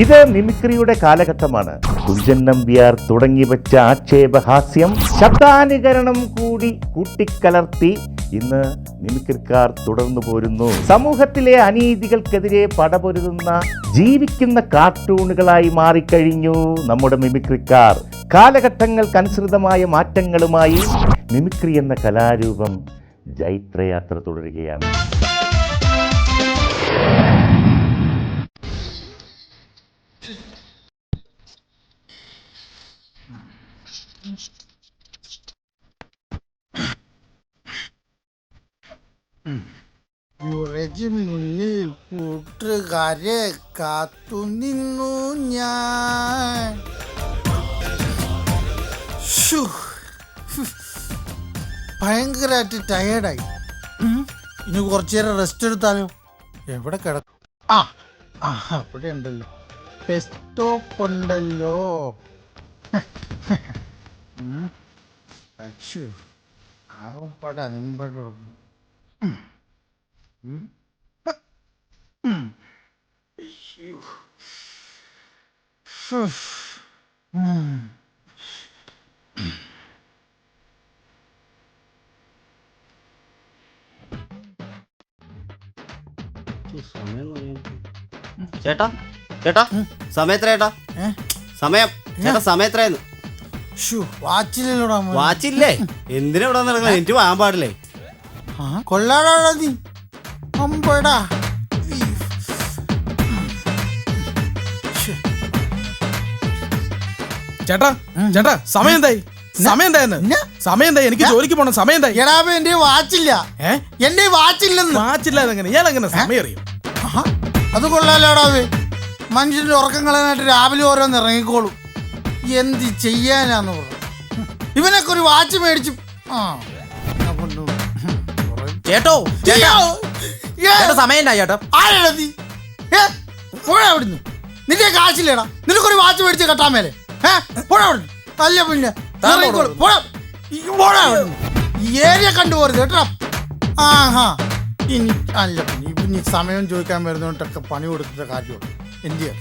ഇത് മിമിക്രിയുടെ കാലഘട്ടമാണ്. കുഞ്ചൻ നമ്പ്യാർ തുടങ്ങിവെച്ച ആക്ഷേപഹാസ്യം ശബ്ദാനുകരണം കൂടി കൂട്ടിക്കലർത്തി ഇന്ന് മിമിക്രിക്കാർ തുടർന്നു പോരുന്നു. സമൂഹത്തിലെ അനീതികൾക്കെതിരെ പടപൊരുതുന്ന ജീവിക്കുന്ന കാർട്ടൂണുകളായി മാറിക്കഴിഞ്ഞു നമ്മുടെ മിമിക്രിക്കാർ. കാലഘട്ടങ്ങൾക്കനുസൃതമായ മാറ്റങ്ങളുമായി മിമിക്രി എന്ന കലാരൂപം ജൈത്രയാത്ര തുടരുകയാണ്. മുന്നിൽ കൂട്ടുകാരെ കാത്തുനിന്നു ഞാൻ. ഭയങ്കരമായിട്ട് ടയേർഡായി. ഇനി കുറച്ചു നേരം റെസ്റ്റ് എടുത്താലോ? എവിടെ കിടക്കും? അവിടെ ഉണ്ടല്ലോ, സ്റ്റോപ്പ് ഉണ്ടല്ലോ. ആകപ്പാടെ അൻപടും. ചേട്ടാ ചേട്ടാ സമയത്രേട്ടാ? സമയം ചേട്ടാ സമയത്രയെന്ന്? വാച്ചില്ലേ? എന്തിനാ ഇവിടെ നടക്കുന്നത്? എനിക്ക് വാങ്ങാൻ പാടില്ലേ? കൊള്ളാടാ നീ അമ്പടാ. ചേട്ടാ ചേട്ടാ സമയം എന്തായി? സമയം എന്തായി? എനിക്ക് ജോലിക്ക് പോണം. സമയം എന്തായി? എടാ എന്റെ വാച്ചില്ല. എന്റെ വാച്ചില്ലെന്ന്. വാച്ചില്ലാതെ എങ്ങനെ ഇയാൾ എങ്ങനെ സമയം അറിയും? അത് കൊള്ളാലോടാവേ. മനുഷ്യന്റെ ഉറക്കം കളയാനായിട്ട് രാവിലെ ഓരോന്ന് ഇറങ്ങിക്കോളും. എന്ത് ചെയ്യാനാന്ന് പറഞ്ഞു. ഇവനൊക്കെ ഒരു വാച്ച് മേടിച്ചു. ചേട്ടോ സമയം ചേട്ടാ. ആരാടാ നീ? അവിടുന്ന് നിന്റെ കാശില്ലേടാ? നിനക്കൊരു വാച്ച് മേടിച്ച് കെട്ടാൻ മേലെ അല്ല പിന്നെ ഏരിയ കണ്ടുപോരുത് കേട്ടോ. ഇനി അല്ല പിന്നെ ഇനി സമയം ചോദിക്കാൻ വരുന്നോട്ടൊക്കെ പണി കൊടുത്തിട്ട് കാര്യമുള്ളൂ. എന്ത് ചെയ്യാം?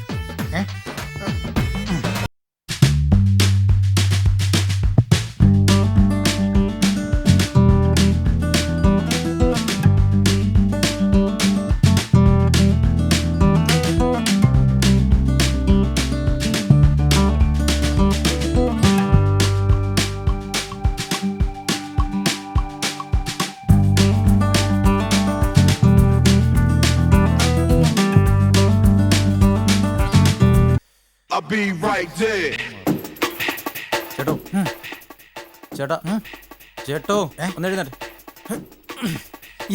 ചേട്ടോ ചേട്ടോ ഒന്ന് എഴുന്നേറ്റ്.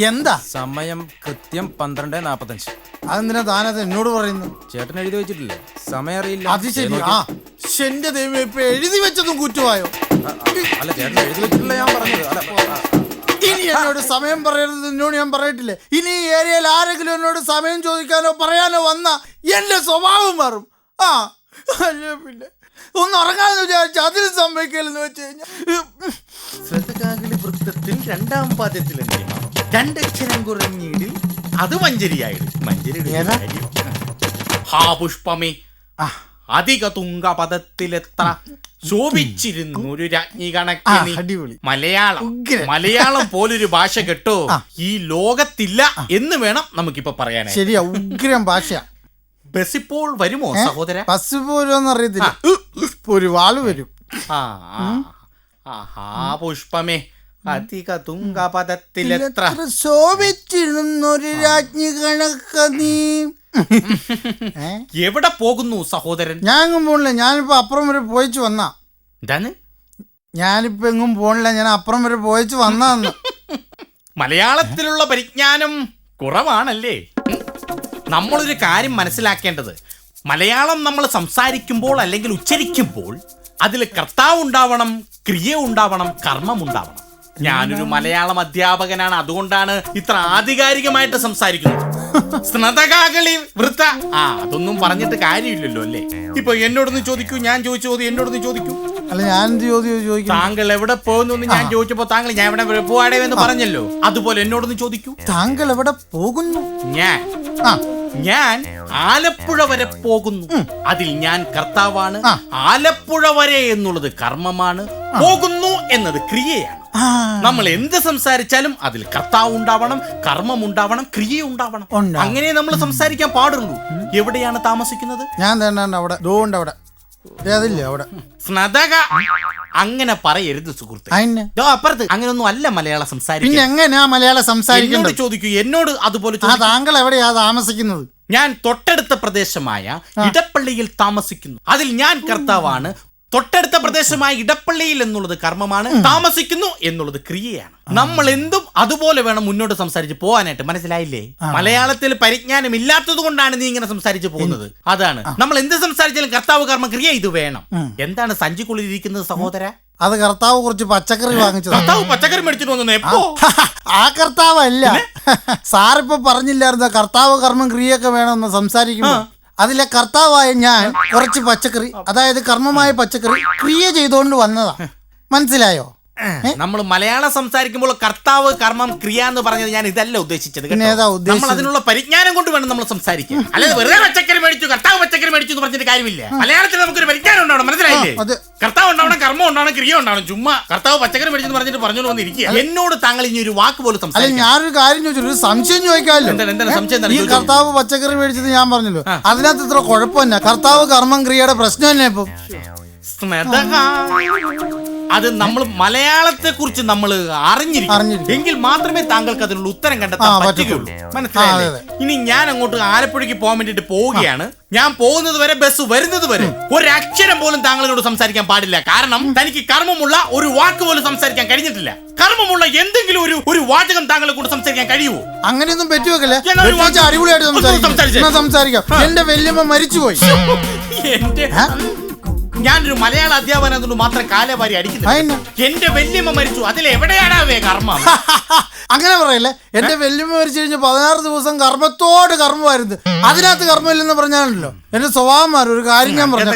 എന്താ സമയം കൃത്യം 12:45. അതെന്തിനാ താനത് എന്നോട് പറയുന്നു? ചേട്ടൻ എഴുതി വെച്ചിട്ടില്ലേ? സമയം അറിയില്ല. അത് ശരി. എന്റെ ദൈവം ഇപ്പൊ എഴുതി വെച്ചതും കുറ്റമായോ? അല്ല ചേട്ടൻ എഴുതി വെച്ചിട്ടില്ല ഞാൻ പറഞ്ഞത്. ഇനി എന്നോട് സമയം പറയരുത് എന്നോട് ഞാൻ പറയട്ടില്ലേ? ഇനി ഈ ഏരിയയിൽ ആരെങ്കിലും എന്നോട് സമയം ചോദിക്കാനോ പറയാനോ വന്ന എന്റെ സ്വഭാവം മാറും. അല്ല പിന്നെ ഒന്ന് ഉറങ്ങാന്ന് വിചാരിച്ച അതിന് സമ്മതിക്കലെന്ന് വെച്ച് കഴിഞ്ഞാൽ വൃത്തത്തിൽ 2-ാം പാദ്യത്തിലെത്തി 2 അക്ഷരം കുറഞ്ഞിടിൽ അത് മഞ്ചരിയായിട്. ഹാ പുഷ്പമേ അധിക തുങ്ക പദത്തിലെത്ര ശോഭിച്ചിരുന്നു ഒരു രാജ്ഞി കണക്കിന്. അടിപൊളി. മലയാളം പോലൊരു ഭാഷ കേട്ടോ ഈ ലോകത്തില്ല എന്ന് വേണം നമുക്കിപ്പോ പറയാനായി. ശരിയാ, ഉഗ്രം ഭാഷ. ബസ് ഇപ്പോൾ വരുമോ സഹോദര? ബസ് പോലോന്ന് അറിയത്തില്ല. ഒരു വാള് വരും. പുഷ്പമേ അധിക തുങ്ക പദത്തിലെത്ര ശോഭിച്ചിരുന്നൊരു രാജ്ഞി കണക്ക നീ. എവിടെ പോകുന്നു സഹോദരൻ? ഞാൻ എങ്ങും പോണില്ല. ഞാനിപ്പോ അപ്പുറം വരെ പോയിച്ചു വന്നാ. എന്താണ്? ഞാനിപ്പോ എങ്ങും പോണില്ല, ഞാൻ അപ്പുറം വരെ പോയിച്ചു വന്നാന്ന്. മലയാളത്തിലുള്ള പരിജ്ഞാനം കുറവാണല്ലേ? നമ്മളൊരു കാര്യം മനസ്സിലാക്കേണ്ടത്, മലയാളം നമ്മൾ സംസാരിക്കുമ്പോൾ അല്ലെങ്കിൽ ഉച്ചരിക്കുമ്പോൾ അതിൽ കർത്താവ് ഉണ്ടാവണം, ക്രിയ ഉണ്ടാവണം, കർമ്മം ഉണ്ടാവണം. ഞാനൊരു മലയാളം അധ്യാപകനാണ്, അതുകൊണ്ടാണ് ഇത്ര ആധികാരികമായിട്ട് സംസാരിക്കുന്നത്. സ്നതകാകളി വൃത്ത അതൊന്നും പറഞ്ഞിട്ട് കാര്യമില്ലല്ലോ അല്ലേ? ഇപ്പൊ എന്നോടൊന്ന് ചോദിക്കൂ, ഞാൻ ചോദിച്ച ചോദ്യം എന്നോടൊന്ന് ചോദിക്കൂ. അല്ല ഞാൻ ചോദിക്കും. താങ്കൾ എവിടെ പോകുന്നു എന്ന് ഞാൻ ചോദിച്ചപ്പോ താങ്കൾ ഞാൻ എവിടെ പോവാടേ എന്ന് പറഞ്ഞല്ലോ. അതുപോലെ എന്നോടൊന്ന് ചോദിക്കൂ. താങ്കൾ എവിടെ പോകുന്നു? ഞാൻ ഞാൻ ആലപ്പുഴ വരെ പോകുന്നു, അതിൽ ഞാൻ കർത്താവാണ്. ആലപ്പുഴ വരെ എന്നുള്ളത് കർമ്മമാണ്, പോകുന്നു എന്നത് ക്രിയയാണ്. നമ്മൾ എന്ത് സംസാരിച്ചാലും അതിൽ കർത്താവ് ഉണ്ടാവണം, കർമ്മം ഉണ്ടാവണം, ക്രിയ ഉണ്ടാവണം. അങ്ങനെ നമ്മൾ സംസാരിക്കാൻ പാടുള്ളൂ. എവിടെയാണ് താമസിക്കുന്നത്? ഞാൻ തന്നെ അവിടെ അവിടെ അതില്ലേ അവിടെ സ്നതക. അങ്ങനെ പറയരുത് സുഹൃത്ത്. അപ്പുറത്ത് അങ്ങനെയൊന്നും അല്ല മലയാളം പിന്നെ സംസാരിക്കുന്നത്. എങ്ങനെയാ മലയാളം സംസാരിക്കുന്നത്? ചോദിക്കൂ, എന്നോട് അതുപോലെ താങ്കൾ എവിടെയാ താമസിക്കുന്നത്? ഞാൻ തൊട്ടടുത്ത പ്രദേശമായ ഇടപ്പള്ളിയിൽ താമസിക്കുന്നു, അതിൽ ഞാൻ കർത്താവാണ്. തൊട്ടടുത്ത പ്രദേശമായ ഇടപ്പള്ളിയിൽ എന്നുള്ളത് കർമ്മമാണ്, താമസിക്കുന്നു എന്നുള്ളത് ക്രിയയാണ്. നമ്മൾ എന്തും അതുപോലെ വേണം മുന്നോട്ട് സംസാരിച്ച് പോകാനായിട്ട്. മനസ്സിലായില്ലേ? മലയാളത്തിൽ പരിജ്ഞാനം ഇല്ലാത്തത് കൊണ്ടാണ് നീ ഇങ്ങനെ സംസാരിച്ച് പോകുന്നത്. അതാണ് നമ്മൾ എന്ത് സംസാരിച്ചാലും കർത്താവ് കർമ്മ ക്രിയ ഇത് വേണം. എന്താണ് സഞ്ചിക്കുള്ളിലിരിക്കുന്നത് സഹോദര? അത് കർത്താവ് കുറച്ച് പച്ചക്കറി വാങ്ങിച്ചത്. കർത്താവ് പച്ചക്കറി മേടിച്ചിട്ട് വന്നു എപ്പോ? ആ കർത്താവല്ല, സാറിപ്പോ പറഞ്ഞില്ലായിരുന്നോ കർത്താവ് കർമ്മം ക്രിയൊക്കെ വേണമെന്ന് സംസാരിക്കുമ്പോ അതിലെ കർത്താവായ ഞാൻ കുറച്ച് പച്ചക്കറി, അതായത് കർമ്മമായ പച്ചക്കറി ക്രിയ ചെയ്തുകൊണ്ട് വന്നതാ. മനസ്സിലായോ? നമ്മൾ മലയാളം സംസാരിക്കുമ്പോൾ കർത്താവ് കർമ്മം ക്രിയ എന്ന് പറഞ്ഞത് ഞാൻ ഇതല്ല ഉദ്ദേശിച്ചത്. നമ്മൾ അതിനുള്ള പരിജ്ഞാനം കൊണ്ട് വേണം നമ്മൾ സംസാരിക്കാൻ. അല്ലാതെ വെറുതെ പച്ചക്കറി മേടിച്ചു, കർത്താവ് പച്ചക്കറി മേടിച്ചു എന്ന് പറഞ്ഞിട്ട് കാര്യമില്ല. മലയാളത്തിൽ നമുക്കൊരു പരിജ്ഞാനം ഉണ്ടാവണം. മനസ്സിലായില്ലേ? കർത്താവ് ഉണ്ടാവണം, കർമ്മം ഉണ്ടാവണം, ക്രിയ ഉണ്ടാവണം. ചുമ്മാ കർത്താവ് പച്ചക്കറി മേടിച്ചു പറഞ്ഞിട്ട് പറഞ്ഞോണ്ട് വന്നിരിക്കുക. എന്നോട് താങ്കൾ ഇനി ഒരു വാക്ക് പോലും സംസാരിക്കും. ഞാനൊരു കാര്യം ചോദിച്ചു, ഒരു സംശയം ചോദിക്കാമല്ലോ. എന്താണ് സംശയം? ഈ കർത്താവ് പച്ചക്കറി മേടിച്ചത് ഞാൻ പറഞ്ഞല്ലോ, അതിനകത്ത് ഇത്ര കുഴപ്പമില്ല. കർത്താവ് കർമ്മം ക്രിയയുടെ പ്രശ്നം തന്നെ ഇപ്പൊ. അത് നമ്മൾ മലയാളത്തെ കുറിച്ച് നമ്മൾ അറിഞ്ഞിരിക്കും, എങ്കിൽ മാത്രമേ താങ്കൾക്ക് അതിനുള്ള ഉത്തരം കണ്ടെത്താൻ പറ്റുകയുള്ളൂ. മനസ്സിലായില്ലേ? ഇനി ഞാൻ അങ്ങോട്ട് ആലപ്പുഴയ്ക്ക് പോകാൻ വേണ്ടിട്ട് പോവുകയാണ്. ഞാൻ പോകുന്നത് വരെ, ബസ് വരുന്നത് വരെ ഒരക്ഷരം പോലും താങ്കളോട് സംസാരിക്കാൻ പാടില്ല. കാരണം തനിക്ക് കർമ്മമുള്ള ഒരു വാക്ക് പോലും സംസാരിക്കാൻ കഴിഞ്ഞിട്ടില്ല. കർമ്മമുള്ള എന്തെങ്കിലും ഒരു വാചകം താങ്കളെ കൊണ്ട് സംസാരിക്കാൻ കഴിയുമോ? അങ്ങനെയൊന്നും പറ്റുവെക്കല്ലേ? അടിപൊളിയായിട്ട് സംസാരിക്കാം. എന്റെ വല്യമ്മ മരിച്ചുപോയി. ഞാനൊരു മലയാള അധ്യാപനം മാത്രം കാലവാരി അടിക്കുന്നു. എന്റെ വല്യമ്മ മരിച്ചു, അതിലെവിടെയാണ് കർമ്മം? അങ്ങനെ പറയല്ലേ. എന്റെ വല്യമ്മ മരിച്ചു കഴിഞ്ഞ 16 ദിവസം കർമ്മത്തോട് കർമ്മമായിരുന്നു. അതിനകത്ത് കർമ്മമില്ലെന്ന് പറഞ്ഞാണല്ലോ എന്റെ സ്വഭാവം മാറും. ഒരു കാര്യം ഞാൻ പറഞ്ഞു,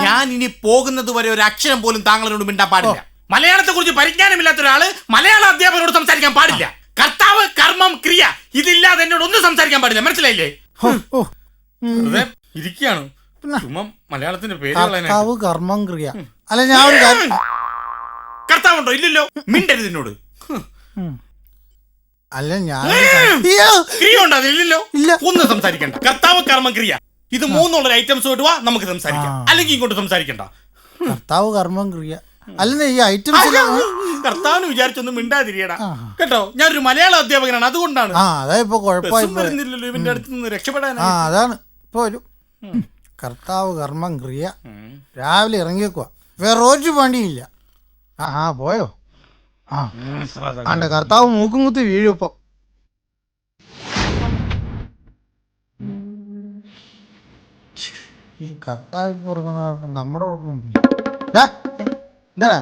ഞാൻ ഇനി പോകുന്നത് വരെ ഒരു അക്ഷരം പോലും താങ്കളോട് മിണ്ടാൻ പാടില്ല. മലയാളത്തെ കുറിച്ച് പരിജ്ഞാനമില്ലാത്ത ഒരാള് മലയാള അധ്യാപകരോട് സംസാരിക്കാൻ പാടില്ല. കർത്താവ് കർമ്മം ക്രിയ ഇതില്ലാതെ എന്നോട് ഒന്നും സംസാരിക്കാൻ പാടില്ല. മനസ്സിലായില്ലേ? ഇരിക്കുകയാണ് മലയാളത്തിന്റെ പേര് കർത്താവ് കർമ്മം ക്രിയ. അല്ല, ഞാൻ ഒരു കാര്യം, കർത്താവുണ്ടോ? ഇല്ലല്ലോ. മിണ്ടരുത് എന്നോട്. അല്ല, ഞാൻ ക്രിയ ഉണ്ടോ? അതില്ലല്ലോ. ഒന്നും സംസാരിക്കണ്ട. കർത്താവ് കർമ്മം ക്രിയ ഇത് മൂന്നുള്ളൊരു ഐറ്റംസ് കൊണ്ട് വാ, നമുക്ക് സംസാരിക്കാം. അല്ലെങ്കിൽ ഇങ്ങോട്ട് സംസാരിക്കണ്ട. കർത്താവ് കർമ്മം ക്രിയ അല്ല ഈ ഐറ്റംസ്. കർത്താവിന് വിചാരിച്ചൊന്നും മിണ്ടാതിരിയടാ കേട്ടോ. ഞാനൊരു മലയാള അധ്യാപകനാണ്, അതുകൊണ്ടാണ്. അതാ ഇപ്പൊ കുഴപ്പമില്ലല്ലോ ഇവന്റെ അടുത്ത് നിന്ന് രക്ഷപ്പെടാൻ. അതാണ് ഇപ്പൊ ഒരു കർത്താവ് കർമ്മം ക്രിയ. രാവിലെ ഇറങ്ങിയേക്കുവാ, വേറെ ഒരു പണിയില്ല. പോയോ? കർത്താവ് മൂക്കും കുത്തി വീഴും ഇപ്പൊ. ഈ കർത്താവ് നമ്മുടെ എന്താ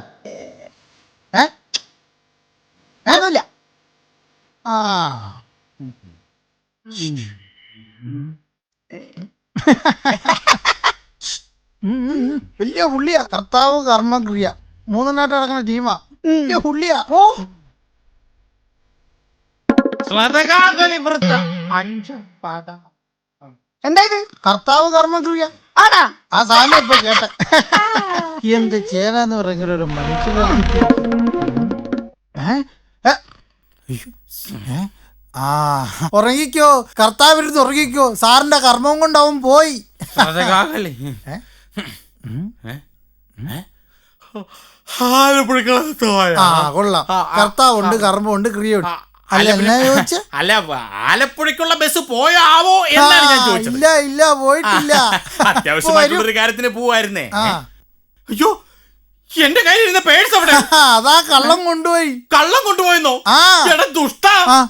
വലിയ പുള്ളിയാ. കർത്താവ് കർമ്മക്രിയ മൂന്നെണ്ണായിട്ട് നടക്കുന്ന ടീമാ. വലിയ പുള്ളിയാ. എന്തായത് കർത്താവ് കർമ്മക്രിയ ആടാ? ആ സാധനം ഇപ്പൊ കേട്ട. എന്ത് ചെയ്യാനാന്ന് പറയുന്ന ഒരു മനുഷ്യനെ. ഉറങ്ങിക്കോ, കർത്താവിരുന്ന് ഉറങ്ങിക്കോ. സാറിന്റെ കർമ്മം കൊണ്ടാവും പോയി. കൊള്ളാം. കർത്താവുണ്ട്, കർമ്മമുണ്ട്, ക്രിയയുണ്ട്. അല്ല, ആലപ്പുഴക്കുള്ള ബസ് പോയാവോ എന്നാണ് ഞാൻ ചോദിച്ചത്. ഇല്ല പോയിട്ടില്ല. അത്യാവശ്യമായിട്ടുള്ളൊരു കാര്യത്തിന് പോവായിരുന്നേ. അയ്യോ, എന്റെ കയ്യിൽ പേഴ്സ് അവിടെ. അതാ കള്ളം കൊണ്ടുപോയി. കള്ളം കൊണ്ടുപോയെന്നോ? എടാ ദുഷ്ട,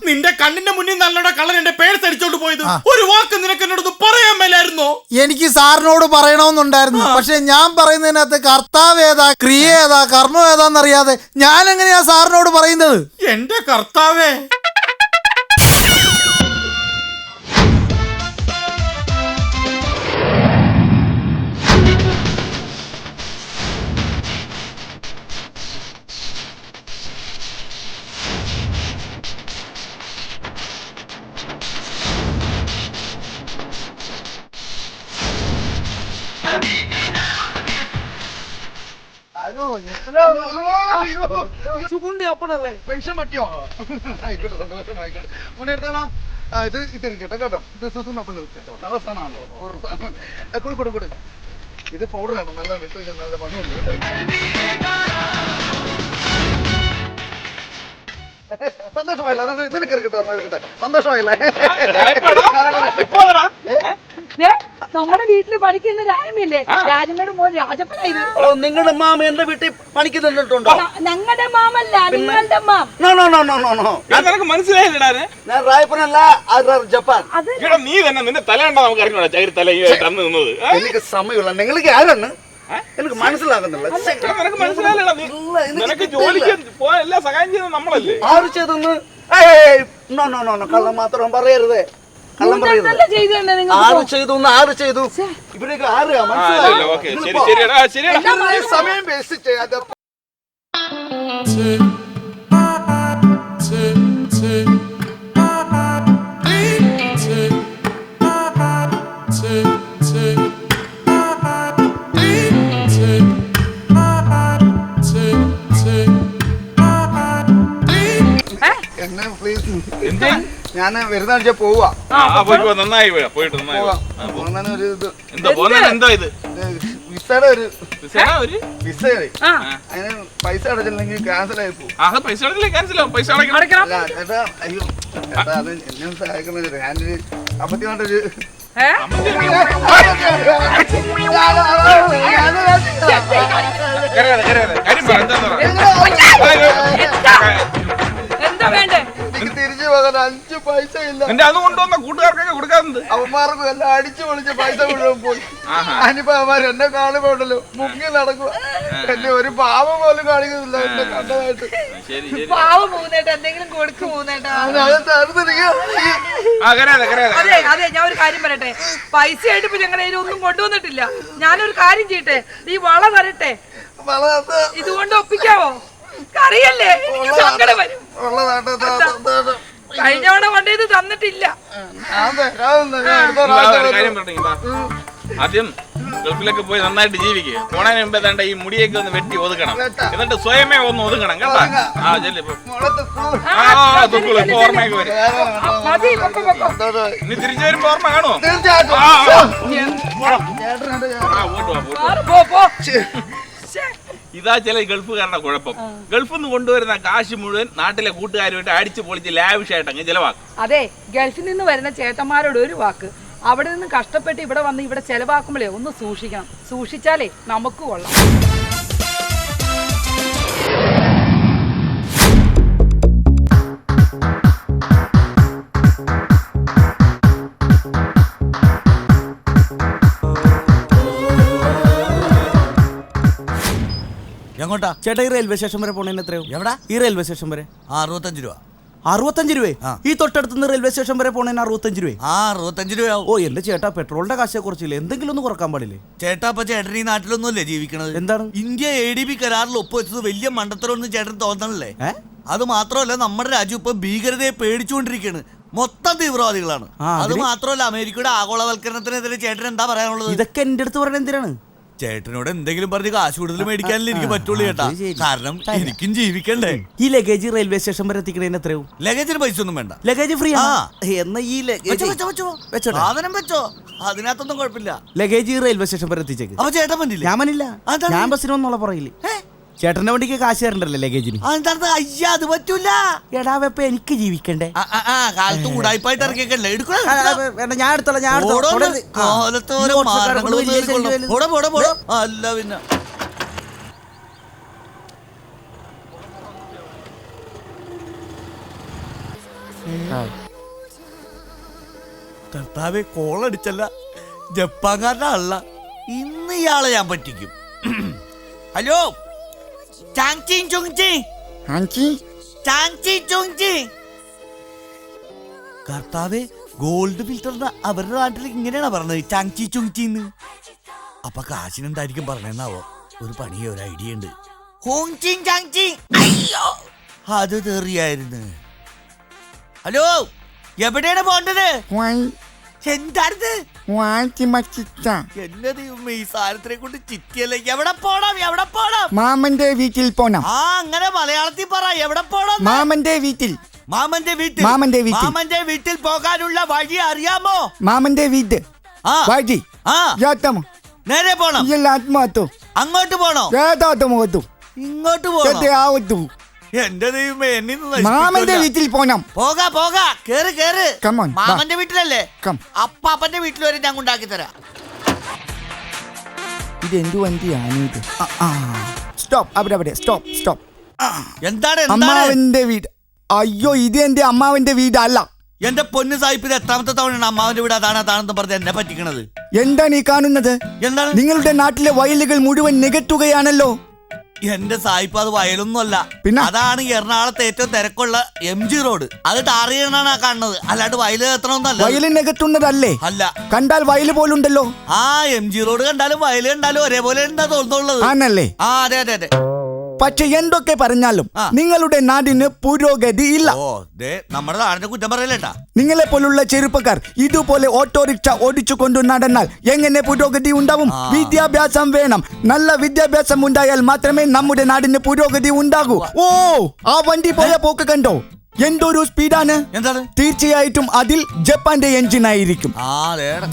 നിന്റെ കണ്ണിന്റെ മുന്നിൽ നല്ലോടെ കള്ളൻ എന്റെ പേഴ്സ് അടിച്ചോണ്ട് പോയത്. ഒരു വാക്ക് നിനക്ക് എന്നോട് പറയാൻ മേലായിരുന്നോ? എനിക്ക് സാറിനോട് പറയണമെന്നുണ്ടായിരുന്നു. പക്ഷെ ഞാൻ പറയുന്നതിനകത്ത് കർത്താവ് ഏതാ, ക്രിയ ഏതാ, കർമ്മം ഏതാന്നറിയാതെ ഞാൻ എങ്ങനെയാ സാറിനോട് പറയുന്നത്? എന്റെ കർത്താവേ, സുഗുണ്ടി അപ്പണല്ലേ പെൻഷൻ പറ്റിയോ? ആയിക്കോട്ടെ, സന്തോഷം, ആയിക്കോട്ടെ. മോനെ എടുത്താണോ? ഇത് ഇതെനിക്കട്ടെ കേട്ടോ. ഇത് സുഖം അപ്പം കേട്ടോ. അവസാനമാണല്ലോ. കൊടു. ഇത് പൗഡറാണ്, നല്ല വിട്ട് നല്ല മണമുണ്ട് കേട്ടോ. സന്തോഷമായില്ല, നിനക്ക് എടുക്കട്ടെ, സന്തോഷമായില്ലേ? നമ്മുടെ വീട്ടില് പഠിക്കുന്ന രാജമില്ലേ, രാജമ്മയുടെ മോൻ രാജപ്പനായത്. നിങ്ങളുടെ മാമ എന്റെ വീട്ടിൽ പണിക്ക് നിന്നിട്ടുണ്ടോ? ഞങ്ങളുടെ മാമല്ല, നിങ്ങളുടെ മാം. നിനക്ക് മനസ്സിലായില്ലടാ ഞാൻ റായപ്പനല്ല, ജപ്പാൻ. അത് നീ തന്നെ നിന്റെ തല കണ്ടാ നമുക്ക് അറിഞ്ഞൂടാ ചകിരി തല തന്നു നിന്നത്. എനിക്ക് സമയമുള്ള നിങ്ങൾക്ക് ആരാണ് എനിക്ക് മനസ്സിലാകുന്നില്ല. നിനക്ക് മനസ്സിലായില്ലടാ, നിനക്ക് ജോലിക്ക് പോയ എല്ലാ സഹായം ചെയ്യുന്നത് നമ്മളല്ലേ? ആര് ചെയ്തെന്ന്? കള്ളം മാത്രം പറയരുതേ, കള്ളം പറയരുത്. നല്ല ചെയ്തതല്ലേ നിങ്ങൾ? ആര് ചെയ്തു ഇവരൊക്കെ ആരാ? ഓക്കെ, ശരി ശരിയടാ, ശരിയടാ. സമയം വേസ്റ്റ് ചെയ്യാതെ എന്നെ പ്ലീസ്. ഞാൻ വരുന്ന ആഴ്ച പോവാ. നന്നായി പോയിട്ട് നന്നായി. പോകുന്ന ഒരു ഇത് എന്തോ ഇത് വിസയുടെ ഒരു ഒരു വിസ അതിന് പൈസ അടച്ചില്ലെങ്കിൽ ക്യാൻസൽ ആയി പോകും. പൈസ ക്യാൻസൽ ആവും. പൈസ അടയ്ക്കണം. അല്ല ചേട്ടാ, അയ്യോ ചേട്ടാ, അത് എന്നെ സഹായിക്കുന്നത് ഞാനൊരു അപ്പത്തിയോണ്ടൊരു എന്താ വേണ്ടേ? എനിക്ക് തിരിച്ചു പോകാൻ 5 പൈസ ഇല്ല. എന്റെ അത് കൊണ്ടുവന്ന കൂട്ടുകാർക്കൊക്കെ കൊടുക്കാറുണ്ട്. അവന്മാർക്കും എല്ലാം അടിച്ചു പൊളിച്ച് പൈസ മുഴുവൻ പോയി. ഞാനിപ്പോ അവന്മാർ എന്നെ കാണുമ്പോണ്ടല്ലോ മുങ്ങി നടക്കുക. എന്നെ ഒരു പാവം പോലും കാണിക്കുന്നില്ല എന്നെ കണ്ടതായിട്ട്. പാവം പോകുന്നേട്ടാ, എന്തെങ്കിലും കൊടുക്കു പോകുന്നേട്ടാ. അതെ, ഞാൻ ഒരു കാര്യം പറയട്ടെ. പൈസ ആയിട്ട് ഇപ്പൊ ഞങ്ങളുടെ കയ്യിൽ ഒന്നും കൊണ്ടുവന്നിട്ടില്ല. ഞാനൊരു കാര്യം ചെയ്യട്ടെ, ഈ വള തരട്ടെ, ഇതുകൊണ്ട് ഒപ്പിക്കാവോ? അറിയല്ലേ, എനിക്ക് സങ്കടം വരും. കഴിഞ്ഞ തവണ കൊണ്ട് ഇത് തന്നിട്ടില്ല. ആദ്യം ഗൾഫിലൊക്കെ പോയി നന്നായിട്ട് ജീവിക്കുക. പോണതിന് മുമ്പേ തണ്ട ഈ മുടിയൊക്കെ ഒന്ന് വെട്ടി ഒതുക്കണം, എന്നിട്ട് സ്വയമേ ഒന്ന് ഒതുക്കണം കേട്ടോ. ആ ചെല്ലിപ്പോ ഓർമ്മയൊക്കെ വരും. ഇനി തിരിച്ചു വരുമ്പോ ഓർമ്മ കാണുമോ? ഇതാ ചില ഗൾഫുകാരുടെ കുഴപ്പം. ഗൾഫിൽ നിന്ന് കൊണ്ടുവരുന്ന കാശ് മുഴുവൻ നാട്ടിലെ കൂട്ടുകാരുമായിട്ട് അടിച്ചു പൊളിച്ച് ലാവിഷായിട്ട് അങ്ങ് ചെലവാക്കും. അതെ, ഗൾഫിൽ നിന്ന് വരുന്ന ചേട്ടന്മാരോട് ഒരു വാക്ക്, അവിടെ നിന്ന് കഷ്ടപ്പെട്ട് ഇവിടെ വന്ന് ഇവിടെ ചെലവാക്കുമ്പോഴേ ഒന്ന് സൂക്ഷിക്കണം. സൂക്ഷിച്ചാലേ നമുക്ക് കൊള്ളാം. എങ്ങോട്ടാ ചേട്ടാ? ഈ റെയിൽവേ സ്റ്റേഷൻ വരെ പോണേന് എത്രയോ? എവിടാ? ഈ റെയിൽവേ സ്റ്റേഷൻ വരെ 65 രൂപ. 65 രൂപ? ഈ തൊട്ടടുത്ത് റെയിൽവേ സ്റ്റേഷൻ വരെ പോണേന് 65 രൂപ. 65 രൂപയാവും. ഓ എന്റെ ചേട്ടാ, പെട്രോളിന്റെ കാശെ കുറച്ചില്ല, എന്തെങ്കിലും ഒന്ന് കുറക്കാൻ പാടില്ലേ? ചേട്ടാ, അപ്പൊ ചേട്ടൻ ഈ നാട്ടിലൊന്നുമല്ലേ ജീവിക്കണത്? എന്താണ്? ഇന്ത്യ ADB കരാറിൽ ഒപ്പുവെച്ചത് വലിയ മണ്ടത്തരൊന്നും ചേട്ടൻ തോന്നണല്ലേ? അത് മാത്രമല്ല, നമ്മുടെ രാജ്യം ഇപ്പൊ ഭീകരതയെ പേടിച്ചുകൊണ്ടിരിക്കുകയാണ്. മൊത്തം തീവ്രവാദികളാണ്. അത് മാത്രമല്ല, അമേരിക്കയുടെ ആഗോളവൽക്കരണത്തിനെതിരെ ചേട്ടൻ എന്താ പറയാനുള്ളത്? ഇതൊക്കെ എന്റെ അടുത്ത് പറയണ എന്തിനാണ്? ചേട്ടനോട് എന്തെങ്കിലും പറഞ്ഞ് കാശ് കൂടുതൽ മേടിക്കാനല്ലേ എനിക്ക് പറ്റുള്ളൂ ചേട്ടാ. കാരണം എനിക്കും ജീവിക്കണ്ടേ. ഈ ലഗേജ് റെയിൽവേ സ്റ്റേഷൻ വരെ എത്തിക്കണേന് എത്രയോ? ലഗേജിന് പൈസ ഒന്നും വേണ്ട, ലഗേജ് ഫ്രീ. എന്നാ ഈ സാധനം വെച്ചോ, അതിനകത്തൊന്നും കുഴപ്പമില്ല. ലഗേജ് റെയിൽവേ സ്റ്റേഷൻ വരെ എത്തിച്ചേക്ക്. അപ്പൊ ചേട്ടൻ പറ്റില്ല? ഞാൻ പറ്റില്ല, ഞാൻ ബസ്സിന് വന്നുള്ള പറയില്ലേ. ചേട്ടന്റെ വണ്ടിക്ക് കാശ് തരണ്ടല്ലേ ലഗേജിന്? അയ്യാ, അത് പറ്റൂല. എടാ വെപ്പ എനിക്ക് ജീവിക്കണ്ടേ? കാലത്ത് കൂടായ്പായിട്ട് ഇറക്കിയല്ലേ? ഞാൻ എടുത്തോളാം. അല്ല പിന്നെ കർത്താവെ, കോളടിച്ചല്ല, ജപ്പാൻകാരനല്ല. ഇന്ന് ഇയാളെ ഞാൻ പറ്റിക്കും. ഹലോ, കർത്താവെ, ഗോൾഡ് ഫിൽറ്ററിന് അവരുടെ നാട്ടിൽ ഇങ്ങനെയാണ് പറഞ്ഞത്, ചാങ്ചി ചുങ്ചിന്ന്. അപ്പൊ കാശിനെന്തായിരിക്കും പറഞ്ഞെന്നാവോ? ഒരു പണിയോ ഒരു ഐഡിയ ഉണ്ട്. അയ്യോ, അത് തെറിയായിരുന്നു. ഹലോ, എവിടെയാണ് പോണ്ടത്? എന്തായിരുന്നു എന്നെ ദൈവമേ, ഈ സാധനത്തിനെ കൊണ്ട് ചിറ്റിയല്ലേ. എവിടെ പോണം? മാമന്റെ വീട്ടിൽ പോണം. ആ അങ്ങനെ മലയാളത്തിൽ പറ. എവിടെ പോണം? മാമന്റെ വീട്ടിൽ. മാമന്റെ വീട്ടിൽ. മാമന്റെ വീട്ടിൽ പോകാനുള്ള വഴി അറിയാമോ? മാമന്റെ വീട് ആ വഴി ആ നേരെ പോണം. അങ്ങോട്ട് പോണോ? ഇങ്ങോട്ട് പോണോ? എന്റെ ദൈവമേ, മാമന്റെ വീട്ടിൽ പോണം. പോകാ കേറ്. Come on, മാമന്റെ വീട്ടിലല്ലേ? Come. അപ്പാപ്പന്റെ വീട്ടിൽ വരെ ഞാൻ ഉണ്ടാക്കി തരാം. ഇതെന്തു വണ്ടിയാണ് ഇത്? സ്റ്റോപ്പ്. അവിടെ സ്റ്റോപ്പ്. എന്താണ് അമ്മാവന്റെ വീട്. അയ്യോ, ഇത് എന്റെ അമ്മാവന്റെ വീടല്ല. എന്റെ പൊന്ന് സാഹിബ്, ഇത് എത്രാമത്തെ തവണയാണ് അമ്മാവന്റെ വീട് അതാണെന്ന് പറഞ്ഞ് എന്നെ പറ്റിക്കണത്? എന്താണ് ഈ കാണുന്നത്? എന്താണ്? നിങ്ങളുടെ നാട്ടിലെ വയലുകൾ മുഴുവൻ നികത്തുകയാണല്ലോ. എന്റെ സായിപ്പ്, അത് വയലൊന്നുമല്ല. പിന്നെ? അതാണ് എറണാകുളത്ത് ഏറ്റവും തിരക്കുള്ള MG റോഡ്. അത് ടാർ ചെയ്യണാണ് കാണുന്നത്, അല്ലാണ്ട് വയല് എത്തണമെന്നല്ല. വയല് നികത്തുന്നതല്ലേ? അല്ല. കണ്ടാൽ വയല് പോലുണ്ടല്ലോ. ആ MG റോഡ് കണ്ടാലും വയല് കണ്ടാലും ഒരേപോലെ എന്താ തോന്നുന്നുള്ളത്? ആണല്ലേ? ആ അതെ. പക്ഷെ എന്തൊക്കെ പറഞ്ഞാലും നിങ്ങളുടെ നാടിന് പുരോഗതി ഇല്ല. നമ്മുടെ നാടിനെ കുറ്റം പറയല്ലേട്ടാ. നിങ്ങളെ പോലുള്ള ചെറുപ്പക്കാർ ഇതുപോലെ ഓട്ടോറിക്ഷ ഓടിച്ചുകൊണ്ട് നടന്നാൽ എങ്ങനെ പുരോഗതി ഉണ്ടാവും? വിദ്യാഭ്യാസം വേണം. നല്ല വിദ്യാഭ്യാസം ഉണ്ടായാൽ മാത്രമേ നമ്മുടെ നാടിന് പുരോഗതി ഉണ്ടാകൂ. ഓ, ആ വണ്ടി പോയ പോക്ക് കണ്ടോ? എന്തൊരു സ്പീഡാണ്! എന്താണ്? തീർച്ചയായിട്ടും അതിൽ ജപ്പാന്റെ എഞ്ചിൻ ആയിരിക്കും.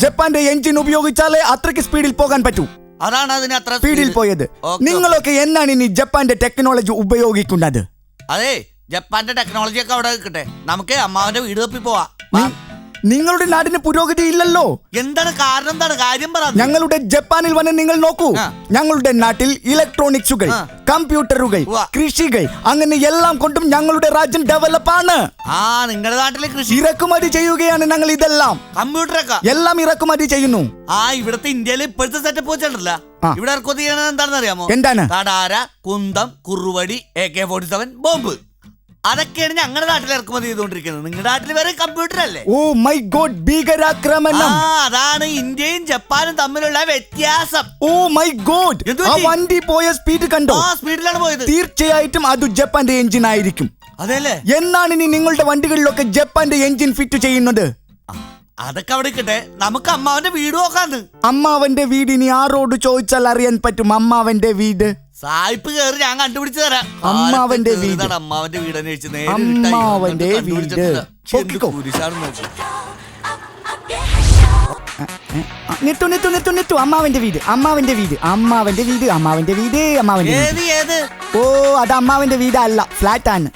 ജപ്പാന്റെ എഞ്ചിൻ ഉപയോഗിച്ചാലേ അത്രയ്ക്ക് സ്പീഡിൽ പോകാൻ പറ്റൂ. അതാണ് അതിന് അത്ര സ്പീഡിൽ പോയത്. നിങ്ങളൊക്കെ എന്നാണ് ഇനി ജപ്പാന്റെ ടെക്നോളജി ഉപയോഗിക്കുന്നത്? അതെ, ജപ്പാന്റെ ടെക്നോളജി ഒക്കെ അവിടെ കിട്ടെ. നമുക്ക് അമ്മാവന്റെ വീട് തപ്പി പോവാ. നിങ്ങളുടെ നാടിന് പുരോഗതി ഇല്ലല്ലോ. എന്താണ് കാരണം? എന്താണ് കാര്യം? പറ. ഞങ്ങളുടെ ജപ്പാനിൽ വന്ന് നിങ്ങൾ നോക്കൂ. ഞങ്ങളുടെ നാട്ടിൽ ഇലക്ട്രോണിക്സുകൾ, കമ്പ്യൂട്ടറുകൾ, കൃഷികൾ, അങ്ങനെ എല്ലാം കൊണ്ടും ഞങ്ങളുടെ രാജ്യം ഡെവലപ്പ് ആണ്. നിങ്ങളുടെ നാട്ടിലെ കൃഷി ഇറക്കുമതി ചെയ്യുകയാണ് ഞങ്ങൾ. ഇതെല്ലാം കമ്പ്യൂട്ടറൊക്കെ എല്ലാം ഇറക്കുമതി ചെയ്യുന്നു. ഇവിടുത്തെ ഇന്ത്യയിൽ ഇപ്പോഴത്തെ സെറ്റപ്പ് വെച്ചിട്ടില്ല. ഇവിടെ ഇറക്കുമതി ചെയ്യണത് എന്താണെന്ന് അറിയാമോ? എന്താണ്? തടാര, കുന്തം, കുറുവടി, AK-47 ബോംബ്. അതൊക്കെയാണ് ഞങ്ങളുടെ നാട്ടിൽ ഇറക്കുമതി ചെയ്തുകൊണ്ടിരിക്കുന്നത്. നിങ്ങളുടെ നാട്ടിൽ വേറെ കമ്പ്യൂട്ടർ അല്ലേ? ഓ മൈ ഗോഡ്, ഭീകരാക്രമണം. അതാണ് ഇന്ത്യയും ജപ്പാനും തമ്മിലുള്ള വ്യത്യാസം. ഓ മൈ ഗോഡ്, ആ വണ്ടി പോയ സ്പീഡ് കണ്ടോ? സ്പീഡിലാണ് പോയത്. തീർച്ചയായിട്ടും അത് ജപ്പാന്റെ എഞ്ചിൻ ആയിരിക്കും. അതെല്ലേ? എന്നാണ് ഇനി നിങ്ങളുടെ വണ്ടികളിലൊക്കെ ജപ്പാന്റെ എഞ്ചിൻ ഫിറ്റ് ചെയ്യുന്നത്? അതൊക്കെ അവിടെ കിട്ടെ. നമുക്ക് അമ്മാവന്റെ വീട് നോക്കാന്ന്. അമ്മാവന്റെ വീട് ഇനി ആരോട് ചോദിച്ചാൽ അറിയാൻ പറ്റും? അമ്മാവന്റെ വീട് സായിപ്പ് കേറി ഞാൻ കണ്ടുപിടിച്ചു തരാം. അമ്മാവന്റെ വീട്. അമ്മാവന്റെ വീട് അമ്മാവന്റെ വീട്. നിർത്തു. അമ്മാവന്റെ വീട്. ഓ, അത് അമ്മാവന്റെ വീട് അല്ല, ഫ്ലാറ്റ് ആണ്.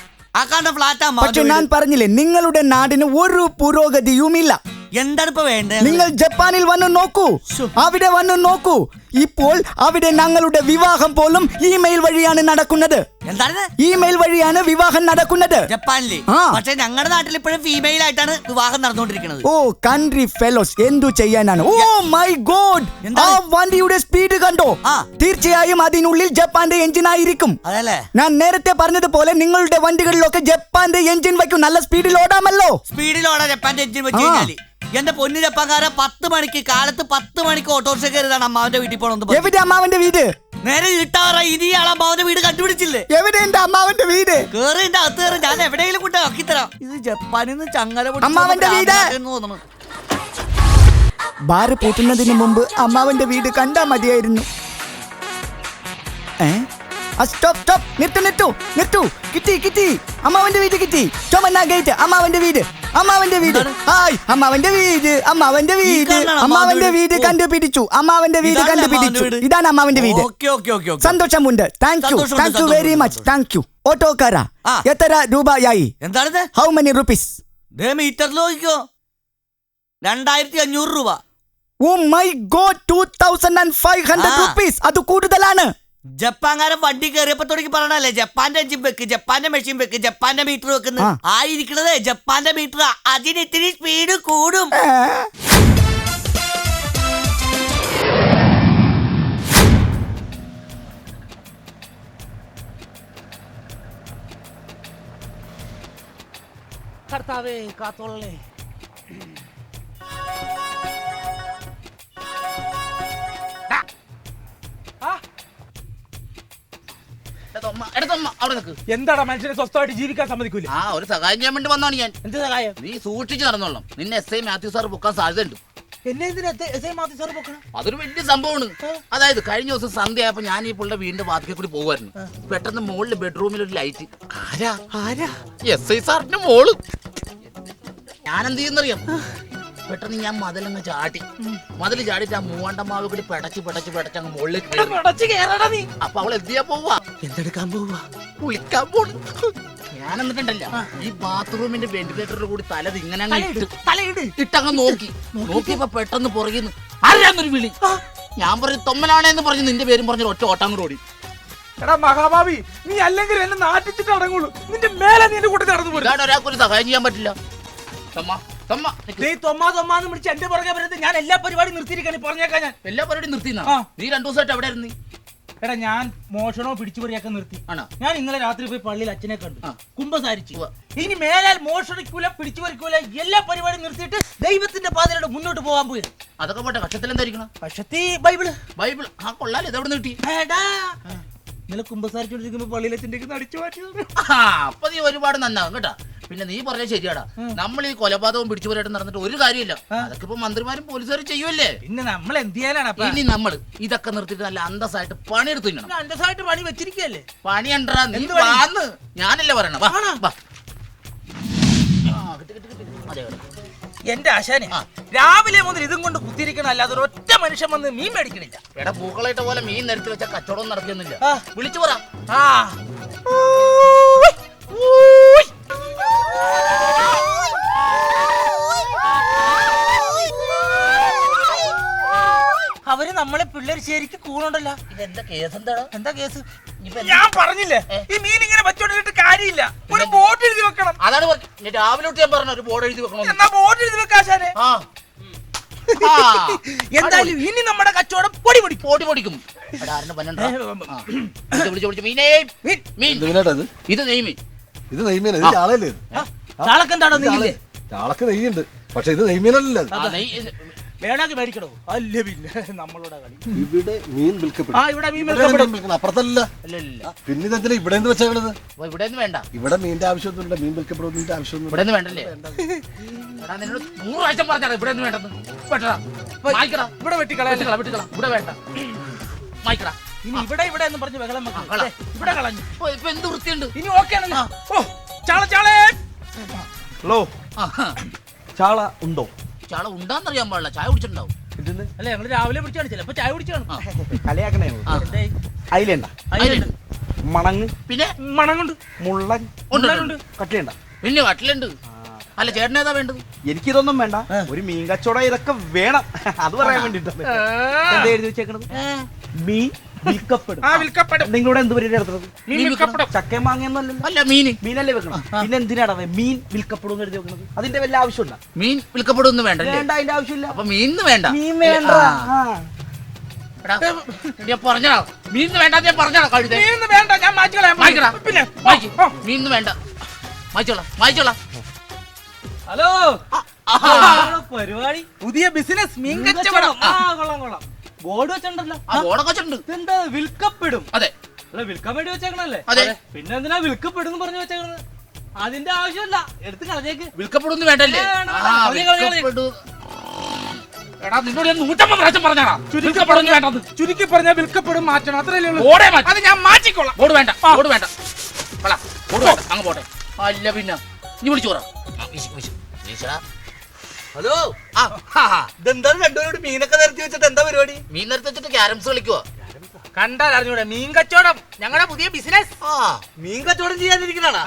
പക്ഷെ ഞാൻ പറഞ്ഞില്ലേ, നിങ്ങളുടെ നാടിന് ഒരു പുരോഗതിയുമില്ല. എന്താണ് ഇപ്പൊ വേണ്ടത്? നിങ്ങൾ ജപ്പാനിൽ വന്ന് നോക്കൂ. അവിടെ വന്ന് നോക്കൂ. ഇപ്പോൾ അവിടെ ഞങ്ങളുടെ വിവാഹം പോലും ഇമെയിൽ വഴിയാണ് നടക്കുന്നത്. എന്താണ്? ഇമെയിൽ വഴിയാണ് വിവാഹം നടക്കുന്നത് ജപ്പാനില്. പക്ഷെ ഞങ്ങളുടെ നാട്ടിൽ ഇപ്പോഴും ഫീമെയിൽ ആയിട്ടാണ് വിവാഹം നടന്നുകൊണ്ടിരിക്കുന്നത്. ഓ കൺട്രി ഫെലോസ്, എന്തു ചെയ്യാനാണ്? ഓ മൈ ഗോഡ്, ആ വണ്ടിയുടെ സ്പീഡ് കണ്ടോ? തീർച്ചയായും അതിനുള്ളിൽ ജപ്പാന്റെ എഞ്ചിൻ ആയിരിക്കും. അതല്ലേ ഞാൻ നേരത്തെ പറഞ്ഞതുപോലെ നിങ്ങളുടെ വണ്ടികളിലൊക്കെ ജപ്പാന്റെ എഞ്ചിൻ വയ്ക്കും. നല്ല സ്പീഡിൽ ഓടാമല്ലോ. സ്പീഡിൽ ഓടാ ജപ്പാന്റെ എഞ്ചിൻ വെച്ച് കഴിഞ്ഞാല്. എന്റെ പൊന്നു ജപ്പാൻകാര, 10 മണിക്ക് കാലത്ത് 10 മണിക്ക് ഓട്ടോറിക്ഷ കയറിയതാണ് അമ്മാവന്റെ വീട്ടിൽ പോകണം. എവിടെ അമ്മാവന്റെ വീട്? നേരെ ഇരുട്ടാറ. ഇനിയാൾ അമ്മാവന്റെ വീട് കണ്ടുപിടിച്ചില്ലേ? എവിടെ എന്റെ അമ്മാവന്റെ വീട്? കേറി എന്റെ അകത്ത് കയറി. ഞാൻ എവിടെയെങ്കിലും കൊണ്ട് ആക്കി തരാം. ഇത് ജപ്പാനിൽ നിന്ന് ചങ്ങല അമ്മാവന്റെ വീട് തോന്നുന്നു. ബാറ് പൂട്ടുന്നതിന് മുമ്പ് അമ്മാവന്റെ വീട് കണ്ടാ മതിയായിരുന്നു. സ്റ്റോപ്പ്. നിർത്തു. കിട്ടി. അമ്മാവന്റെ വീട് കിട്ടി. ചുമന്ന ഗേറ്റ്. അമ്മാവന്റെ വീട്. ഹായ്, അമ്മാവന്റെ വീട് കണ്ടുപിടിച്ചു. ഇതാണ് അമ്മാവന്റെ വീട്. സന്തോഷമുണ്ട്. Thank you very much. Thank you. ഓട്ടോക്കാരാ, എത്ര രൂപയായി? എന്താണ്? How many rupees? മീറ്ററിൽ നോക്കിക്കോ, 2500 രൂപ. Oh my god, 2500 rupees. അത് കൂടുതലാണ്. ജപ്പാൻകാരൻ വണ്ടി കയറിയപ്പോ തുടങ്ങി പറഞ്ഞല്ലേ, ജപ്പാന്റെ എഞ്ചിൻ വെക്ക്, ജപ്പാന്റെ മെഷീൻ വെക്ക്, ജപ്പാന്റെ മീറ്റർ വെക്കുന്ന. ആയിരിക്കണത് ജപ്പാന്റെ മീറ്റർ. അതിന് ഇത്തിരി സ്പീഡ് കൂടും. കർത്താവേ കാത്തോളേ. അവിടെ നിൽക്ക്. എന്താടാ മനുഷ്യനെ സ്വസ്ഥമായിട്ട് ജീവിക്കാൻ സമ്മതിക്കൂല? ആ ഒരു സഹായം ചെയ്യാൻ വേണ്ടി വന്നാണ് ഞാൻ. എന്ത് സഹായം? നീ സൂക്ഷിച്ച് നടന്നോളാം. നിന്നെ എസ് ഐ മാത്യു സാർ പൊക്കാൻ സാധ്യതയുണ്ട്. എന്നെ എന്തിനാ എസ് ഐ മാത്യു സാർ പൊക്കണം? അതൊരു വലിയ സംഭവമാണ്. അതായത് കഴിഞ്ഞ ദിവസം സന്ധ്യ ആയപ്പോ ഞാൻ ഈ പുള്ള വീടിന്റെ വാതിക്കൽ കൂടി പോകുമായിരുന്നു. പെട്ടെന്ന് മുകളിൽ ബെഡ്റൂമിൽ ഒരു ലൈറ്റ്. ആരാ? എസ് ഐ സാറിന്റെ മോള്. ഞാനെന്ത് ചെയ്യുന്നറിയാം? പെട്ടെന്ന് ഞാൻ മതിലങ്ങ് ചാടി. മതിൽ ചാടിയിട്ട് ആ മൂവാണ്ടമാവ് കൂടി പെടച്ച് അങ്ങ് മുകളിലേക്ക് കേറി. അപ്പൊ അവൾ എന്ത് ചെയ്യാൻ പോവാ? എന്തെടുക്കാൻ പോവാ? കുളിക്കാൻ പോണു. ഞാൻ എന്നിട്ടുണ്ടല്ല ഈ ബാത്റൂമിന്റെ വെന്റിലേറ്ററിൽ കൂടി തല ഇങ്ങനെ ഇട്ടങ്ങ് നോക്കിയപ്പോ പെട്ടെന്ന് പുറകിന്ന് ആരാന്നൊരു വിളി. ഞാൻ പറഞ്ഞു തൊമ്മനാണേന്ന് പറഞ്ഞു നിന്റെ പേരും പറഞ്ഞു ഒറ്റ ഓട്ടം കൂടെ ഓടി. എടാ മഹാഭാവി, നീ അല്ലെങ്കിൽ എന്നെ നാട്ടിച്ചിട്ട് അടങ്ങുള്ളൂ. നിന്റെ മേലെ നീ എന്റെ കൂട്ടി നടന്നു പോലും. ഒരാൾക്കൊരു സഹായം ചെയ്യാൻ പറ്റില്ല. നീ തൊമ്മാന്ന് വിളിച്ച് എന്റെ പുറകെ വരുന്നത് ഞാൻ എല്ലാ പരിപാടിയും നിർത്തിയിരിക്കാൻ പറഞ്ഞേക്കാൻ. ഞാൻ എല്ലാ പരിപാടിയും നിർത്തിന്നാ? നീ 2 ദിവസമായിട്ട് എവിടെ ഇരുന്ന്? എടാ ഞാൻ മോഷണോ പിടിച്ചുപറിയൊക്കെ നിർത്തി. ഞാൻ ഇന്നലെ രാത്രി പോയി പള്ളിയിൽ അച്ഛനെ കണ്ടു, കുമ്പസാരിച്ചു. ഇനി മേലാൽ മോഷണിക്കൂല പിടിച്ചുപറിക്കൂല എല്ലാ പരിപാടിയും നിർത്തിയിട്ട് ദൈവത്തിന്റെ പാതയിലൂടെ മുന്നോട്ട് പോകാൻ പോയി. അതൊക്കെ പോട്ടെ, കക്ഷത്തിൽ എന്തായിരിക്കണം? കക്ഷത്തി ബൈബിള്. ആ കൊള്ളാലോ, ഇതെവിടെ കിട്ടി? ഇന്നലെ കുമ്പസാരിച്ചോണ്ടിരിക്കുമ്പോ പള്ളിയിൽ അച്ഛൻ്റെ അടിച്ചു മാറ്റി. അപ്പൊ നീ ഒരുപാട് നന്നാവും കേട്ടാ. പിന്നെ നീ പറഞ്ഞത് ശരിയാടാ. നമ്മൾ ഈ കൊലപാതകവും പിടിച്ചുപറിയായിട്ട് നടന്നിട്ട് ഒരു കാര്യമില്ല. അതൊക്കെ ഇപ്പൊ മന്ത്രിമാരും പോലീസുകാരും ചെയ്യുമല്ലേ. പിന്നെ നമ്മൾ എന്ത് ചെയ്യാനാണ്? ഇനി നമ്മൾ ഇതൊക്കെ നിർത്തിയിട്ട് നല്ല അന്തസ്സായിട്ട് പണിയെടുത്ത് തിന്നണം. അന്തസ്സായിട്ട് പണി വെച്ചിരിക്കല്ലേ? പണി ഉണ്ടാ നീ വാന്ന് ഞാനല്ലേ പറയണ. എന്റെ ആശാനെ രാവിലെ മുതൽ ഇതും കൊണ്ട് കുത്തിരിക്കണം, അല്ലാതെ ഒറ്റ മനുഷ്യൻ വന്ന് മീൻ മേടിക്കണില്ല. എടാ പൂക്കളായിട്ട പോലെ മീൻ നിരത്തി വെച്ച കച്ചവടം നടത്തിയൊന്നുമില്ല. വിളിച്ചു പറ. അവര് നമ്മളെ പിള്ളേർ ശരിക്കും കൂണുണ്ടല്ലോ. ഇതെന്താ കേസ്? എന്താടാ? എന്താ കേസ്? ഞാൻ പറഞ്ഞില്ലേ ഈ മീൻ ഇങ്ങനെ വെച്ചോണ്ടിട്ട് കാര്യമില്ല, ഒരു ബോർഡ് എഴുതി വെക്കണം. അതാണ് രാവിലെ തൊട്ട് ഞാൻ പറഞ്ഞ ഒരു ബോർഡ് എഴുതി വെക്കണം. എന്നാ ബോർഡ് എഴുതി വെക്കാശാനെ. എന്തായാലും ഇനി നമ്മുടെ കച്ചവടം പൊടി പൊടിക്കും. ഇത് നെയ്മീൻ. ഇത് നെയ്മീൻ. ഇത് ചാളയല്ലേ? ചാളക്ക് എന്താണോ നെയ്യില്ലേ? ചാളക്ക് നെയ്യുണ്ട്, പക്ഷെ ഇത് നെയ്മീനല്ലേ. വേണമെങ്കിൽ മേടിക്കണോ? അല്ല പിന്നെ നമ്മളോട് കളി. ഇവിടെ മീൻ വിൽക്കപ്പെടും. ഇവിടെ മീൻ വിൽക്കപ്പെടും. അപ്പുറത്തല്ല. പിന്നെ ഇതെന്തിനാ ഇവിടെ നിന്ന് വെച്ചേക്കണത്? ഇവിടെ വേണ്ട. ഇവിടെ മീനിന്റെ ആവശ്യമൊന്നുമില്ല. മീൻ വിൽക്കപ്പെടുന്നതിന്റെ ആവശ്യമൊന്നും ഇവിടെ വേണ്ടല്ലേ. നിന്നോട് 100 പ്രാവശ്യം പറഞ്ഞാ ഇവിടെ വേണ്ടെന്ന്. ഇവിടെ വെട്ടിക്കളയാ. ഇവിടെ വേണ്ട. മായ്ക്കടാ. ഇനി ഇവിടെ എന്ന് പറഞ്ഞ് ബഹളം വെക്കണം. ഇവിടെ കളഞ്ഞു. ഇപ്പൊ എന്ത് വൃത്തിയുണ്ട്? ഇനി ഓക്കെ ആണല്ലോ. ചാളേ. ഹലോ, ചാള ഉണ്ടോ? ചാള ഉണ്ടാന്നറിയാൻ പാടില്ല. ചായ കുടിച്ചിട്ടുണ്ടാവും. അല്ല ഞങ്ങള് രാവിലെ പിടിച്ചാണ്, ചിലപ്പോ ചായ കുടിച്ചാണ്. കലയാക്കണേ. അയിലുണ്ട, മണങ്ങ്, പിന്നെ മണങ്ങുണ്ട്, മുള്ളൻ ഉണ്ട്, കട്ടിലുണ്ട. പിന്നെ കട്ടിലുണ്ട്. അല്ല ചേട്ടൻ ഏതാ വേണ്ടത്? എനിക്കിതൊന്നും വേണ്ട, ഒരു മീൻ കച്ചവടം ഇതൊക്കെ വേണം, അത് പറയാൻ വേണ്ടിട്ടാണ്. എന്താ എഴുതി വെച്ചേക്കണത്? മീൻ വിൽക്കപ്പെടും. നിങ്ങളുടെ എന്ത് പരിപാടി നടത്തുന്നത്? ചക്കയും മാങ്ങയൊന്നുമല്ലല്ലോ. അല്ല മീനല്ലേ വെക്കണം. പിന്നെ എന്തിനാണ് മീൻ വിൽക്കപ്പെടും എഴുതി വെക്കുന്നത്? അതിന്റെ വല്ല ആവശ്യമുണ്ടോ? മീൻ വിൽക്കപ്പെടും വേണ്ട. അതിന്റെ ആവശ്യമില്ല. അപ്പൊ മീൻ വേണ്ട. മീൻ വേണ്ട. ഞാൻ പറഞ്ഞാ മീൻ വേണ്ട. ഞാൻ പറഞ്ഞാ കഴുത വേണ്ട. ഞാൻ മാറ്റിക്കളയാം. പിന്നെ മീൻ വേണ്ട. മായിച്ചോളാം. ഹലോ, പരിപാടി പുതിയ ബിസിനസ് മീൻ കച്ചവടം. കൊള്ളാം. ബോർഡ് വെച്ചിട്ടുണ്ടല്ലോ. ബോർഡൊക്കെ വെച്ചിട്ടുണ്ട്. എന്താ വിൽക്കപ്പെടും? അതെ. അല്ല വിൽക്കാൻ വേണ്ടി വെച്ചേക്കണല്ലേ? അതെ. പിന്നെ എന്തിനാ വിൽക്കപ്പെടും പറഞ്ഞു വെച്ചേക്കണത്? അതിന്റെ ആവശ്യമില്ല, എടുത്ത് കളഞ്ഞേക്ക്. വിൽക്കപ്പെടുന്നു വേണ്ടല്ലേ? എടാ നിന്നോട് ഞാൻ 150 പ്രാവശ്യം പറഞ്ഞാടാ. ചുരുക്കി പറഞ്ഞാൽ വിൽക്കപ്പെടും മാറ്റണം, അത്രയല്ലേ ഉള്ളൂ. അത് ഞാൻ മാറ്റിക്കോളാം. ബോർഡ് വേണ്ട. അങ്ങ് പോട്ടെ. അല്ല പിന്നെ നീ വിളിച്ചു പറ. ഹലോ, ഇതെന്താണ് രണ്ടുപേരോട് മീനൊക്കെ നിരത്തി വെച്ചിട്ട് എന്താ പരിപാടി? മീൻ നിരത്തി വെച്ചിട്ട് ക്യാരംസ് കളിക്കുവോ? കണ്ടാൽ അറിഞ്ഞൂടെ? മീൻ കച്ചവടം ഞങ്ങളുടെ പുതിയ ബിസിനസ്. മീൻ കച്ചവടം ചെയ്യാനിരിക്കുന്നതാണ്.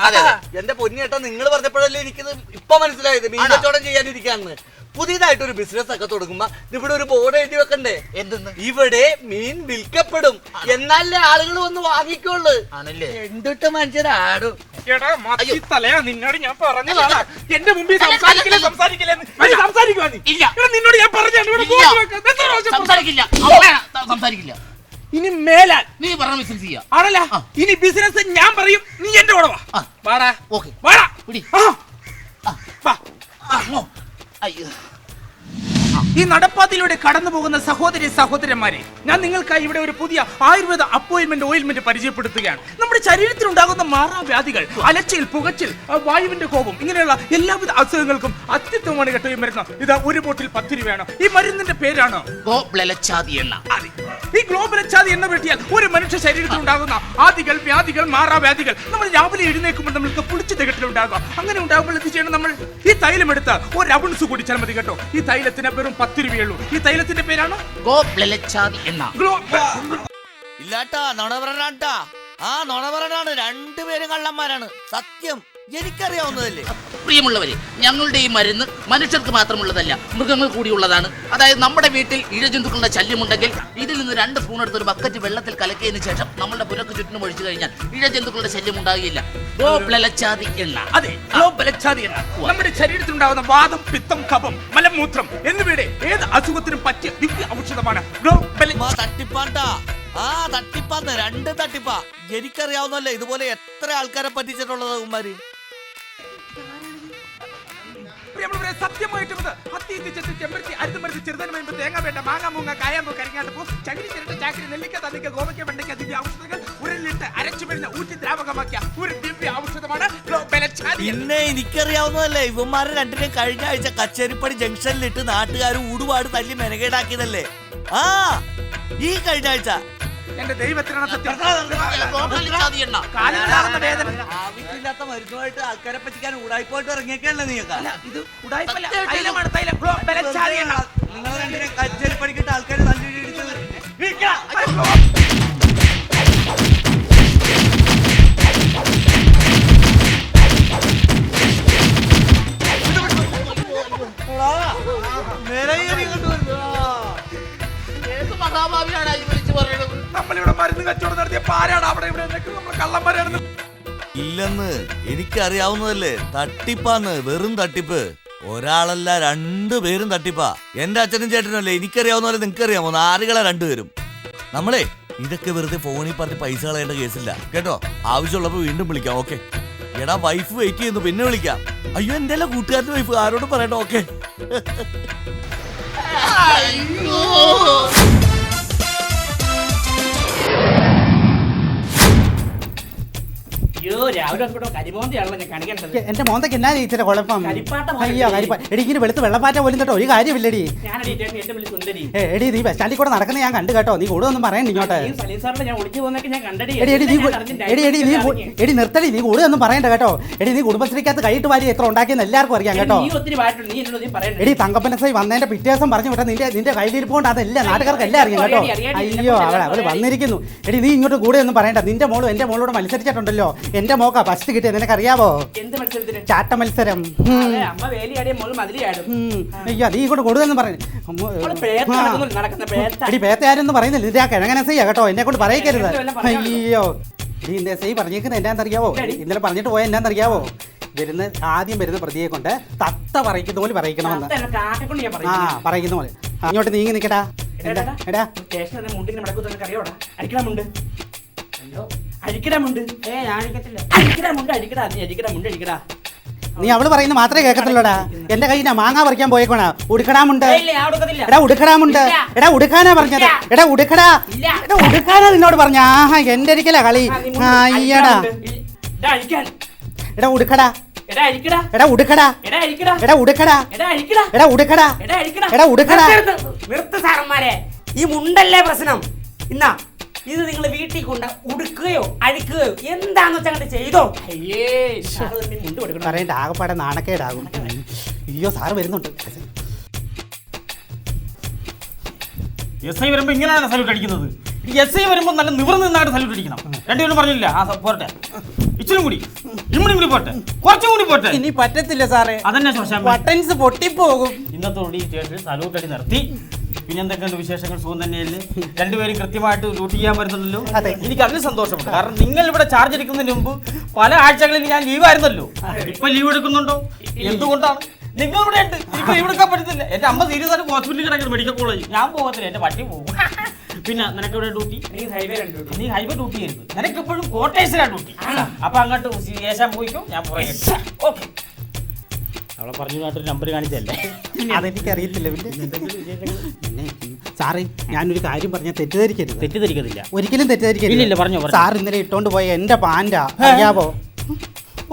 എന്റെ പൊന്നിയേട്ടാ, നിങ്ങൾ പറഞ്ഞപ്പോഴല്ലേ എനിക്കിത് ഇപ്പൊ മനസ്സിലായത്. മീൻ കച്ചവടം ചെയ്യാനിരിക്കാന്ന്. പുതിയതായിട്ടൊരു ബിസിനസ് ഒക്കെ തുടങ്ങുമ്പോ ഇവിടെ ഒരു ബോർഡ് എഴുതി വെക്കണ്ടേ? എന്തെന്ന്? ഇവിടെ മീൻ വിൽക്കപ്പെടും, എന്നാലേ ആളുകൾ വന്ന് വാങ്ങിക്കുള്ളൂ. ആണല്ലേ? എന്തിട്ട് മനുഷ്യരാടും. നിന്നോട് ഞാൻ പറഞ്ഞതാണ് എന്റെ മുമ്പിൽ സംസാരിക്കില്ല. നിന്നോട് ഞാൻ സംസാരിക്കില്ല. ഇനി മേലാൽ നീ പറഞ്ഞ ബിസിനസ് ചെയ്യാം. ആണല്ല. ഇനി ബിസിനസ് ഞാൻ പറയും, നീ എന്റെ കൂടെ വാടാ. ഓക്കെ. വാടാ. അയ്യോ. ഈ നടപ്പാതയിലൂടെ കടന്നു പോകുന്ന സഹോദരി സഹോദരന്മാരെ, ഞാൻ നിങ്ങൾക്കായി ഇവിടെ ഒരു പുതിയ ആയുർവേദ അപ്പോയിന്റ്മെന്റ് ഓയിൽമെന്റ് പരിചയപ്പെടുത്തുകയാണ്. നമ്മുടെ ശരീരത്തിൽ ഉണ്ടാകുന്ന മാറാവ്യാധികൾ, അലച്ചിൽ, പുകച്ചിൽ, വായുവിന്റെ കോപം, ഇങ്ങനെയുള്ള എല്ലാവിധ അസുഖങ്ങൾക്കും അത്യുത്തമമാണ് കേട്ടോ ഈ മരുന്ന്. ഇത് ഒരു ബോട്ടിൽ 10 രൂപയാണ്. ഈ മരുന്നിന്റെ പേരാണ് ഈ ഗ്ലോബലച്ചാതി എണ്ണ വെട്ടിയാൽ ഒരു മനുഷ്യ ശരീരത്തിൽ ഉണ്ടാകുന്ന ആദികൾ, വ്യാധികൾ, മാറാവ്യാധികൾ നമ്മൾ രാവിലെ എഴുന്നേൽക്കുമ്പോൾ നമ്മൾക്ക് പുളിച്ചു തികട്ടിലുണ്ടാകുക. അങ്ങനെ ഉണ്ടാകുമ്പോൾ എന്ത് ചെയ്യണം? നമ്മൾ ഈ തൈലം എടുത്ത് ഒരു ഔൺസ് കുടിച്ചാൽ മതി കേട്ടോ. ഈ തൈലത്തിന് വെറും 10 രൂപയുള്ളൂ. ഈ തൈലത്തിന്റെ പേരാണ് ഇല്ലാട്ടാ, നുണ പറയണ്ടാ. ആ നുണ പറയണാണ്. രണ്ടുപേരും കള്ളന്മാരാണ്. സത്യം എനിക്കറിയാവുന്നതല്ലേ. പ്രിയമുള്ളവരെ, ഞങ്ങളുടെ ഈ മരുന്ന് മനുഷ്യർക്ക് മാത്രമുള്ളതല്ല, മൃഗങ്ങൾ കൂടിയുള്ളതാണ്. അതായത് നമ്മുടെ വീട്ടിൽ ഇഴജന്തുക്കളുടെ ശല്യമുണ്ടെങ്കിൽ ഇതിൽ നിന്ന് 2 സ്പൂൺ എടുത്ത് ഒരു ബക്കറ്റ് വെള്ളത്തിൽ കലക്കിയതിനു ശേഷം നമ്മളുടെ പുരക്ക് ചുറ്റിനും ഒഴിച്ചു കഴിഞ്ഞാൽ ഇഴജന്തുക്കളുടെ ശല്യം ഉണ്ടാകില്ല. ഗോപ്ലലച്ചാതി എണ്ണ. അതെ, ഗ്ലോബലച്ചാതി എണ്ണ നമ്മുടെ ശരീരത്തിൽ ഉണ്ടാകുന്ന വാദം, പിത്തം, കഫം, മലമൂത്രം എന്നിവയുടെ ഏത് അസുഖത്തിനും പറ്റിയ ദിവ്യ ഔഷധമാണ്. തട്ടിപ്പാണ്ടാ. ആ തട്ടിപ്പാന്ന്, 2 തട്ടിപ്പാ. എനിക്കറിയാവുന്നല്ലേ ഇതുപോലെ എത്ര ആൾക്കാരെ പറ്റിച്ചിട്ടുള്ളത് ഉമ്മാര്. സത്യമായിട്ടും ചെമ്പരത്തി, അരുതുമരുന്ന്, ചെറുതന്മ, തേങ്ങ വേണ്ട, മാങ്ങ, മൂങ്ങ, കായാമ്പൂ, കരിങ്ങാട്ടപ്പൂ, ചകിരി, ചിരട്ട, ചാക്കരി, നെല്ലിക്ക, തന്നിക്ക, ഗോവയ്ക്ക, വെണ്ടയ്ക്ക, ദിവ്യ ഔഷധങ്ങൾ ഉരുളിട്ട് അരച്ചു വരുന്ന ഊറ്റി ദ്രാവകമാക്കിയ ഒരു ദിവ്യ ഔഷധമാണ് ഗ്ലോബലച്ചാതി. പിന്നെ എനിക്കറിയാവുന്നതല്ലേ ഇവന്മാരെ രണ്ടിനെയും കഴിഞ്ഞ ആഴ്ച കച്ചേരിപ്പടി ജംഗ്ഷനിലിട്ട് നാട്ടുകാർ ൂടുപാട് തല്ലി മെനകേടാക്കിയതല്ലേ. ആ ഈ കഴിഞ്ഞ ആഴ്ച. എന്റെ ദൈവത്തിനാണ് സത്യം. ആവശ്യമില്ലാത്ത മരുന്നുമായിട്ട് ആൾക്കാരെ പറ്റിക്കാൻ ഉടായിപ്പോയിട്ട് ഇറങ്ങിയൊക്കെയല്ലേ നീയൊക്കെ. ഇത് ഉടായിപ്പല്ല, തൈലമാണ്, തൈലം. ഗ്ലോബലച്ചാതി എണ്ണ. നിങ്ങൾ രണ്ടിനെ കച്ചേരി പഠിക്കിട്ട് ആൾക്കാർ തല്ലി ഇടിച്ചത്. നമ്മളിവിടെ മരുന്ന് കച്ചവടം നടത്തിയപ്പോ ആരാണ് അവിടെ ഇവിടെ നമ്മൾ കള്ളന്മാരാണ്? ഇല്ലെന്ന് എനിക്കറിയാവുന്നതല്ലേ. തട്ടിപ്പാന്ന്, വെറും തട്ടിപ്പ്. ഒരാളല്ല, 2 പേരും തട്ടിപ്പാ. എന്റെ അച്ഛനും ചേട്ടനല്ലേ എനിക്കറിയാവുന്ന പോലെ നിങ്ങൾക്ക് അറിയാമോ? 4 2 നമ്മളെ ഇതൊക്കെ വെറുതെ ഫോണിൽ പറഞ്ഞ് പൈസ കളയേണ്ട കേസില്ല കേട്ടോ. ആവശ്യമുള്ളപ്പോ വീണ്ടും വിളിക്കാം. ഓക്കെ. എടാ വൈഫ് വെയിറ്റ് ചെയ്യുന്നു, പിന്നെ വിളിക്കാം. അയ്യോ എന്റെ അല്ല കൂട്ടുകാരുടെ വൈഫ്, ആരോടും പറയണ്ട. ഓക്കെ. എന്റെ മോന്തക്ക് എന്നാ ഇച്ചിരി കുഴപ്പം? അയ്യോ എടിക്കിന് വെളുത്ത് വെള്ളപ്പാറ്റ പോലും കേട്ടോ. ഒരു കാര്യമില്ലടി. എടി നീ ബസ് സ്റ്റാൻഡിൽ കൂടെ നടക്കുന്ന ഞാൻ കണ്ടു കേട്ടോ. നീ കൂടുതലൊന്നും പറയണ്ട ഇങ്ങോട്ട്. എടി നിർത്തടി, നീ കൂടുതലൊന്നും പറയണ്ട കേട്ടോ. എടി നീ കുടുംബശ്രീക്കകത്ത് കൈയിട്ട് വാരി എത്ര ഉണ്ടാക്കിയെന്ന് എല്ലാവർക്കും അറിയാം കേട്ടോ. എടി തങ്കപ്പനസൈ വന്നതിന്റെ പിറ്റേ ദിവസം പറഞ്ഞു വിട്ടാ നിന്റെ കയ്യിലിരിപ്പോണ്ട് അതല്ല നാട്ടുകാർക്ക് എല്ലാം അറിയാം കേട്ടോ. അയ്യോ അവര് വന്നിരിക്കുന്നു. എടി നീ ഇങ്ങോട്ട് കൂടെ ഒന്നും പറയണ്ട. നിന്റെ മോളും എന്റെ മോളോട് മത്സരിച്ചിട്ടുണ്ടല്ലോ. എന്റെ മോക്കാ ഫസ്റ്റ് കിട്ടിയത്, നിനക്കറിയാവോ? ചാട്ട മത്സരം. അയ്യോ നീ ഇങ്ങോട്ട് കൂടുതലൊന്നും പറഞ്ഞു. എടി പേത്താരെന്ന് പറയുന്നില്ല. നിന്റെ ആ കിഴങ്ങനസയ്യാ കേട്ടോ, എന്നെ കൊണ്ട് പറയിക്കരുത്. അയ്യോ നീ സൈ പറഞ്ഞേക്കുന്നത് എന്നാന്നറിയാവോ? ഇന്നലെ പറഞ്ഞിട്ട് പോയ എന്നാന്നറിയാവോ? ആദ്യം വരുന്ന പ്രതിയെ കൊണ്ട് തത്ത പറയിക്കുന്ന പോലെ പറയിക്കണമെന്ന്. ആ പറയിക്കുന്ന പോലെ. അങ്ങോട്ട് നീങ്ങി നിക്കടാ. നീ അവള് പറയുന്നത് മാത്രമേ കേൾക്കത്തുള്ളൂടാ. എന്റെ കയ്യിൽ മാങ്ങ പറിക്കാൻ പോയേക്കോണാ. ഉടുക്കടാമുണ്ട്. എടാ ഉടുക്കടാമുണ്ട്. എടാ ഉടുക്കാനാ പറഞ്ഞത്. എടാ ഉടുക്കടാ. എടാ ഉടുക്കാനാ നിന്നോട് പറഞ്ഞ. ആഹാ എന്റെ ഒരിക്കലാ കളി. അയ്യടാ. എടാ ഉടുക്കടാ. എടാ ഉടുക്കടാ. എടാ ഉടുക്കടാ. എടാ ഉടുക്കടാ. എടാ ഉടുക്കടാ. നിർത്ത് സാറന്മാരെ, ഈ മുണ്ടല്ലേ പ്രശ്നം. ഇന്നാ ഇത് നിങ്ങൾ വീട്ടിൽ കൊണ്ട് ഉടുക്കുകയോ അഴിക്കുകയോ എന്താന്ന് വെച്ചാൽ ചെയ്തോ. പറയണ്ട, ആകെപ്പാടെ നാണക്കേടാകും. അയ്യോ സാറ് വരുന്നുണ്ട്. SI വരുമ്പോ ഇങ്ങനെയാണ് സല്യൂട്ട് അടിക്കുന്നത്. SI വരുമ്പോ നല്ല നിവർന്ന് നിന്നായിട്ട് സല്യൂട്ട് അടിക്കണം. രണ്ടുപേരും പറഞ്ഞില്ല. ആ പോട്ടെ, ഇച്ചിരി കൂടി കൂടി പോട്ടെ, കുറച്ചും കൂടി പോട്ടെ. ഇനി പറ്റത്തില്ല സാറേ, അതന്നെ ബട്ടൺസ് പൊട്ടിപ്പോകും. ഇന്നത്തോടെ ഈ സ്റ്റേഷനിൽ സല്യൂട്ട് അടി നിർത്തി. പിന്നെ എന്തൊക്കെയുണ്ട് വിശേഷങ്ങൾ? സുഖം തന്നെയല്ലേ? രണ്ടുപേരും കൃത്യമായിട്ട് ഡ്യൂട്ടി ചെയ്യാൻ പറ്റുന്നല്ലോ. എനിക്ക് അതിന് സന്തോഷമുണ്ട്. കാരണം നിങ്ങൾ ഇവിടെ ചാർജ് എടുക്കുന്നതിന് മുമ്പ് പല ആഴ്ചകളിൽ ഞാൻ ലീവായിരുന്നല്ലോ. ഇപ്പൊ ലീവ് എടുക്കുന്നുണ്ടോ? എന്തുകൊണ്ടാണ്? നിങ്ങൾ ഇവിടെ ഉണ്ട്, ഇപ്പൊ ലീവ് എടുക്കാൻ പറ്റത്തില്ല. എന്റെ അമ്മ സീരിയസ് ആയിട്ട് ഹോസ്പിറ്റലിൽ കിടക്കുന്നത്, മെഡിക്കൽ കോളേജ്. ഞാൻ പോകത്തില്ല, എന്റെ വണ്ടി പോകും. പിന്നെ നിനക്ക് ഇവിടെ ഡ്യൂട്ടി? നീ ഹൈവേ ഡ്യൂട്ടി ചെയ്തു. നിനക്ക് എപ്പോഴും ക്വാർട്ടേഴ്സിലാണ് ഡ്യൂട്ടി. അപ്പൊ അങ്ങോട്ട് ശേഷം പോയിക്കോ, ഞാൻ പറയാം. ഓക്കെ. അവളെ പറഞ്ഞു നാട്ടൊരു നമ്പർ കാണിച്ചല്ലേ? അതെനിക്കറിയത്തില്ല. പിന്നെ സാറേ, ഞാനൊരു കാര്യം പറഞ്ഞാൽ തെറ്റിദ്ധരിക്കരുത്. തെറ്റിദ്ധരിക്കത്തില്ല, ഒരിക്കലും തെറ്റിദ്ധരിക്കരുത്. ഇല്ല പറഞ്ഞു. സാർ ഇന്നലെ ഇട്ടോണ്ട് പോയ എന്റെ പാൻറ്റാ, അറിയാവോ?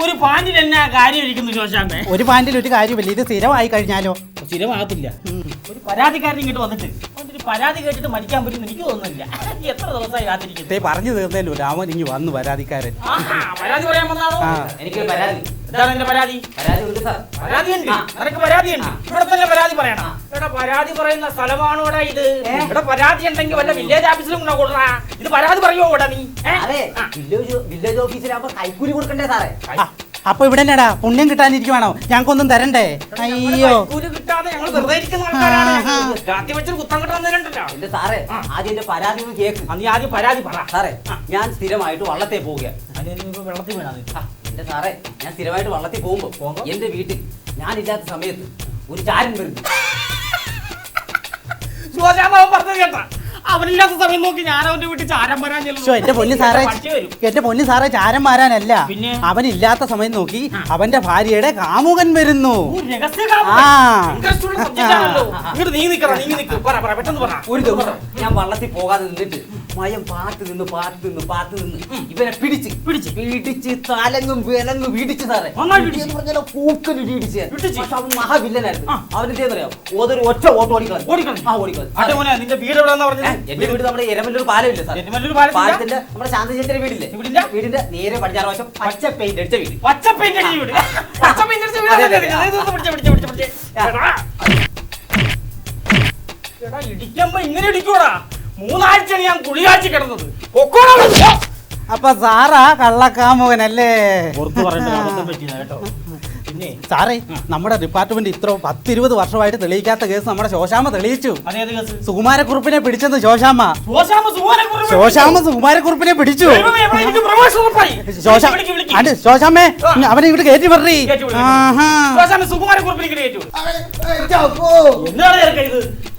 ഒരു പാൻറ്റിൽ എന്നാ കാര്യം ഇരിക്കുന്നു ശോശാമ്മേ? ഒരു പാൻറ്റിൽ ഒരു കാര്യമില്ല, ഇത് സ്ഥിരമായി കഴിഞ്ഞാലോ? സ്ഥിരമാകത്തില്ല. ഒരു പരാതിക്കാരൻ ഇങ്ങോട്ട് വന്നിട്ട് ഒരു പരാതി കേട്ടിട്ട് മരിക്കാൻ പറ്റും എനിക്ക് തോന്നുന്നില്ല. എത്ര ദിവസമായി കാത്തിരിക്കുന്നത്? പറഞ്ഞു തീർന്നല്ലോ, രാമൻ ഇങ്ങ് വന്നു പരാതിക്കാരൻ. പരാതി പറയാൻ വന്നാണോ? എനിക്ക് പരാതി. എന്താണ് എന്റെ പരാതി? പരാതി ഉണ്ട് സാർ. പരാതി ഉണ്ട്, നിനക്ക് പരാതി ഉണ്ട്. ഇവിടെ തന്നെ പരാതി പറയണം. ഇവിടെ പരാതി പറയുന്ന സ്ഥലമാണോ ഇവിടെ ഇത്? ഇവിടെ പരാതി ഉണ്ടെങ്കിൽ വല്ല വില്ലേജ് ഓഫീസിലും കൂടെ കൊടുക്കാ. ഇത് പരാതി പറയുമോ ഇവിടെ നീ? അതെ, വില്ലേജ് ഓഫീസിലാകുമ്പോ കൈക്കൂലി കൊടുക്കണ്ടേ സാറേ? അപ്പൊ ഇവിടെ എന്നാടാ പുണ്യം കിട്ടാനിരിക്കുവാണോ? ഞങ്ങൾക്കൊന്നും തരണ്ടേ? അയ്യോ, കിട്ടാതെ ഞങ്ങൾ വെറുതെ ഇരിക്കുന്ന ആൾക്കാരാണ്. രാത്രി വെച്ചൊരു കുത്തം കിട്ടാൻ എന്റെ സാറേ, ആദ്യം എന്റെ പരാതി ഒന്ന് കേക്ക്. നീ ആദ്യം പരാതി പറ. സാറേ, ഞാൻ സ്ഥിരമായിട്ട് വള്ളത്തെ പോവുകയാണ്. വെള്ളത്തിൽ വീണാ എന്റെ സാറേ, ഞാൻ സ്ഥിരമായിട്ട് വള്ളത്തിൽ പോകുമ്പോ എന്റെ വീട്ടിൽ ഞാനില്ലാത്ത സമയത്ത് ഒരു ചാരൻ വരുന്നു. പറഞ്ഞു കേട്ടാ, അവനില്ലാത്ത സമയം നോക്കി ഞാൻ അവന്റെ വീട്ടിൽ ചാരം വരാൻ ചെല്ലുന്നു. എന്റെ പൊന്നു സാറേ, ചാരം മാറാനല്ല, അവനില്ലാത്ത സമയം നോക്കി അവന്റെ ഭാര്യയുടെ കാമുകൻ വരുന്നു. ഒരു ദിവസം ഞാൻ വള്ളത്തിൽ പോകാതെ നിന്നിട്ട് മയം പാത്ത് നിന്ന് ഇവനെ പിടിച്ച് തലങ്ങും വിലങ്ങും വീടിച്ച് സാറേ. പൂക്കല് വീടിച്ച്. പക്ഷെ അവൻ മഹാവില്ലനായിരുന്നു. അവനെന്തേന്നറിയാം, ഓതൊരു ഒറ്റ ഓട്ടം ഓടിക്കളഞ്ഞു. നിന്റെ വീട് എവിടെയാണെന്ന് പറഞ്ഞത്? എന്റെ വീട് നമ്മുടെ എരമല്ലൂർ പാലമില്ല സാർ. പാലത്തിന്റെ നമ്മുടെ ശാന്തചേച്ചിയുടെ വീടില്ലേ, വീടിന്റെ നേരെ പടിഞ്ഞാറ് വശം പച്ച പെയിന്റ് അടിച്ച വീട്. പച്ച പെയിന്റ് അടിച്ച വീട്. പച്ച പെയിന്റ് അടിച്ച വീട്. ഇടിക്കുമ്പോ ഇങ്ങനെ ഇടിക്കൂടാ. 3 ആഴ്ചയാണ് ഞാൻ കുളിയാഴ്ച കിടന്നത്. അപ്പൊ സാറാ കള്ളക്കാമുകനല്ലേ? പുറത്തു പറയേണ്ട അബദ്ധം പറ്റില്ല കേട്ടോ. പിന്നെ സാറേ, നമ്മുടെ ഡിപ്പാർട്ട്മെന്റ് ഇത്ര 10-20 വർഷമായിട്ട് തെളിയിക്കാത്ത കേസ് നമ്മുടെ ശോശാമ്മ തെളിയിച്ചു. സുകുമാരക്കുറുപ്പിനെ പിടിച്ചെന്ന് ശോശാമ്മ സുകുമാരക്കുറുപ്പിനെ പിടിച്ചു. ശോശാമ്മേ, അവനെ ഇവിടെ കയറ്റി പററി.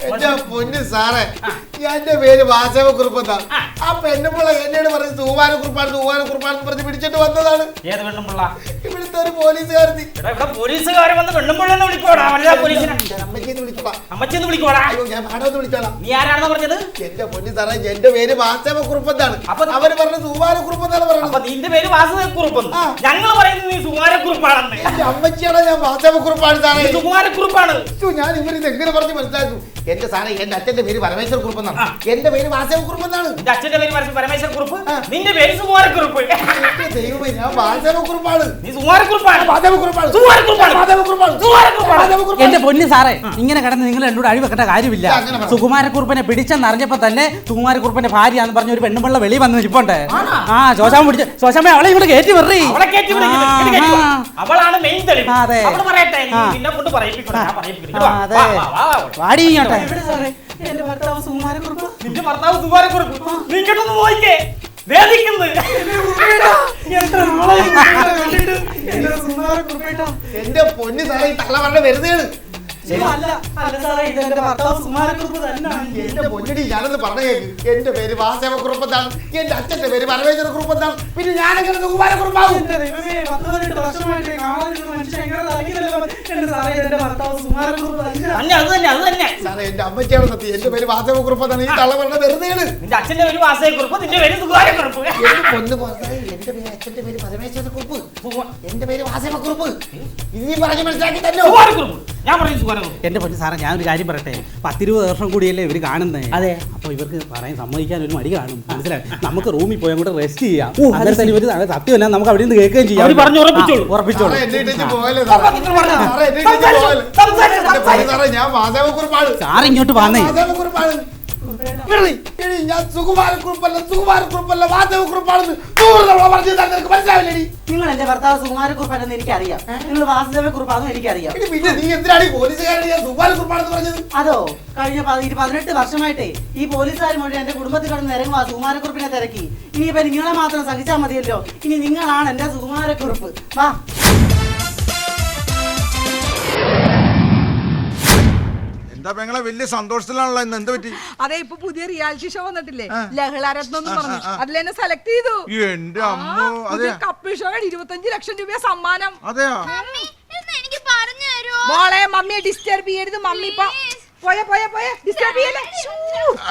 എന്റെ പൊന്ന് സാറേ, എന്റെ പേര് വാസവക്കുറുപ്പെന്നാ. ആ പെണ്ണുപിള്ള എന്നോട് പറഞ്ഞ് തൂവാനക്കുറുപ്പാണെന്ന് പറഞ്ഞ് പിടിച്ചിട്ട് വന്നതാണ്. ഇവിടുത്തെ ഒരു പോലീസുകാരത്തി. പോലീസുകാരെ വന്ന് പെണ്ണുമ്പിള്ളെന്ന് വിളിക്കോടാ. അമ്മച്ചെന്ന് വിളിക്കോടാ. ഞാൻ മാഡമെന്ന് വിളിച്ചോളാം. നീ ആരാണെന്ന് പറഞ്ഞത്? എന്റെ പൊന്ന് സാറേ, എന്റെ പേര് വാസവക്കുറുപ്പെന്നാണ്. അവര് പറഞ്ഞ തൂവാനക്കുറുപ്പെന്നാണ് പറഞ്ഞത്. നിന്റെ പേര് വാസവക്കുറുപ്പെന്ന്, ഞങ്ങൾ പറയുന്നത് നീ സുകുമാരക്കുറുപ്പാണെന്ന്. എന്റെ അമ്മച്ചിയാണോ ഞാൻ വാസവക്കുറുപ്പാണ് സാറേ. സുകുമാരക്കുറുപ്പാണ്. ഞാൻ ഇവരിത് എങ്ങനെ പറഞ്ഞ് മനസ്സിലാക്കും? എന്റെ സാറേ, എന്റെ അച്ഛന്റെ പേര് പരമേശ്വര കുറുപ്പെന്നാണ്. എന്റെ പേര് വാസവക്കുറുപ്പെന്നാണ്. എന്റെ അച്ഛന്റെ പേര് പരമേശ്വര കുറുപ്പ്, നിന്റെ പേര് സുകുമാരക്കുറുപ്പ്. ദൈവമേ, ഞാൻ വാസവക്കുറുപ്പാണ്. നീ സുകുമാരക്കുറുപ്പാണ്. എന്റെ പൊന്നു സാറേ, ഇങ്ങനെ കിടന്ന് നിങ്ങൾ എന്നോട് അഴിവെക്കേണ്ട കാര്യമില്ല. സുകുമാരക്കുറുപ്പിനെ പിടിച്ചെന്നറിഞ്ഞപ്പോ തന്നെ സുകുമാരക്കുറുപ്പിന്റെ ഭാര്യയാന്ന് പറഞ്ഞ ഒരു പെണ്ണുമ്പിള്ള വെളി വന്ന് ഇരിപ്പുണ്ട്. ശോശാമ്മ പിടിച്ച ശോശാമ്മ അവളെ ഇവിടെ കയറ്റി വെറി. അവളാണ് മെയിൻ തെളിവ്. അതെ, വാടി ഇങ്ങോട്ടെ. നിന്റെ ഭർത്താവ് സുകുമാരക്കുറുപ്പ്. നീ കേട്ടൊന്ന് പോയിക്കേ. എന്റെ പൊന്ന് സാറേ, ഈ തള്ള പറഞ്ഞ വെറുതെയാണ്. എന്റെ പൊന്നടി, ഞാനൊന്ന് പറഞ്ഞു കേക്ക്. എന്റെ പേര് വാസവക്കുറുപ്പെന്നാണ്. എന്റെ അച്ഛന്റെ പേര് പരമേശ്വര കുറുപ്പെന്നാണ്. പിന്നെ ഞാനെങ്ങനെ സുകുമാരക്കുറുപ്പാകും? സാറേ, എന്റെ അമ്മച്ചിയാണ് സത്യം. എന്റെ പേര് വാസവക്കുറുപ്പെന്നാണ്. ഈ തള്ള പറഞ്ഞ വെറുതെയാണ്. നിന്റെ അച്ഛന്റെ പേര് വാസവക്കുറുപ്പ്, നിന്റെ പേര് സുകുമാരക്കുറുപ്പ്. എന്റെ പൊന്ന് പറഞ്ഞാൽ എന്റെ പേര് അച്ഛന്റെ പേര് പരമേശ്വര കുറുപ്പ്, എന്റെ പേര് വാസവക്കുറുപ്പ്. ഇനി പറഞ്ഞ് മനസ്സിലാക്കി തന്നെ. ഞാൻ പറയും സുകുമാരക്കുറുപ്പ്. എന്റെ പൊന്നു സാറേ, ഞാനൊരു കാര്യം പറയട്ടെ. 10-20 വർഷം കൂടിയല്ലേ ഇവര് കാണുന്നത്. അതെ, അപ്പൊ ഇവർക്ക് പറയാൻ സമ്മതിക്കാൻ ഒരു മടി കാണും. മനസ്സിലായി? നമുക്ക് റൂമിൽ പോയി അങ്ങോട്ട് റെസ്റ്റ് ചെയ്യാം. അന്നേരം തന്നെ ഇവര് സത്യമല്ല, നമുക്ക് അവിടെ നിന്ന് കേൾക്കുകയും ചെയ്യാം. ഉറപ്പിച്ചോളൂ. ഞാൻ വാസവക്കുറുപ്പാണ്. സാറ് ഇങ്ങോട്ട് വന്നേ. ഞാൻ സുകുമാരക്കുറുപ്പല്ല വാസവക്കുറുപ്പാണെന്ന് മനസ്സിലാവില്ലേ? നിങ്ങൾ എന്റെ ഭർത്താവ് സുകുമാരക്കുറുപ്പല്ലെന്ന് എനിക്കറിയാം. നിങ്ങൾ വാസുദേവക്കുറുപ്പാണെന്ന് എനിക്കറിയാം. പിന്നെ നീ എന്തിനാണ് ഈ പോലീസുകാരൻ ഞാൻ സുകുമാരക്കുറുപ്പാണെന്ന് പറഞ്ഞത്? അതോ, കഴിഞ്ഞ 18 വർഷമായിട്ടേ ഈ പോലീസുകാർ മുഴുവൻ എന്റെ കുടുംബത്തിൽ കിടന്ന് ഇറങ്ങുക സുകുമാരക്കുറുപ്പിനെ തിരക്കി. ഇനിയിപ്പോ നിങ്ങളെ മാത്രം സഹിച്ചാൽ മതിയല്ലോ. ഇനി നിങ്ങളാണ് എന്റെ സുകുമാരക്കുറുപ്പ്. വാ. എന്താ പെങ്ങളെ വലിയ സന്തോഷത്തിലാണല്ലോ ഇന്ന്? എന്ത് പറ്റി? അതെ, ഇപ്പൊ പുതിയ റിയാലിറ്റി ഷോ വന്നിട്ടില്ലേ, ലഹളാരത്നം എന്ന് പറഞ്ഞു. അതിലെന്നെ സെലക്ട് ചെയ്തു. എന്റെ അമ്മോ, അതെ. കപ്പിൾ ഷോ 25 ലക്ഷം രൂപ സമ്മാനം. അതെയോ? എനിക്ക് പറഞ്ഞു മമ്മിയെ ഡിസ്റ്റർബ് ചെയ്യരുത്. മമ്മി ഇപ്പൊ പോയ ഡിസ്റ്റർബ് ചെയ്യല്ലേ.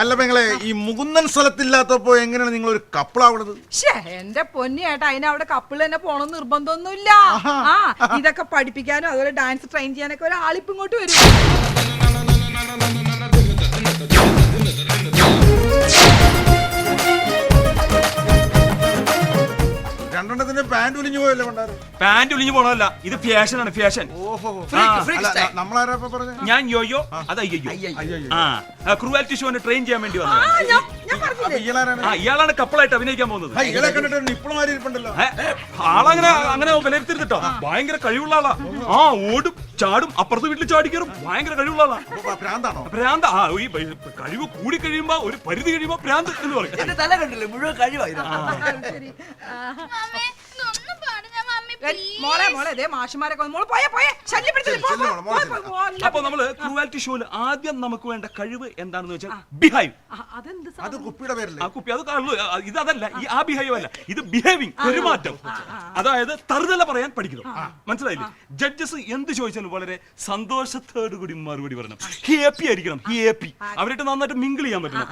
അല്ല പെങ്ങളെ, ഈ മുകുന്ദൻ സ്ഥലത്തില്ലാത്തപ്പോ എങ്ങനെയാണ് നിങ്ങൾ ഒരു കപ്പിളാവണത്? എന്റെ പൊന്നിയേട്ടാ, അതിന് അവിടെ കപ്പിൾ തന്നെ പോണെന്ന് നിർബന്ധമൊന്നുമില്ല. ഇതൊക്കെ പഠിപ്പിക്കാനും അതുപോലെ ഡാൻസ് ട്രെയിൻ ചെയ്യാനൊക്കെ ഒരാളിപ്പ് ഇങ്ങോട്ട് വരും. രണ്ടെണ്ണത്തിന്റെ പാന്റ് ഒലിഞ്ഞു പോയല്ലേ പണ്ടാറ്? പാന്റ് ഒലിഞ്ഞു പോണല്ല, ഇത് ഫാഷനാണ്, ഫാഷൻ. നമ്മളാരാ പറഞ്ഞത്? ഞാൻ യോയോ, അത് അയ്യോ. ക്രൂവാലിറ്റി ഷോന് ട്രെയിൻ ചെയ്യാൻ വേണ്ടി വന്നത്. ഇയാളാണ് കപ്പിളായിട്ട് അഭിനയിക്കാൻ പോകുന്നത്. ആളങ്ങനെ വിലയിരുത്തിട്ടോ, ഭയങ്കര കഴിവുള്ള ആളാ. ഓടും ചാടും, അപ്പുറത്തെ വീട്ടിൽ ചാടിക്കറും, ഭയങ്കര കഴിവുള്ള ആളാ. ഭ്രാന്ത. ഈ കഴിവ് കൂടി കഴിയുമ്പോ, ഒരു പരിധി കഴിയുമ്പോ ഭ്രാന്ത് എന്ന് പറയും. എന്റെ തല കണ്ടില്ലേ, മുഴുവൻ കഴിവായി. അപ്പൊ നമ്മള് ക്രൂവാലിറ്റി ഷോയില് ആദ്യം നമുക്ക് വേണ്ട കഴിവ് എന്താണെന്ന് വെച്ചാൽ ബിഹൈവ്. അത് കുപ്പിയുടെ പേരല്ലേ? കുപ്പി അത് ഇതല്ല, ആ ബിഹൈവ് അല്ല, ഇത് ബിഹേവിംഗ്, പെരുമാറ്റം. അതായത് തറുതല പറയാൻ പഠിക്കണം. മനസ്സിലായില്ലേ? ജഡ്ജസ് എന്ത് ചോദിച്ചാലും വളരെ സന്തോഷത്തോടു കൂടി മറുപടി പറയണം. ഹാപ്പി ആയിരിക്കണം, ഹാപ്പി. അവരായിട്ട് നന്നായിട്ട് മിങ്കിൾ ചെയ്യാൻ പറ്റണം.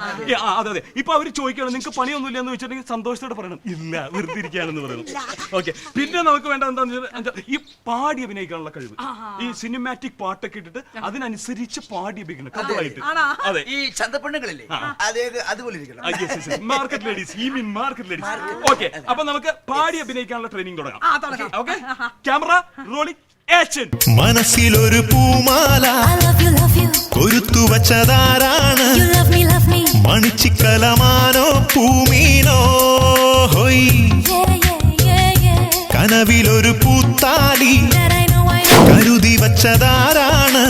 അതെ. ഇപ്പൊ അവര് ചോദിക്കണം നിങ്ങൾക്ക് പണിയൊന്നുമില്ല എന്ന് വെച്ചിട്ടുണ്ടെങ്കിൽ സന്തോഷത്തോടെ പറയണം, ഇല്ല വെറുതെ ഇരിക്കാനെന്ന് പറയണം. ഓക്കെ. പിന്നെ നമുക്ക് വേണ്ട എന്താണെന്ന് വെച്ചാൽ ഈ പാടി അഭിനയിക്കാനുള്ള കഴിവ്. ഈ സിനിമാറ്റിക് പാട്ടൊക്കെ ഇട്ടിട്ട് അതിനനുസരിച്ച് പാടി അഭിനയിക്കണം കഥകളായിട്ട്. അതെ, ഈ ചന്തപ്പെണ്ണുകളില്ലേ അതുപോലെ ഇരിക്കണം. മാർക്കറ്റ് ലേഡീസ്, ഈ മീൻ മാർക്കറ്റ് ലേഡീസ്. ഓക്കെ, അപ്പൊ നമുക്ക് പാടി അഭിനയിക്കാനുള്ള ട്രെയിനിങ് തുടങ്ങാം. Okay, camera rolling action. മനസ്സിലൊരു പൂമാല കൊരുത്തു വച്ചതാരാണ്? മണിച്ചിക്കലമാനോ പൂമീനോ? ഹൊയ്. കനവിലൊരു പൂത്താലി കരുതി വച്ചതാരാണ്?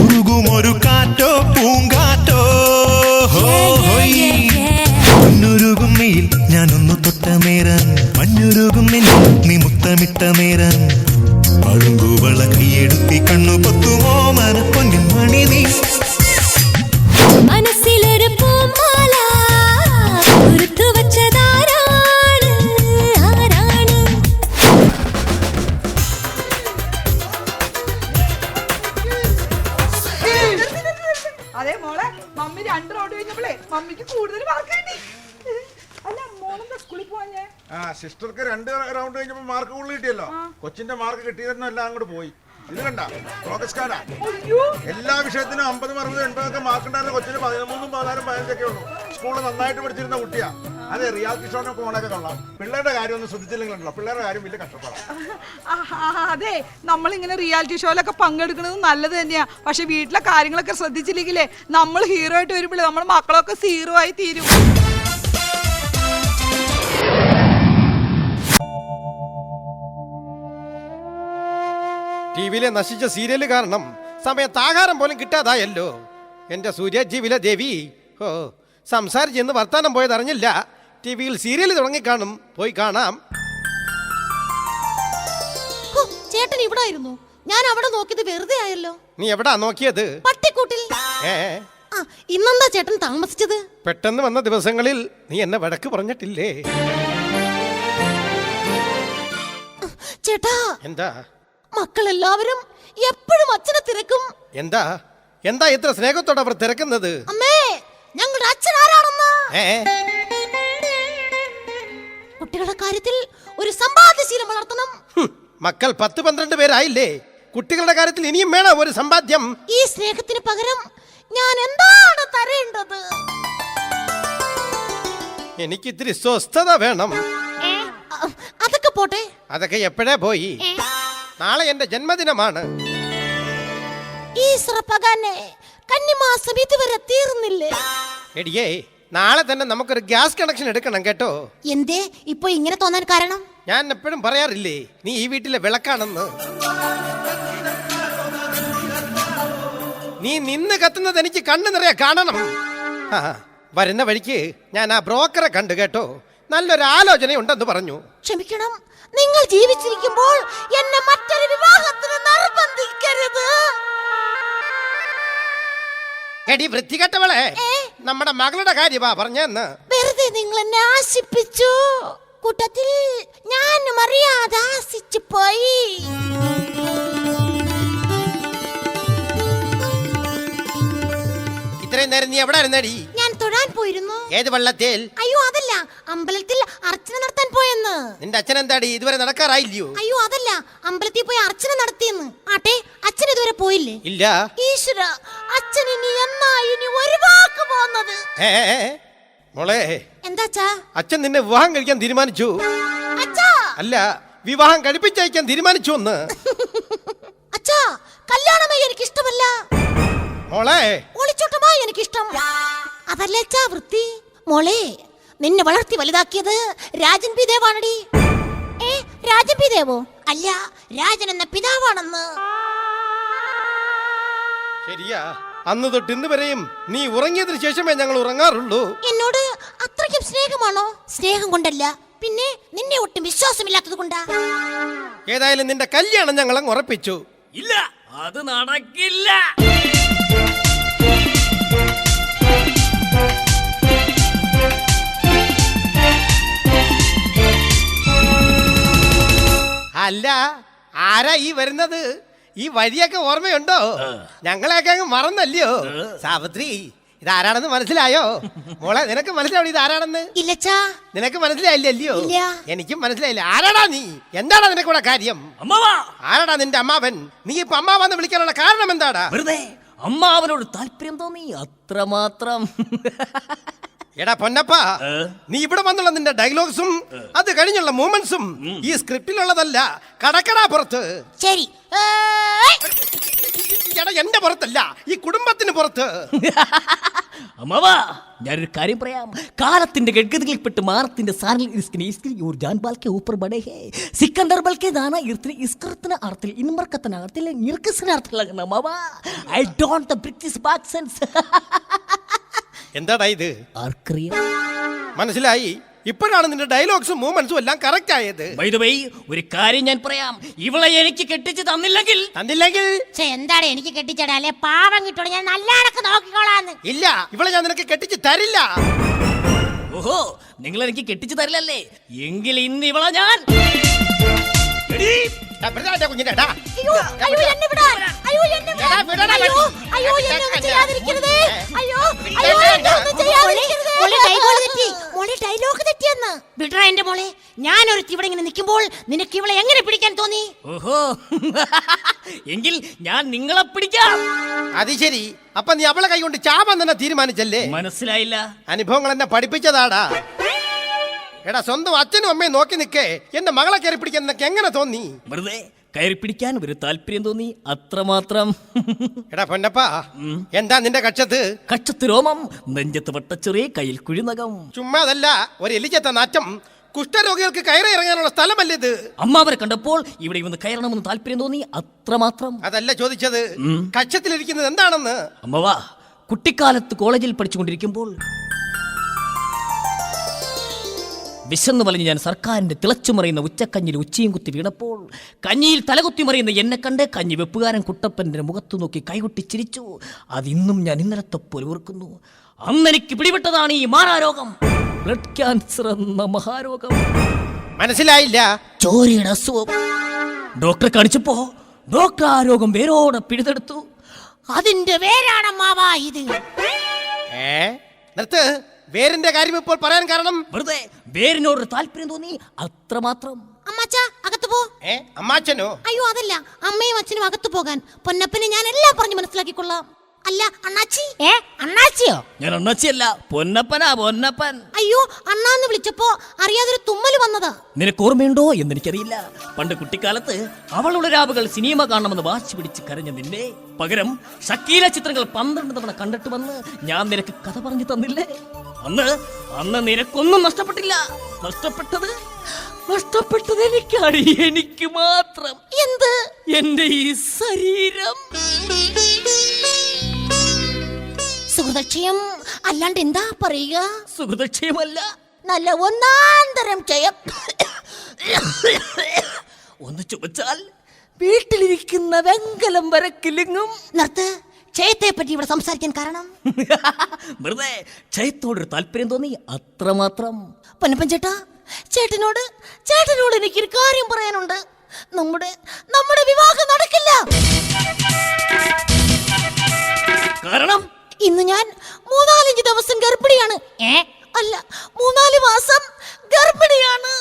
ഉരുകുമൊരു കാറ്റോ പൂങ്കാറ്റോ? ഹോയ്. പൊന്നുരുകും മെയിൽ ഞാനൊന്നു തൊട്ട നേരം, മഞ്ഞുരുകും നീ മുത്തമിട്ട നേരം, പഴുങ്കുവള കൈയെടുത്തി കണ്ണു പൊത്തുമോ മനപ്പൊന്നിൻ മണി നീ. മനസ്സിലൊരു പൂമാല കൊരുത്തു വച്ചതാരാണ്? ആരാണ്? അതെ മോളെ, മമ്മി 2 റൗണ്ട് കഴിഞ്ഞപ്പോഴേ മമ്മിക്ക് കൂടുതൽ മാർക്ക് കിട്ടി. അല്ല മോളെന്താ സ്കൂളിൽ പോവാഞ്ഞേ? സിസ്റ്റർക്ക് 2 റൗണ്ട് കഴിഞ്ഞപ്പോ മാർക്ക് കൂടുതൽ കിട്ടിയല്ലോ. കൊച്ചിന്റെ മാർക്ക് കിട്ടിയതെല്ലാം എല്ലാം അങ്ങോട്ട് പോയി. ഇത് കണ്ട പ്രോഗ്രസ് കാർഡാ. എല്ലാ വിഷയത്തിനും 50, 60, 80 മാർക്ക് ഉണ്ടായിരുന്ന കൊച്ചിന് 13, 14, 15 ഉള്ളൂ. സ്കൂളിൽ നന്നായിട്ട് പഠിച്ചിരുന്ന കുട്ടിയാ. അതെ, റിയാലിറ്റി ഷോനൊക്കെ ഓണൊക്കെ കൊള്ളാം. പിള്ളേരുടെ കാര്യം ഒന്നും ശ്രദ്ധിച്ചില്ലെങ്കിലോ, പിള്ളേരുടെ കാര്യം വലിയ കഷ്ടപ്പാടാണ്. അതെ, നമ്മളിങ്ങനെ റിയാലിറ്റി ഷോയിലൊക്കെ പങ്കെടുക്കുന്നത് നല്ലത് തന്നെയാ. പക്ഷെ വീട്ടിലെ കാര്യങ്ങളൊക്കെ ശ്രദ്ധിച്ചില്ലെങ്കിലേ നമ്മൾ ഹീറോ ആയിട്ട് വരുമ്പോഴേ നമ്മുടെ മക്കളൊക്കെ 0 ആയി തീരും. ടിവിയിലെ നശിച്ച സീരിയല് കാരണം സമയത്ത് ആഹാരം പോലും കിട്ടാതായല്ലോ. എൻ്റെ സൂര്യജീവിലെ ദേവി. ഓ, സംസാരിച്ചെന്ന് വർത്താനം പോയത് അറിഞ്ഞില്ല. ടിവിയിൽ സീരിയൽ തുടങ്ങിക്കാണും, പോയി കാണാം. ചേട്ടൻ ഇവിടെ ആയിരുന്നു. ഞാൻ അവിടെ നോക്കിയത് വെറുതെ ആയല്ലോ. നീ എവിടാ നോക്കിയത്? പട്ടിക്കൂട്ടിൽ. ഇന്നെന്താ ചേട്ടൻ താമസിച്ചത്? പെട്ടെന്ന് വന്ന ദിവസങ്ങളിൽ നീ എന്നെ വഴക്ക് പറഞ്ഞിട്ടില്ലേ? ചേട്ടാ. എന്താ? മക്കളെല്ലാവരും എപ്പോഴും അച്ഛനെ തിരക്കും. എന്താ എന്താ ഇത്ര സ്നേഹത്തോടെ അവർ തിരക്കുന്നത്? അമ്മേ, ഞങ്ങളുടെ അച്ഛൻ ആരാണെന്ന്. കുട്ടികളുടെ കാര്യത്തിൽ ഒരു സമ്പാദ്യശീലം വളർത്തണം. മക്കൾ 10-12 പേരായില്ലേ? കുട്ടികളുടെ കാര്യത്തിൽ ഇനിയും വേണം ഒരു സമ്പാദ്യം. ഈ സ്നേഹത്തിന് പകരം ഞാൻ എന്താണ് തരേണ്ടത്? എനിക്കിത്തിരി സ്വസ്ഥത വേണം. അതൊക്കെ പോട്ടെ. അതൊക്കെ എപ്പോഴേ പോയി. നാളെ എന്റെ ജന്മദിനമാണ്. കന്നിമാസം ഇതുവരെ തീർന്നില്ലേ? എടിയേ, നാളെ തന്നെ നമുക്കൊരു ഗ്യാസ് കണക്ഷൻ എടുക്കണം കേട്ടോ. എന്തേ ഇപ്പൊ ഇങ്ങനെ തോന്നാൻ കാരണം? ഞാൻ എപ്പോഴും പറയാറില്ലേ, നീ ഈ വീട്ടിലെ വിളക്കാണെന്ന്. നീ നിന്ന് കത്തുന്നത് എനിക്ക് കണ്ണു നിറയെ കാണണം. വരുന്ന വഴിക്ക് ഞാൻ ആ ബ്രോക്കറെ കണ്ടു കേട്ടോ. നല്ലൊരു ആലോചന ഉണ്ടെന്ന് പറഞ്ഞു. ക്ഷമിക്കണം, നിങ്ങൾ ജീവിച്ചിരിക്കുമ്പോൾ എന്നെ മറ്റൊരു വിവാഹത്തിന് നിർബന്ധിക്കരുത്. എടി വൃത്തികെട്ടവളെ, നമ്മുടെ മകളുടെ കാര്യമാ പറഞ്ഞെന്ന്. വെറുതെ നിങ്ങൾ എന്നെ ആശിപ്പിച്ചു. കൂട്ടത്തിൽ ഞാൻ മര്യാദ ആശിച്ചു പോയി. ഇത്രയും നേരം നീ എവിടെ ഇരുന്നടി? ഞാൻ തൊഴാൻ പോയിരുന്നു. ഏത് വള്ളത്തിൽ? അയ്യോ അതല്ല, അമ്പലത്തിൽ അർച്ചന നടത്താൻ പോയെന്ന്. നിന്റെ അച്ഛൻ എന്താടി ഇതുവരെ നടക്കാറായില്ലയോ? അയ്യോ അതല്ല, അമ്പലത്തിൽ പോയി അർച്ചന നടത്തിയെന്ന്. ആട്ടെ, അച്ഛൻ ഇതുവരെ പോയില്ലേ? ഇല്ല. ഈശ്വര, അച്ഛൻ ഇനി എന്നാ ഇനി ഒരു വാക്ക് പോകുന്നത്? മോളെ, എന്താച്ചാ? അച്ഛൻ നിന്നെ വിവാഹം കഴിക്കാൻ തീരുമാനിച്ചു. അച്ഛാ, അല്ല, വിവാഹം കഴിപ്പിച്ചയക്കാൻ തീരുമാനിച്ചു എന്ന്. അച്ഛാ, കല്യാണമായി എനിക്ക് ഇഷ്ടമല്ല. മോളെ, ഒളിച്ചോട്ടമായി എനിക്ക് ഇഷ്ടം. അതല്ലേ അച്ഛാ വൃത്തി. മോളെ, നിന്നെ വളർത്തി വലുതാക്കിയത് രാജൻ പി ദേവാണടി. രാജൻ പി ദേവോ? അല്ല, രാജൻ എന്ന പിതാവാണെന്ന്. ശരിയാ, അന്ന് തൊട്ട് ഇന്ന് വരെയും നീ ഉറങ്ങിയതിനു ശേഷമേ ഞങ്ങൾ ഉറങ്ങാറുള്ളൂ. എന്നോട് അത്രയ്ക്കും സ്നേഹമാണോ? സ്നേഹം കൊണ്ടല്ല, പിന്നെ നിന്നെ ഒട്ടും വിശ്വാസമില്ലാത്തത് കൊണ്ടാ. ഏതായാലും നിന്റെ കല്യാണം ഞങ്ങൾ അങ്ങ് ഉറപ്പിച്ചു. ഇല്ല, അത് നടക്കില്ല. അല്ല, ആരാ ഈ വരുന്നത്? ഈ വഴിയൊക്കെ ഓർമ്മയുണ്ടോ? ഞങ്ങളെയൊക്കെ അങ്ങ് മറന്നല്ലയോ? സാവിത്രി, ഇതാരാണെന്ന് മനസ്സിലായോ? മോളെ, നിനക്ക് മനസ്സിലാവും ഇതാരാണെന്ന്? ഇല്ലച്ചാ. നിനക്ക് മനസ്സിലായില്ലല്ലയോ? ഇല്ല. എനിക്കും മനസ്സിലായില്ല. ആരാടാ നീ? എന്താടാ നിനക്കൂടെ കാര്യം? ആരാടാ നിന്റെ അമ്മാവൻ? നീ ഇപ്പൊ അമ്മാവെന്ന് വിളിക്കാനുള്ള കാരണം എന്താടാ? വെറുതെ അമ്മാവനോട് താല്പര്യം തോന്നി, അത്രമാത്രം. എടാ പൊന്നപ്പ, നീ ഇവിടെ വന്നുള്ള നിന്റെ ഡയലോഗ്സും അത് കഴിഞ്ഞുള്ള മൂമെന്റ്സും ഈ സ്ക്രിപ്റ്റിലുള്ളതല്ല, കടക്കടാ പുറത്ത്. ശരി. എടാ, എന്റെ പുറത്തല്ല, ഈ കുടുംബത്തിന് പുറത്ത്. അമ്മാവാ, ഞാനൊരു കാര്യം പറയാം. കാലത്തിന്റെ ഗഡ്ഗതികളിൽപ്പെട്ട് മാറത്തിന്റെ സാനിൽ സിക്കന്ദർ ബൽക്കെ ദാന ഇർത്തിന് ഇസ്കർത്തിന് അർത്ഥത്തിൽ ഇൻമർക്കത്തിന് അർത്ഥത്തിൽ നിർക്കസിന് അർത്ഥത്തിൽ അമ്മാവാ. I don't brick this back sense. എന്താടാ ഇത്? ആർക്കറിയാം? മനസ്സിലായി. ഇപ്പോഴാണ് നിന്റെ ഡയലോഗ്സും മൂവ്മെന്റ്സും എല്ലാം കറക്റ്റ് ആയത്. ഒരു കാര്യം ഞാൻ പറയാം, ഇവളെ എനിക്ക് കെട്ടിച്ച് തന്നില്ലെങ്കിൽ എന്താണ് എനിക്ക് കെട്ടിച്ചടാ? പാവം കിട്ടോളൂ, ഞാൻ നല്ലതൊക്കെ നോക്കിക്കോളാന്ന്. ഇല്ല, ഇവളെ ഞാൻ നിനക്ക് കെട്ടിച്ച് തരില്ല. ഓഹോ, നിങ്ങൾ എനിക്ക് കെട്ടിച്ച് തരില്ലല്ലേ? എങ്കിൽ ഇന്ന് ഇവളെ ഞാൻ കുഞ്ഞിനെ അയ്യോ, അയ്യോ, എന്നെ വിടാൻ. അയ്യോ, എന്നെ വിടാൻ. അയ്യോ, അയ്യോ, എന്നെ ഒന്നും ചെയ്യാതിരിക്കരുതേ. അയ്യോ, അയ്യോ, എന്നെ ഒന്നും ചെയ്യാതിരിക്കരുതേ. മോളെ ഡയലോഗ് തെറ്റിയെന്ന് വിടറാ എന്റെ മോളെ. ഞാനൊരുത്തി ഇവിടെ ഇങ്ങനെ നിൽക്കുമ്പോൾ നിനക്ക് ഇവളെ എങ്ങനെ പിടിക്കാൻ തോന്നി? ഓഹോ, എങ്കിൽ ഞാൻ നിങ്ങളെ പിടിക്കാം. അത് ശരി. അപ്പൊ നീ അവളെ കൈ കൊണ്ട് ചാവാൻ തന്നെ തീരുമാനിച്ചല്ലേ? മനസ്സിലായില്ല. അനുഭവങ്ങൾ എന്നെ പഠിപ്പിച്ചതാടാ. എടാ, സ്വന്തം അച്ഛനും അമ്മയും നോക്കി നിൽക്കേ എന്റെ മകളെ കയറി പിടിക്കാൻ നിനക്ക് എങ്ങനെ തോന്നി? വെറുതെ കയറി പിടിക്കാൻ ഒരു താല്പര്യം തോന്നി, അത്രമാത്രം. എടാ പൊന്നപ്പ, എന്താ നിന്റെ കക്ഷത്ത് രോമം, നെഞ്ചത്ത് വട്ടച്ചെറിയ, കയ്യിൽ കുഴിനകം. ചുമ്മാതല്ല, ഒരു എലിച്ചത്ത നാറ്റം. കുഷ്ഠരോഗികൾക്ക് കയറി ഇറങ്ങാനുള്ള സ്ഥലമല്ലേ ഇത്? അമ്മാവരെ കണ്ടപ്പോൾ ഇവിടെ വന്ന് കയറണമെന്ന് താല്പര്യം തോന്നി, അത്രമാത്രം. അതല്ല ചോദിച്ചത്, കക്ഷത്തിലിരിക്കുന്നത് എന്താണെന്ന്. അമ്മവാ, കുട്ടിക്കാലത്ത് കോളേജിൽ പഠിച്ചുകൊണ്ടിരിക്കുമ്പോൾ വിശന്നു വലിഞ്ഞ് ഞാൻ സർക്കാരിന്റെ തിളച്ചു മറിയുന്ന ഉച്ചക്കഞ്ഞിൽ ഉച്ചയും കുത്തി വീണപ്പോൾ കഞ്ഞിയിൽ തലകുത്തി മറിയുന്ന എന്നെ കണ്ട് കഞ്ഞി വെപ്പുകാരൻ കുട്ടപ്പന്റെ മുഖത്തു നോക്കി കൈകൊട്ടി ചിരിച്ചു. അതിന്നും ഞാൻ ഇന്നലത്തെ പോലെ ഓർക്കുന്നു. അന്ന് എനിക്ക് പിടിപെട്ടതാണ് ഈ മാറാരോഗം, ബ്ലഡ് ക്യാൻസർ എന്ന മഹാരോഗം. മനസ്സിലായില്ല? ചോരയുടെ അസുഖം. ഡോക്ടറെ കാണിച്ചപ്പോ ഡോക്ടർ ആ രോഗം വേരോടെ പിടിതെടുത്തു. അതിന്റെ വേരാണമ്മാവാ ഇത്. നിർത്ത്. വേരിന്റെ കാര്യം ഇപ്പോൾ പറയാൻ കാരണം വെറുതെ വേരിനോട് താല്പര്യം തോന്നി, അത്രമാത്രം. അമ്മാച്ചാ, അകത്ത് പോ. അമ്മാച്ചനോ? അയ്യോ അതല്ല, അമ്മയും അച്ഛനും അകത്ത് പോകാൻ. പൊന്നപ്പനെ ഞാൻ എല്ലാം പറഞ്ഞു മനസ്സിലാക്കിക്കൊള്ളാം. അല്ല അണ്ണാച്ചി. അണ്ണാച്ചിയോ? ഞാൻ അണ്ണാച്ചിയല്ല, പൊന്നപ്പനാ, പൊന്നപ്പൻ. അയ്യോ, അണ്ണാന്ന് വിളിച്ചപ്പോ അറിയാതൊരു തുമ്മല് വന്നതാ. നിനക്ക് ഓർമ്മയുണ്ടോ എന്ന് എനിക്കറിയില്ല. പണ്ട് കുട്ടിക്കാലത്ത് അവളുടെ രാവുകൾ സിനിമ കാണണമെന്ന് വാശി പിടിച്ച് കരഞ്ഞ നിന്നെ പകരം ഷക്കീല ചിത്രങ്ങൾ 12 തവണ കണ്ടിട്ട് വന്ന് ഞാൻ നിനക്ക് കഥ പറഞ്ഞു തന്നില്ലേ? അന്ന് നിനക്കൊന്നും നഷ്ടപ്പെട്ടില്ല. നഷ്ടപ്പെട്ടത് എനിക്കാണ്, എനിക്ക് മാത്രം. എന്ത്? എന്റെ ഈ ശരീരം. സുഹൃദക്ഷയം അല്ലാണ്ട് എന്താ പറയുക? സുഹൃദക്ഷയമല്ല, നല്ല ഒന്നാന്തരം ജയം. ഒന്ന് ചുമച്ചാൽ വീട്ടിലിരിക്കുന്ന വെങ്കലം വരെ കിലുങ്ങും. നിർത്ത്. ക്ഷയത്തെ പറ്റി ഇവിടെ സംസാരിക്കാൻ കാരണം വെറുതെ ക്ഷയത്തോടൊരു താല്പര്യം തോന്നി, അത്രമാത്രം. പൊന്നപ്പൻ ചേട്ടാ, ചേട്ടനോട് എനിക്കൊരു കാര്യം പറയാനുണ്ട്. നമ്മുടെ വിവാഹം നടക്കില്ല. കാരണം ഇന്ന് ഞാൻ 3-4 ദിവസം ഗർഭിണിയാണ്. അല്ല 3-4 മാസം ഗർഭിണിയാണ്.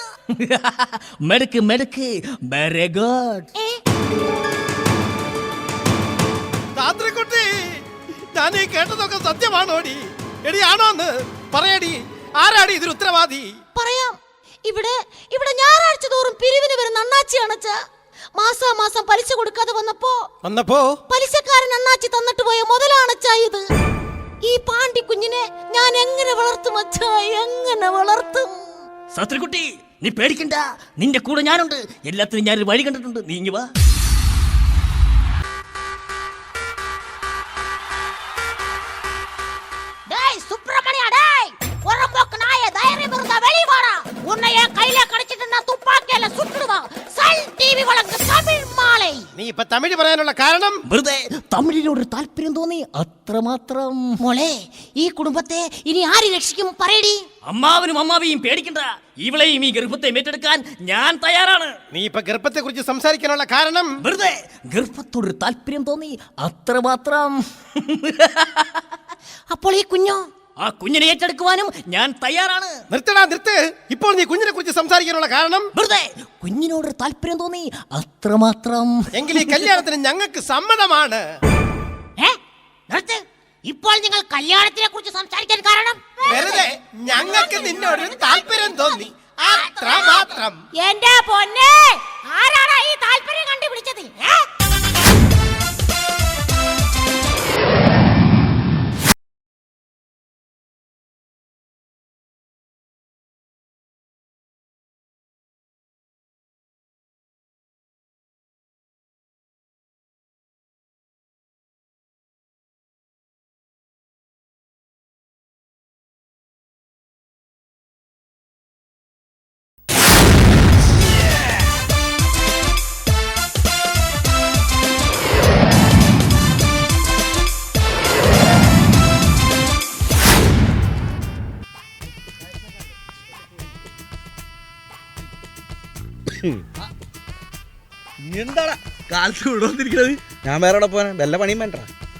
മെടുക്ക് മെടുക്ക്, വെരി ഗുഡ്. താന്ത്രിക്കുട്ടി, ഞാൻ ഈ കേട്ടതൊക്കെ സത്യമാണോടി? എടി ആണോന്ന് പറയടി, ആരാടി ഇതിന് ഉത്തരവാദി? പറയാം. ഇവിടെ ഞായറാഴ്ച തോറും പിരിവിന് വരുന്ന അണ്ണാച്ചിയാണ് അച്ഛാ. മാസാമാസം പലിശ കൊടുക്കാതെ വന്നപ്പോ പലിശക്കാരൻ അണ്ണാച്ചി തന്നിട്ട് പോയ മുതലാണ് അച്ഛാ ഇത്. ഈ പാണ്ടി കുഞ്ഞിനെ ഞാൻ എങ്ങനെ വളർത്തും അച്ഛാ, എങ്ങനെ വളർത്തും? ശാസ്ത്രിക്കുട്ടി, നീ പേടിക്കണ്ട, നിന്റെ കൂടെ ഞാനുണ്ട്. എല്ലാത്തിനും ഞാനൊരു വഴി കണ്ടിട്ടുണ്ട്. നീ ഇങ്ങ് വാ. டேய் சுப்பிரமணியா, டேய் பொறம்போக்கு நாயே, தைரியம் இருந்தா வெளிய வாடா. உன்னை என் கையில கிடைச்சிட்டு நான் துப்பாக்கியால சுட்டுடுவா. சன் டிவி வழங்கு தமிழ் മാலை. നീ ഇപ്പൊ തമിഴ് പറയാനുള്ള കാരണം? വെറുതെ തമിഴിനോട് താല്പര്യം തോന്നി, അത്രമാത്രം. മോളെ, ഈ കുടുംബത്തെ ഇനി ആര് രക്ഷിക്കും പറയടി? അമ്മാവനും അമ്മാവിയും പേടിക്കണ്ട, ഇവളെയും ഈ ഗർഭത്തെ ഏറ്റെടുക്കാൻ ഞാൻ തയ്യാറാണ്. നീ ഇപ്പൊ ഗർഭത്തെ കുറിച്ച് സംസാരിക്കാനുള്ള കാരണം? വെറുതെ ഗർഭത്തോട് താല്പര്യം തോന്നി, അത്രമാത്രം. അപ്പോൾ ഈ കുഞ്ഞോ? ആ കുഞ്ഞിനെ ഏറ്റെടുക്കുവാനും ഞാൻ തയ്യാറാണ്. നിർത്ത്. ഇപ്പോൾ നീ കുഞ്ഞിനെ കുറിച്ച് സംസാരിക്കാനുള്ള കാരണം? വെറുതെ കുഞ്ഞിനോട് താല്പര്യം തോന്നി, അത്രമാത്രം. എങ്കിൽ ഈ കല്യാണത്തിന് ഞങ്ങൾക്ക് സമ്മതമാണ്. ഇപ്പോൾ നിങ്ങൾ കല്യാണത്തിനെ കുറിച്ച് സംസാരിക്കാൻ കാരണം? വെറുതെ ഞങ്ങൾക്ക് നിന്നോട് താല്പര്യം തോന്നി, അത്രമാത്രം. എന്റെ പൊന്നെ, ആരാണ് ഈ താല്പര്യം കണ്ടുപിടിച്ചത്? എന്താടാ കാലത്ത് വിടോന്നിരിക്കണത്? ഞാൻ വേറെ എവിടെ പോകാൻ? വല്ല പണിയും വേണ്ട.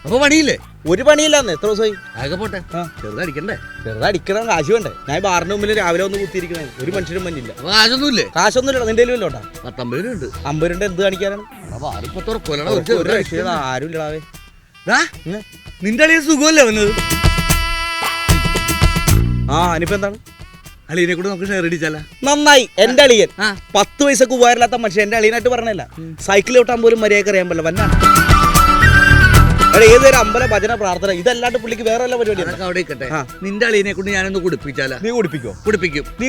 അപ്പൊ പണിയില്ലേ? ഒരു പണിയില്ലാന്ന് എത്ര ദിവസമായി? ആകെ പോട്ടെ, ചെറുതടിക്കണ്ടേ? ചെറുതടിക്കണം, കാശ് വേണ്ടേ? ഞാൻ ബാറിന് മുമ്പിൽ രാവിലെ ഒന്ന് കുത്തിയിരിക്കണേ, ഒരു മനുഷ്യനും മഞ്ഞില്ല. കാശൊന്നുമില്ലേ? കാശൊന്നുമില്ല. നിന്റെ ഇല്ലോട്ടാ 50 രൂപ ഉണ്ട്. 50 രൂപ എന്ത് കാണിക്കാനാണ്? ആരും ഇല്ലാവേ. നിന്റെ അളിയ സുഖമല്ലേ വന്നത്? ഇനിയിപ്പോ എന്താണ്? അളിയനെ കൂടെ നമുക്ക് ഷെയർ അടിച്ചാലോ? നന്നായി. എന്റെ അളിയൻ 10 പൈസക്ക് ഉപകാരമില്ലാത്ത മനുഷ്യൻ എന്റെ അളിയനായിട്ട് പറഞ്ഞല്ല. സൈക്കിൾ ഓട്ടാൻ പോലും മര്യാദക്ക് അറിയാൻ പറ്റില്ല. വന്നാണ് ഏതൊരു അമ്പല ഭജന പ്രാർത്ഥന ഇതല്ലാണ്ട് പുള്ളിക്ക് വേറെ വല്ല പരിപാടി അവിടെ ഇരിക്കട്ടെ. നിന്റെ അളിയനെ കൊണ്ട് ഞാനൊന്ന് കുടിപ്പിച്ചാലോ? നീ കുടിപ്പിക്കോ? നീ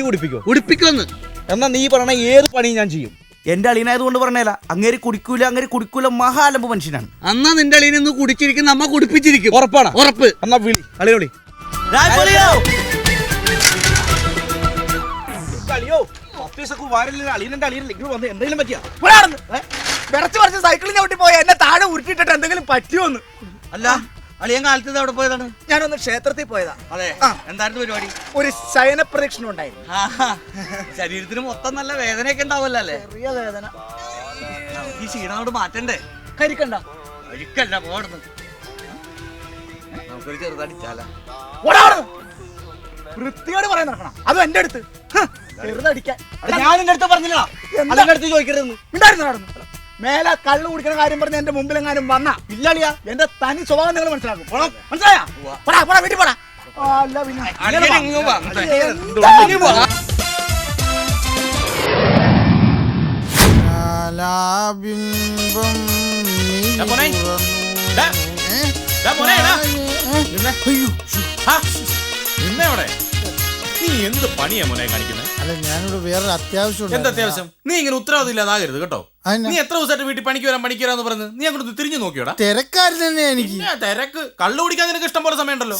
കുടിപ്പിക്കോന്ന്? എന്നാ നീ പറഞ്ഞ ഏത് പണിയും ഞാൻ ചെയ്യും. എന്റെ അളിയനായതുകൊണ്ട് പറഞ്ഞല്ല. അങ്ങേര് കുടിക്കൂല മഹാലമ്പ് മനുഷ്യനാണ്. അന്നാ നിന്റെ അളിയനൊന്ന് കുടിച്ചിരിക്കും, നമ്മ കുടിപ്പിച്ചിരിക്കും. ഉറപ്പാണ്? ഉറപ്പ്. എന്നാ വിളി അളിയോളി. സൈക്കിളിൽ ചവിട്ടി പോയ എന്നെ താഴെ ഉരുട്ടിട്ട് എന്തെങ്കിലും പറ്റിയോന്ന്? അല്ല, അളിയൻ കാലത്ത് എവിടെ പോയതാണ്? ഞാനൊന്ന് ക്ഷേത്രത്തിൽ പോയതാ. അതെ, എന്തായിരുന്നു പരിപാടി? ഒരു ശയന പ്രദക്ഷിണം ഉണ്ടായിരുന്നു. ശരീരത്തിന് മൊത്തം നല്ല വേദനയൊക്കെ ഉണ്ടാവല്ലോ അല്ലേ? ചെറിയ വേദന. ഈ ക്ഷീണോട് മാറ്റണ്ടേ? കരിക്കണ്ട പോടുന്നു. നമുക്കൊരു ചെറുതടിച്ചാല. വൃത്തിയോട് പറയാൻ നടക്കണം. അതും എന്റെ അടുത്ത് ചെറുതടിക്കാൻ. ഞാൻ എന്റെ അടുത്ത് പറഞ്ഞില്ല, അതിന്റെ അടുത്ത് ചോദിക്കരുതെന്ന്. ഉണ്ടായിരുന്നു നടന്നു. മേലെ കള്ളു കുടിക്കുന്ന കാര്യം പറഞ്ഞ് എന്റെ മുമ്പിലെങ്ങാനും വന്ന ഇല്ലളിയാ എന്റെ തനി സ്വഭാവം നിങ്ങൾ മനസ്സിലാക്കും. മനസ്സിലായാ? വീട്ടിൽ പോടാ. അല്ല പിന്നെ നീ എന്ത് പണിയാ മോനെ കാണിക്കുന്നത്? അല്ല, ഞാനിവിടെ വേറൊരു അത്യാവശ്യം. എന്താ അത്യാവശ്യം? നീ ഇങ്ങനെ ഉത്തരവാദിത്തം ഇല്ലാതാകരുത് കേട്ടോ. നീ എത്ര ദിവസമായിട്ട് വീട്ടിൽ പണിക്ക് വരാന്ന് പറഞ്ഞു നീ അങ്ങോട്ട് തിരിഞ്ഞു നോക്കിയോടാ? തിരക്കാരും തന്നെ എനിക്ക്. തിരക്ക് കള്ളു കുടിക്കാൻ നിനക്ക് ഇഷ്ടം പോലെ സമയം ഉണ്ടല്ലോ.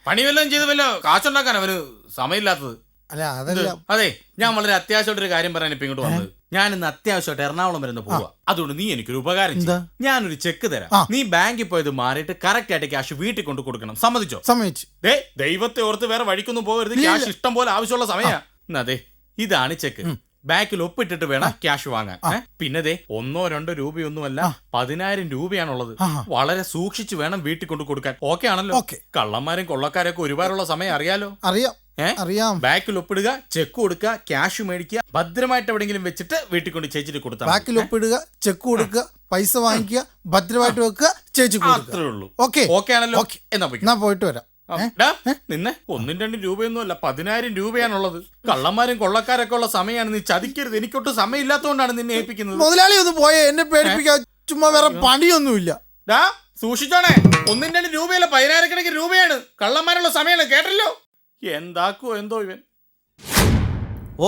പണി വല്ലതും ചെയ്ത് വല്ലോ കാശുണ്ടാക്കാൻ അവന് സമയമില്ലാത്തത്. അല്ല അതല്ല. അതെ, ഞാൻ വളരെ അത്യാവശ്യമായിട്ടൊരു കാര്യം പറയാൻ ഇപ്പൊ ഇങ്ങോട്ട് വന്നത്. ഞാൻ ഇന്ന് അത്യാവശ്യമായിട്ട് എറണാകുളം വരെ പോവാ. അതുകൊണ്ട് നീ എനിക്കൊരു ഉപകാരം ചെയ്യ്. ഞാനൊരു ചെക്ക് തരാം. നീ ബാങ്കിൽ പോയത് മാറിയിട്ട് കറക്റ്റ് ആയിട്ട് ക്യാഷ് വീട്ടിൽ കൊണ്ട് കൊടുക്കണം. സമ്മതിച്ചോ? സമ്മതിച്ചു. ദൈവത്തെ ഓർത്ത് വേറെ വഴിക്കൊന്നും പോകരുത്. ക്യാഷ് ഇഷ്ടം പോലെ ആവശ്യമുള്ള സമയാ. അതെ, ഇതാണ് ചെക്ക്. ബാക്കിൽ ഒപ്പിട്ടിട്ട് വേണം ക്യാഷ് വാങ്ങാൻ. പിന്നെ ദേ 1-2 രൂപയൊന്നുമല്ല 10,000 രൂപയാണുള്ളത്. വളരെ സൂക്ഷിച്ചു വേണം വീട്ടിൽ കൊണ്ട് കൊടുക്കാൻ. ഓക്കെ ആണല്ലോ? കള്ളന്മാരും കൊള്ളക്കാരൊക്കെ ഒരുപാടുള്ള സമയം അറിയാലോ. അറിയാം. ബാക്കിൽ ഒപ്പിടുക, ചെക്ക് കൊടുക്കുക, ക്യാഷ് മേടിക്കുക, ഭദ്രമായിട്ട് എവിടെയെങ്കിലും വെച്ചിട്ട് വീട്ടിൽ കൊണ്ട് ചേച്ചിട്ട് കൊടുത്താൽ. ബാക്കിൽ ഒപ്പിടുക, ചെക്ക് കൊടുക്കുക, പൈസ വാങ്ങിക്കുക, ഭദ്രമായിട്ട് വെക്കുക, ചേച്ചി അത്രേ ഉള്ളൂ. ഓക്കെ ആണല്ലോ? എന്നാ പോയിട്ട് വരാം. നിന്നെ 1-2 രൂപയൊന്നും അല്ല 10,000 രൂപയാണുള്ളത്. കള്ളന്മാരും കൊള്ളക്കാരൊക്കെ ഉള്ള സമയമാണ്. നീ ചതിക്കരുത്. എനിക്കൊട്ട് സമയം ഇല്ലാത്തതുകൊണ്ടാണ് നിന്നെ ഏൽപ്പിക്കുന്നത്. മുതലാളി ഒന്ന് പോയേ, എന്നെ പേടിപ്പിക്കാൻ. ചുമ്മാ വേറെ പണിയൊന്നുമില്ല. സൂക്ഷിച്ചോണേ. 1-2 രൂപയല്ല 10,000 രൂപയാണ്. കള്ളന്മാരുള്ള സമയമാണ്. കേട്ടല്ലോ? എന്താക്കോ എന്തോ ഇവൻ.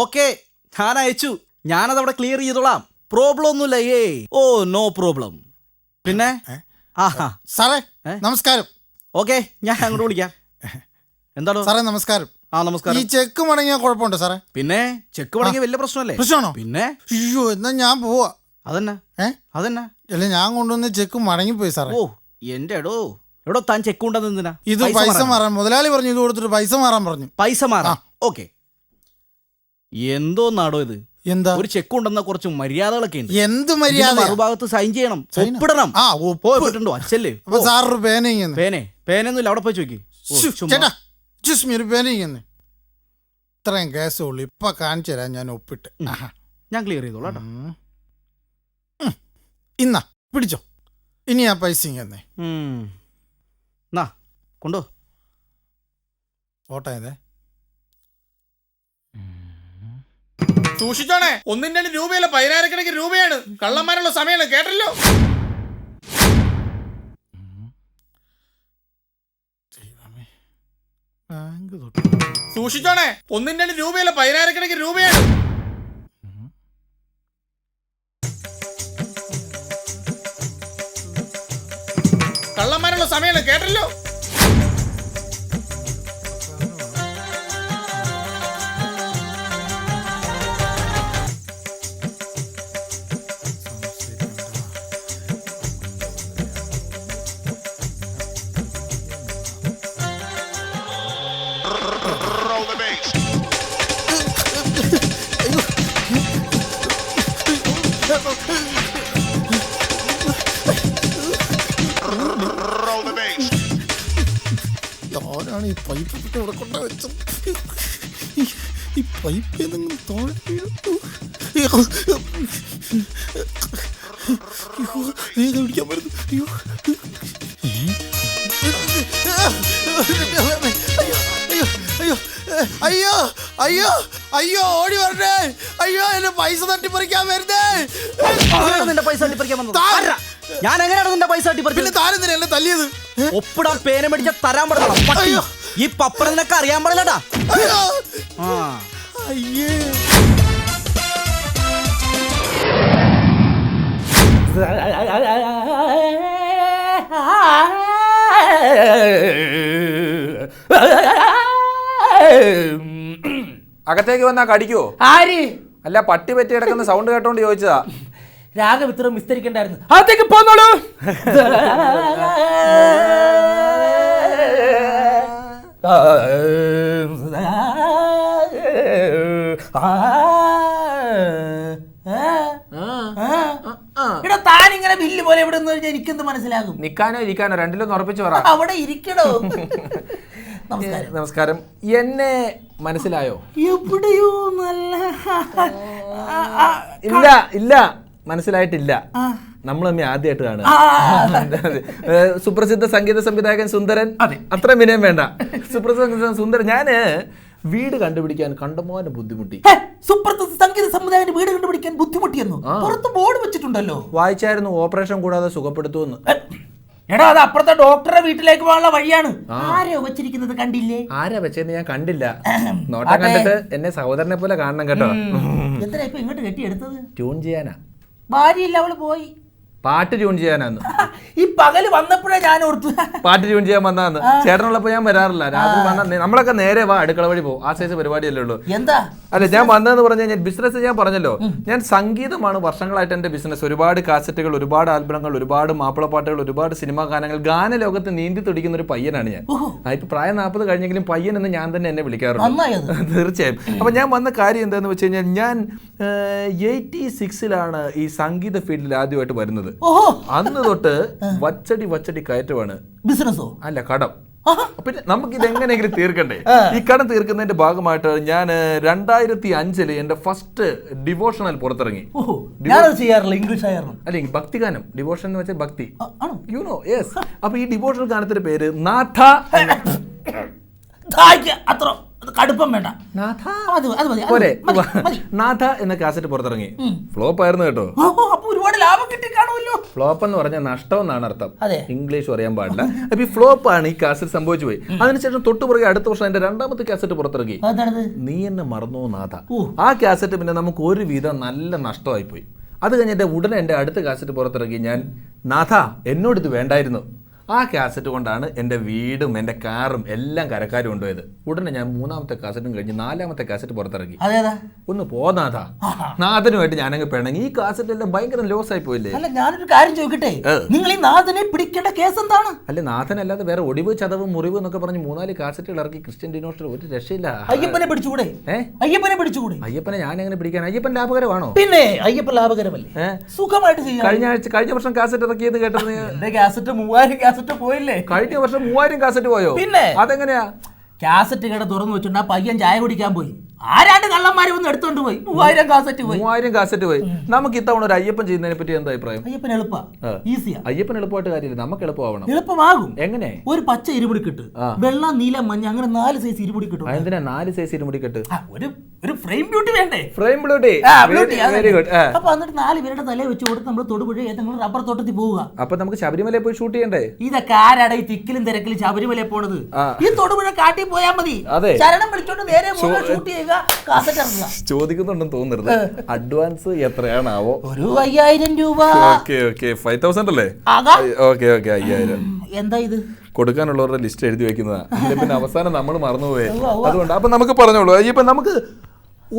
ഓക്കെ, ഞാൻ അയച്ചു. ഞാനതവിടെ ക്ലിയർ ചെയ്തോളാം. പ്രോബ്ലം ഒന്നുമില്ല. Oh no problem. പിന്നെ സാറേ നമസ്കാരം. ഓക്കെ, ഞാൻ അങ്ങോട്ട് വിളിക്കാം. എന്താണോ സാറേ നമസ്കാരം. നമസ്കാരം. ഈ ചെക്ക് മടങ്ങിയാൽ കുഴപ്പമുണ്ടോ സാറേ? പിന്നെ ചെക്ക് മടങ്ങിയ വലിയ പ്രശ്നമല്ലേ? പ്രശ്നമാണോ? പിന്നെ അയ്യോ, എന്നാ ഞാൻ പോവാ. അതന്നെ അതന്നെ. അല്ല, ഞാൻ കൊണ്ടുവന്ന ചെക്ക് മടങ്ങിപ്പോയി സാറേ. ഓ എന്റെ എടോ താൻ ചെക്ക് കൊണ്ടുവന്ന് എന്തിനാ? ഇത് പൈസ മാറാൻ. മുതലാളി പറഞ്ഞു ഇത് കൊടുത്തിട്ട് പൈസ മാറാൻ പറഞ്ഞു. പൈസ മാറാം. ഓക്കെ, എന്തോന്നാടോ ഇത്? എന്താ? ഒരു ചെക്ക് ഉണ്ടെന്ന കുറച്ച് മര്യാദകളൊക്കെ ഉണ്ട്. എന്ത് മര്യാദ? മറുഭാഗത്ത് സൈൻ ചെയ്യണം, ഒപ്പിടണം. ഒപ്പിട്ടുണ്ടോ? അച്ഛല്ലേ. സാറൊരു പേനയൊന്നുമില്ല. അവിടെ പോയി ചോദിക്കും. ചേട്ടാ ഒരു പേനയിന്ന്. ഇത്രയും കേസേ ഉള്ളു. ഇപ്പൊ കാണിച്ചു തരാം ഞാൻ ഒപ്പിട്ട്. ഞാൻ ക്ലിയർ ചെയ്തോളാം കേട്ടോ. ഇന്നാ പിടിച്ചോ. ഇനി ആ പൈസ ഇങ്ങനെ കൊണ്ടോ. ഓട്ടയതേ. സൂക്ഷിച്ചോണേ. 1-2 രൂപയല്ല 10,000 രൂപയാണ്. കള്ളന്മാരുള്ള സമയമാണ്. കേട്ടല്ലോ? സൂക്ഷിച്ചോണേ. 1-2 രൂപയല്ല 10,000 രൂപയാണ്. കള്ളന്മാരുള്ള സമയമാണ്. കേട്ടല്ലോ? ഞാനാണ് ഈ പൈപ്പ് ഇവിടെ കൊണ്ട വെച്ചത്. ഈ പൈപ്പ് ഏതെങ്കിലും തോഴ പിടിക്കാൻ പറ്റുന്നു. അയ്യോ അയ്യോ അയ്യോ ഓടി വരണേ. അയ്യോ എന്റെ പൈസ തട്ടിപ്പറിക്കാൻ വരുന്നേ. നിന്റെ പൈസ തട്ടിപ്പറിക്കാൻ വന്നത് ഞാൻ എങ്ങനെയാണ്? നിന്റെ പൈസ പിന്നെ താനെന്തിനാ എന്നെ തല്ലിയത്? ഒപ്പിടാൻ പേന മേടിച്ച തരാൻ പാടില്ല. ഈ പപ്പട നിനക്ക് അറിയാൻ പാടില്ലടാ. അയ്യേ അകത്തേക്ക് വന്നാ കടിക്കോ? ആര്? അല്ല, പട്ടി പറ്റി കിടക്കുന്ന സൗണ്ട് കേട്ടോണ്ട് ചോദിച്ചതാ. രാഘവ് ഇത്ര വിസ്തരിക്കണ്ടായിരുന്നു. അകത്തേക്ക് പോന്നോളൂ. താൻ ഇങ്ങനെ ബില്ല് പോലെ ഇവിടെ എനിക്കെന്ത് മനസ്സിലാകും? നിക്കാനോ ഇരിക്കാനോ രണ്ടിലൊന്ന് ഉറപ്പിച്ചു പറ. അവിടെ ഇരിക്കണോ? നമസ്കാരം. എന്നെ മനസ്സിലായോ? എവിടെയോ നല്ല ഇല്ല ഇല്ല മനസ്സിലായിട്ടില്ല. നമ്മൾ തമ്മിൽ ആദ്യമായിട്ട് കാണുക. സുപ്രസിദ്ധ സംഗീത സംവിധായകൻ സുന്ദരൻ. അത്ര വിനയം വേണ്ട. സുപ്രസിദ്ധ സുന്ദരൻ. ഞാന് വീട് കണ്ടുപിടിക്കാൻ കണ്ടമാനം ബുദ്ധിമുട്ടി. സുപ്രസിദ്ധ സംഗീത സംവിധായകൻ വീട് കണ്ടുപിടിക്കാൻ ബുദ്ധിമുട്ടിയെന്നു പുറത്ത് ബോർഡ് വെച്ചിട്ടുണ്ടല്ലോ. വായിച്ചായിരുന്നു ഓപ്പറേഷൻ കൂടാതെ സുഖപ്പെടുത്തുമെന്ന്. എടാ, അത് അപ്പുറത്തെ ഡോക്ടറെ വീട്ടിലേക്ക് പോകാനുള്ള വഴിയാണ്. ആരോ വെച്ചിരിക്കുന്നത് കണ്ടില്ലേ? ആരാ വെച്ചെന്ന് ഞാൻ കണ്ടില്ല. നോട്ടം കണ്ടിട്ട് എന്നെ സഹോദരനെ പോലെ കാണണം കേട്ടോ. എന്തിനാ ഇപ്പൊ ഇങ്ങോട്ട് കെട്ടിയെടുത്തത്? ട്യൂൺ ചെയ്യാനാ. ഭാര്യയില്ല, അവള് പോയി. പാട്ട് ട്യൂൺ ചെയ്യാനാന്ന്. ഈ പകല് വന്നപ്പോഴേ ഞാൻ ഓർത്തു പാട്ട് ട്യൂൺ ചെയ്യാൻ വന്നാന്ന്. ചേട്ടനുള്ളപ്പോ ഞാൻ വരാറില്ല. രാത്രി വന്ന നമ്മളൊക്കെ നേരെ വാ അടുക്കള വഴി പോകും. ആ സൈസ് പരിപാടിയല്ലേ ഉള്ളൂ. എന്താ അല്ല, ഞാൻ വന്നതെന്ന് പറഞ്ഞു കഴിഞ്ഞാൽ ബിസിനസ് ഞാൻ പറഞ്ഞല്ലോ, ഞാൻ സംഗീതമാണ് വർഷങ്ങളായിട്ട് എൻ്റെ ബിസിനസ്. ഒരുപാട് കാസറ്റുകൾ, ഒരുപാട് ആൽബങ്ങൾ, ഒരുപാട് മാപ്പിളപ്പാട്ടുകൾ, ഒരുപാട് സിനിമാ ഗാനങ്ങൾ, ഗാനലോകത്ത് നീന്തി തുടിക്കുന്ന ഒരു പയ്യനാണ് ഞാൻ. ഇപ്പൊ പ്രായം 40 കഴിഞ്ഞെങ്കിലും പയ്യൻ എന്ന് ഞാൻ തന്നെ എന്നെ വിളിക്കാറുണ്ട്. തീർച്ചയായും. അപ്പൊ ഞാൻ വന്ന കാര്യം എന്താന്ന് വെച്ച് കഴിഞ്ഞാൽ, ഞാൻ 86-ലാണ് ഈ സംഗീത ഫീൽഡിൽ ആദ്യമായിട്ട് വരുന്നത്. അന്ന് തൊട്ട് വച്ചടി കയറ്റമാണ്. ബിസിനസ്സോ? അല്ല, കടം. പിന്നെ നമുക്ക് ഇത് എങ്ങനെയെങ്കിലും തീർക്കണ്ടേ? ഈ കടം തീർക്കുന്നതിന്റെ ഭാഗമായിട്ട് ഞാൻ 2005 എന്റെ ഫസ്റ്റ് ഡിവോഷണൽ പുറത്തിറങ്ങി. ചെയ്യാറില്ല, ഇംഗ്ലീഷ് ആയിരുന്നു. അല്ലെ, ഭക്തിഗാനം. ഡിവോഷൻ എന്ന് വെച്ചാൽ ഭക്തി. You know, yes. അപ്പൊ ഈ ഡിവോഷണൽ ഗാനത്തിന്റെ പേര് നാഥ. അത്ര കടുപ്പം വേണ്ട, നാഥ എന്ന കാസറ്റ് പുറത്തിറങ്ങി. ഫ്ലോപ്പ് ആയിരുന്നു കേട്ടോ. ഒരുപാട് ലാഭം കിട്ടി കാണുമല്ലോ. ഫ്ലോപ്പ് എന്ന് പറഞ്ഞാൽ നഷ്ടം എന്നാണ് അർത്ഥം. ഇംഗ്ലീഷ് പറയാൻ പാടില്ല. അപ്പൊ ഈ ഫ്ലോപ്പ് ആണ് ഈ കാസറ്റ് സംഭവിച്ചു പോയി. അതിനുശേഷം തൊട്ടുപുറകെ അടുത്ത വർഷം എന്റെ 2ാമത്തെ കാസറ്റ് പുറത്തിറങ്ങി, നീ എന്നെ മറന്നോ നാഥ. ആ കാസറ്റ് പിന്നെ നമുക്ക് ഒരുവിധം നല്ല നഷ്ടമായി പോയി. അത് കഴിഞ്ഞിട്ട് ഉടനെ എന്റെ അടുത്ത കാസറ്റ് പുറത്തിറങ്ങി. ഞാൻ നാഥ എന്നോട് ഇത് വേണ്ടായിരുന്നു. ആ കാസറ്റ് കൊണ്ടാണ് എൻ്റെ വീടും എൻ്റെ കാറും എല്ലാം കരക്കാരും കൊണ്ടുപോയത്. ഉടനെ ഞാൻ 3ാമത്തെ കാസറ്റും കഴിഞ്ഞ് 4ാമത്തെ കാസറ്റ് പുറത്തിറങ്ങി. ഒന്ന് പോനാഥാ. നാഥനുമായിട്ട് ഞാനങ്ങ് പിണങ്ങി. ഈ കാസറ്റ് എല്ലാം ഭയങ്കര ലോസ് ആയി പോയില്ലേ? അല്ല, ഞാനൊരു കാര്യം ചോദിക്കട്ടെ, നിങ്ങൾ ഈ നാഥനെ പിടിക്കേണ്ട കേസ് എന്താണ്? അല്ല, നാഥനല്ലാതെ വേറെ ഒടിവ്, ചതവ്, മുറിവ് എന്നൊക്കെ പറഞ്ഞ് 3-4 കാസറ്റുകൾ ഇറക്കി ക്രിസ്ത്യൻ ഡിനോഷണൽ. ഒരു രക്ഷയില്ല. അയ്യപ്പനെ പിടിച്ചുകൂടെ? അയ്യപ്പനെ ഞാൻ എങ്ങനെ പിടിക്കാൻ? അയ്യപ്പൻ ലാഭകരമാണോ? പിന്നെ അയ്യപ്പൻ ലാഭകരമല്ലേ? സുഖമായിട്ട് ചെയ്യാം. കഴിഞ്ഞ വർഷം കാസറ്റ് ഇറക്കിയത് കേട്ടത്? എന്റെ കാസറ്റ് 3000 കാസറ്റ് പോയില്ലേ? കഴിഞ്ഞ വർഷം 3000 കാസറ്റ് പോയോ? പിന്നെ അതെങ്ങനെയാ? കാസറ്റ് കട തുറന്നു വെച്ചിട്ട് ആ പയ്യൻ ചായ കുടിക്കാൻ പോയി. ആരാണ്ട് കള്ളന്മാരെ ഒന്ന് എടുത്തോണ്ട് പോയി. 3000 കാസറ്റ് പോയി. 3000 കാസറ്റ് പോയി. നമുക്ക് ഇത്തവണ ഒരു അയ്യപ്പൻ ചെയ്യുന്നതിനെ പറ്റി എന്താ അഭിപ്രായം? അയ്യപ്പൻ എളുപ്പാ, ഈസിയാ. അയ്യപ്പൻ എളുപ്പമായിട്ട് കാര്യമില്ല, നമുക്ക് എളുപ്പമാവണം. എളുപ്പമാകും. എങ്ങനെ? ഒരു പച്ച ഇരുമുടി കെട്ട്, വെള്ള, നീല, മഞ്ഞ, അങ്ങനെ 4 സൈസ് ഇരുമുടി കെട്ടും. എന്തിനാ 4 സൈസ് ഇരുമുടി കെട്ട്? ഒരു ഫ്രെയിം ബ്യൂട്ടി വേണ്ടേ? Frame beauty. Very good. അപ്പൊ എന്നിട്ട് 4 പേരുടെ തലയിൽ വെച്ച് കൊടുത്ത് നമ്മൾ തൊടുപുഴ ഏതെങ്കിലും റബ്ബർ തോട്ടത്തിൽ പോവുക. അപ്പൊ നമുക്ക് ശബരിമലയിൽ പോയി ഷൂട്ട് ചെയ്യണ്ടേ? ഇതൊക്കെ ആരാടാ ഈ തിക്കിലും തിരക്കിലും ശബരിമലയിൽ പോണത്? ഈ തൊടുപുഴ കാട്ടിൽ പോയാൽ മതി. ശരണം വിളിച്ചോണ്ട് നേരെ ഷൂട്ട് ചെയ്യുക, കാസറ്റ്. ചോദിക്കുന്നുണ്ടെന്ന് തോന്നരുത്. അഡ്വാൻസ് എത്രയാണാവോ? ഒരു 5000 രൂപ. 5000 അല്ലേ? 5000. എന്താ ഇത്? കൊടുക്കാനുള്ളവരുടെ ലിസ്റ്റ് എഴുതി വെക്കുന്നതാ. പിന്നെ അവസാനം നമ്മൾ മറന്നുപോയേ. അതുകൊണ്ട് അപ്പൊ നമുക്ക് പറഞ്ഞോളൂ, അയ്യപ്പൻ നമുക്ക്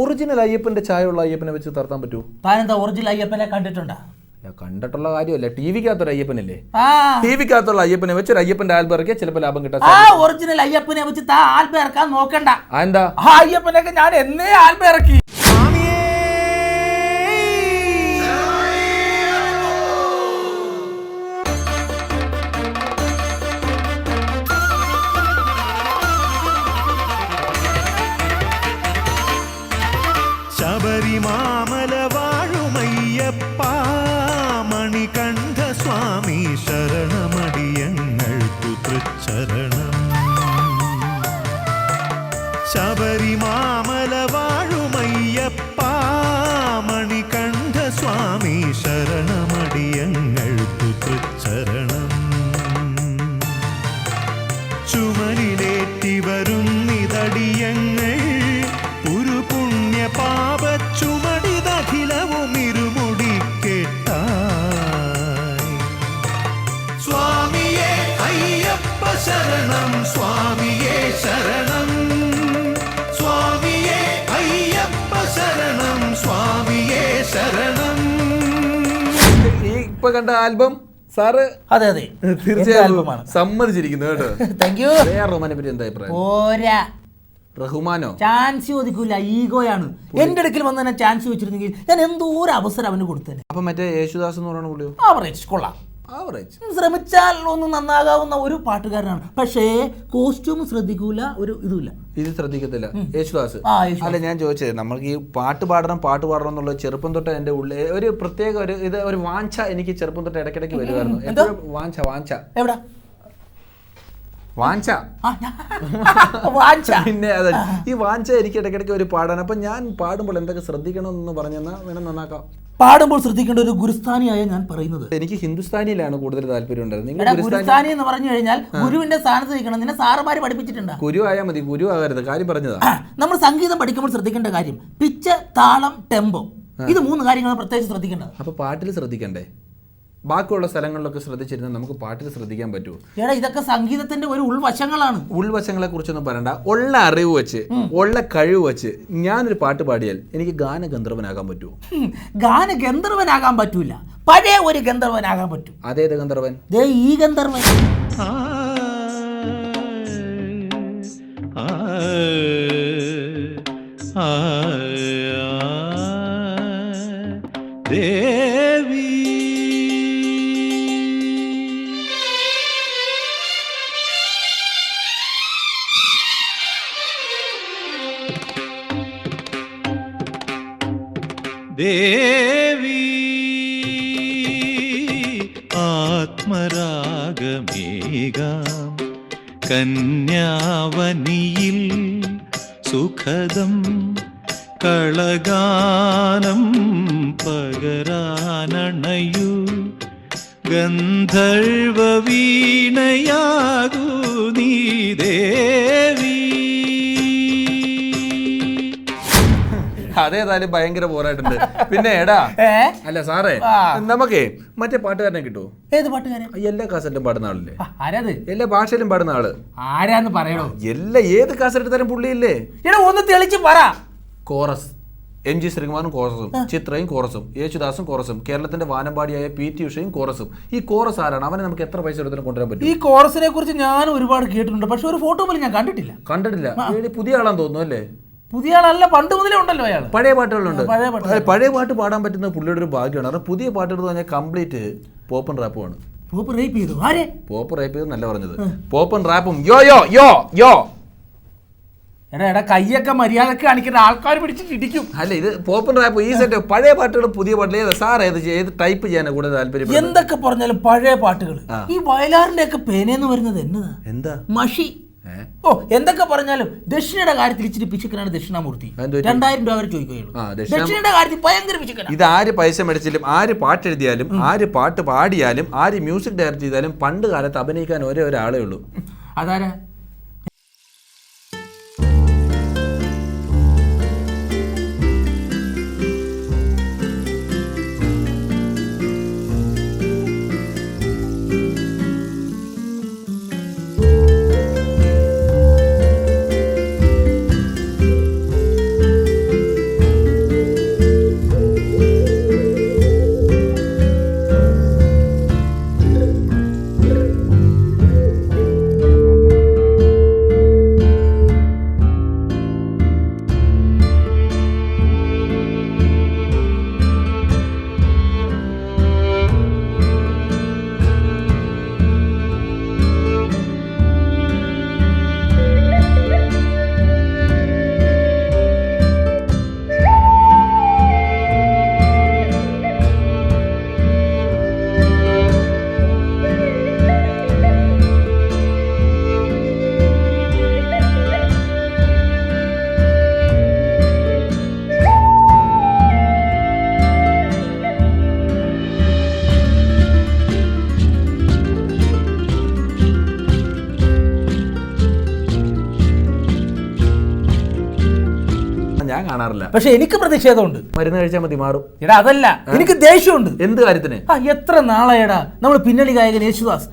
ഒറിജിനൽ അയ്യപ്പന്റെ ചായ ഉള്ള അയ്യപ്പനെ വെച്ച് തർത്താൻ പറ്റൂ? താനെന്താ ഒറിജിനൽ അയ്യപ്പനെ കണ്ടിട്ടുണ്ടോ? കണ്ടിട്ടുള്ള കാര്യമല്ല, ടിവിക്കകത്തൊരു അയ്യപ്പനല്ലേ? ടിവിക്കകത്തുള്ള അയ്യപ്പനെ വെച്ച് ഒരു അയ്യപ്പന്റെ ആൽബം ഇറക്കിയാൽ ചിലപ്പോൾ ലാഭം കിട്ടാൻ. ആ ഒറിജിനൽ അയ്യപ്പനെ വെച്ച് ആൽബം ഇറക്കാൻ നോക്കണ്ട. എന്താ? ആ അയ്യപ്പനൊക്കെ ഞാൻ എന്നേ ആൽബം ഇറക്കി. ശബരിമാമല വാഴുമയ്യപ്പ മണികണ്ഠ സ്വാമി ശരണമടിയങ്ങൾക്കു തൃച്ചരണം. ശബരിമാമല വാഴുമയ്യപ്പ മണികണ്ഠ സ്വാമി ശരണമടിയങ്ങൾക്കു തൃച്ചരണം. ചുമലിലേറ്റി വരുന്നിതടിയങ്ങൾ ഒരു പുണ്യ പാപ ചുമടിതഖിലവും ഇരുമുടി കേട്ടായി. സ്വാമിയേ അയ്യപ്പ ശരണം, സ്വാമിയേ ശരണം, സ്വാമിയേ അയ്യപ്പ ശരണം, സ്വാമിയേ ശരണം. ഈ ഇപ്പൊ കണ്ട ആൽബം സാറ്? അതെ അതെ, തീർച്ചയായും സമ്മതിച്ചിരിക്കുന്നു കേട്ടോ. Thank you. റഹ്മാനെ പറ്റി എന്താ അഭിപ്രായം? റഹ്മാനോ? ചാൻസ് ചോദിക്കൂല, ഈഗോയാണ്. എന്റെ അടുക്കൽ വന്ന് തന്നെ ചാൻസ് ചോദിച്ചിരുന്നെങ്കിൽ ഞാൻ എന്തോ ഒരു അവസരം അവന് കൊടുത്തേനെ. അപ്പൊ മറ്റേ യേശുദാസ് എന്ന് പറയുന്ന പുള്ളിയോ? ആവറേജ്, കൊള്ളാം. ശ്രമിച്ചാൽ ഒന്ന് നന്നാകാവുന്ന ഒരു പാട്ടുകാരനാണ്. പക്ഷേ കോസ്റ്റ്യൂം ശ്രദ്ധിക്കൂല, ഒരു ഇതുമില്ല. ഇത് ശ്രദ്ധിക്കത്തില്ല യേശുദാസ്. അല്ല, ഞാൻ ചോദിച്ചത്, നമുക്ക് ഈ പാട്ട് പാടണം എന്നുള്ള ചെറുപ്പം തൊട്ട് എന്റെ ഉള്ളിൽ ഒരു പ്രത്യേക ഒരു വാഞ്ച എനിക്ക് ചെറുപ്പം തൊട്ട് ഇടയ്ക്കിടയ്ക്ക് വരുമായിരുന്നു. എപ്പോഴും വാഞ്ച എവിടെ വാഞ്ച പിന്നെ അതെ, ഈ വാഞ്ച എനിക്ക് ഇടയ്ക്കിടയ്ക്ക് ഒരു പാടാൻ. അപ്പൊ ഞാൻ പാടുമ്പോൾ എന്തൊക്കെ ശ്രദ്ധിക്കണമെന്ന് പറഞ്ഞാൽ വേണം നന്നാക്കാം. പാടുമ്പോൾ ശ്രദ്ധിക്കേണ്ട ഒരു ഗുരുസ്ഥാനിയായ ഞാൻ പറയുന്നത്. എനിക്ക് ഹിന്ദുസ്ഥാനിയിലാണ് കൂടുതൽ താല്പര്യം ഉണ്ടായിരുന്നത്. ഗുരുസ്ഥാനി എന്ന് പറഞ്ഞു കഴിഞ്ഞാൽ ഗുരുവിന്റെ സ്ഥാനത്ത് നിൽക്കണം. നിന്നെ സാറുമാര് പഠിപ്പിച്ചിട്ടുണ്ട്. ഗുരു ആയാൽ മതി, ഗുരു ആകരുത്. കാര്യം പറഞ്ഞതാ. നമ്മൾ സംഗീതം പഠിക്കുമ്പോൾ ശ്രദ്ധിക്കേണ്ട കാര്യം പിച്ച്, താളം, ടെമ്പോ. ഇത് 3 കാര്യങ്ങളാണ് പ്രത്യേകിച്ച് ശ്രദ്ധിക്കേണ്ടത്. അപ്പൊ പാട്ടിൽ ശ്രദ്ധിക്കണ്ടേ? ബാക്കിയുള്ള സ്ഥലങ്ങളിലൊക്കെ ശ്രദ്ധിച്ചിരുന്നാൽ നമുക്ക് പാട്ടിൽ ശ്രദ്ധിക്കാൻ പറ്റുമോ? എടാ ഇതൊക്കെ സംഗീതത്തിന്റെ ഒരു ഉൾവശങ്ങളാണ്. ഉൾവശങ്ങളെ കുറിച്ചൊന്നും പറയണ്ട. ഉള്ള അറിവ് വെച്ച് ഉള്ള കഴിവ് വെച്ച് ഞാനൊരു പാട്ട് പാടിയാൽ എനിക്ക് ഗാനഗന്ധർവനാകാൻ പറ്റുമോ? ഗാനഗന്ധർവനാകാൻ പറ്റൂല, പഴയ ഒരു ഗന്ധർവനാകാൻ പറ്റും. അതേത് ഗന്ധർവൻ? ദേ ഈ ഗന്ധർവൻ. ദേവി ദേവി ആത്മരാഗമേകാം കന്യാവനിയിൽ സുഖദം കളഗാനം പകരാനണയു ഗന്ധർവ വീണയാകൂ നീ ദേവി. അതേതായാലും ഭയങ്കര പോരായിട്ടുണ്ട്. പിന്നെ എടാ അല്ല സാറേ, നമുക്കേ മറ്റേ പാട്ടുകാരനെ കിട്ടുമോ? ഏത് പാട്ടുകാരൻ? എല്ലാ കാസറ്റും പാടുന്ന ആളില്ലേ? ആരാത്? എല്ലാ ഭാഷയിലും പാടുന്ന ആള് ആരാന്ന് പറയണോ? ഏത് കാസറ്റ് എടുത്താലും പുള്ളിയില്ലേ? എടാ ഒന്ന് തെളിച്ച് പറ. കോറസ് MG ശ്രീകുമാറും കോറസും, ചിത്രയും കോറസും, യേശുദാസും കോറസും, കേരളത്തിന്റെ വാനമ്പാടിയായ PT ഉഷയും കോറസും. ഈ കോറസ് ആരാണ്? അവനെ നമുക്ക് എത്ര പൈസ എടുത്താലും കൊണ്ടുവരാൻ പറ്റും? ഈ കോറസിനെ കുറിച്ച് ഞാൻ ഒരുപാട് കേട്ടിട്ടുണ്ട്, പക്ഷെ ഒരു ഫോട്ടോ പോലും ഞാൻ കണ്ടിട്ടില്ല. പുതിയ ആളാന്ന് തോന്നുന്നു അല്ലേ? പുതിയ ആളല്ല, പണ്ട് മുതലേ ഉണ്ടല്ലോ അയാൾ. പഴയ പാട്ടുകളുണ്ട്. പഴയ പാട്ട് പാടാൻ പറ്റുന്ന പുള്ളിയുടെ ഒരു ഭാഗ്യമാണ്. കാരണം പുതിയ പാട്ട് എടുത്ത് പറഞ്ഞാൽ കംപ്ലീറ്റ് പോപ്പും റാപ്പുമാണ്. പോപ്പ് റേപ്പ് ചെയ്തു? ആരെ? പോപ്പ് റേപ്പ് ചെയ്തു നല്ല പറഞ്ഞത്. പോപ്പും റാപ്പും യോ യോ യോ യോ. എടാ കയ്യൊക്കെ മര്യാദക്ക് കാണിക്കുന്ന ആൾക്കാർ പിടിച്ചിട്ട് ഇടിക്കും. അല്ല, ഇത് പോപ്പും റാപ്പും ഈ സെറ്റ്. പഴയ പാട്ടുകളും പുതിയ പാട്ടുകൾ സാർ ഏത് ടൈപ്പ് ചെയ്യാനാണ് കൂടുതൽ താല്പര്യം? എന്തൊക്കെ പറഞ്ഞാലും പഴയ പാട്ടുകൾ. ഈ വയലാറിന്റെ ഒക്കെ പേനയെന്ന് വരുന്നത് എന്നതാ? എന്താ? മഷി. ഓ എന്തൊക്കെ പറഞ്ഞാലും ദക്ഷിണയുടെ കാര്യത്തിൽ ഇച്ചിരി പിശുക്കനാണ് ദക്ഷിണാമൂർത്തി. 2000 രൂപ വരെ ചോദിക്കുകയുള്ളൂ. ദക്ഷിണയുടെ കാര്യത്തിൽ ഭയങ്കര പിശുക്കനാണ്. ഇത് ആര് പൈസ മേടിച്ചാലും, ആര് പാട്ടെഴുതിയാലും, ആര് പാട്ട് പാടിയാലും, ആര് മ്യൂസിക് ഡയറക്റ്റ് ചെയ്താലും പണ്ട് കാലത്ത് അഭിനയിക്കാൻ ഒരേ ഒരാളേ ഉള്ളൂ. അതാരാ? ഞാൻ കാണാറില്ല. പക്ഷെ എനിക്ക് പ്രതിഷേധമുണ്ട്. മരുന്ന് കഴിച്ചാൽ മതി മാറും. എടാ അതല്ല, എനിക്ക് ദേഷ്യമുണ്ട്. എന്ത് കാര്യത്തിന്? എത്ര നാളായടാ നമ്മൾ പിന്നണി ഗായകൻ യേശുദാസ്,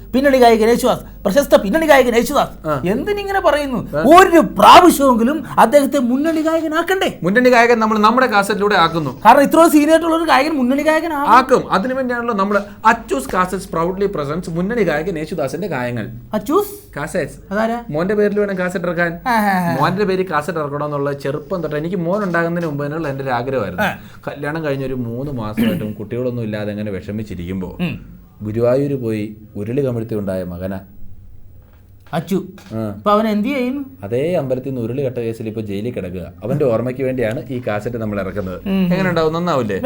പ്രശസ്ത പിന്നണി ഗായകൻ യേശുദാസ് എന്തിനിങ്ങനെ പറയുന്നു? ഒരു പ്രാവശ്യമെങ്കിലും അദ്ദേഹത്തെ മുന്നണി ഗായകനാക്കണ്ടേ? മുന്നണി ഗായകൻ നമ്മൾ നമ്മുടെ കാസറ്റിലൂടെ ആക്കുന്നു. കാരണം ഇത്രയും സീനിയർ ഉള്ള ഒരു ഗായകൻ മുന്നണി ഗായകൻ ആക്കും. അതിനുവേണ്ടിയാണല്ലോ നമ്മൾ അച്ചൂസ് കാസറ്റ്സ് പ്രൗഡ്ലി പ്രസൻസ് മുന്നണി ഗായകൻ യേശുദാസിന്റെ ഗായങ്ങൾ. അച്ചൂസ് കാസറ്റ്സ് അതാരാ? മോന്റെ പേരിൽ വേണം കാസറ്റ് ഇറക്കാൻ. മോന്റെ പേര് കാസറ്റ് ഇറക്കണം എന്നുള്ള ചെറുപ്പം തൊട്ട് എനിക്ക് മോൻ ഉണ്ടാകുന്നതിന് മുമ്പ് എന്നുള്ള എൻ്റെ ഒരു ആഗ്രഹമായിരുന്നു. കല്യാണം കഴിഞ്ഞൊരു 3 മാസമായിട്ടും കുട്ടികളൊന്നും ഇല്ലാതെ അങ്ങനെ വിഷമിച്ചിരിക്കുമ്പോൾ ഗുരുവായൂര് പോയി ഉരുളി കമിഴ്ത്തി ഉണ്ടായ മകനാ അച്ചു. അവൻ എന്ത് ചെയ്യുന്നു? അതേ അമ്പലത്തിൽ നിന്ന് ഉരുളി കെട്ട കേസിൽ ഇപ്പൊ ജയിലിൽ കിടക്കുക. അവന്റെ ഓർമ്മയ്ക്ക് വേണ്ടിയാണ് ഈ കാസറ്റ് നമ്മൾ ഇറക്കുന്നത്. എങ്ങനെ ഉണ്ടാവും? നന്നാവില്ലേ?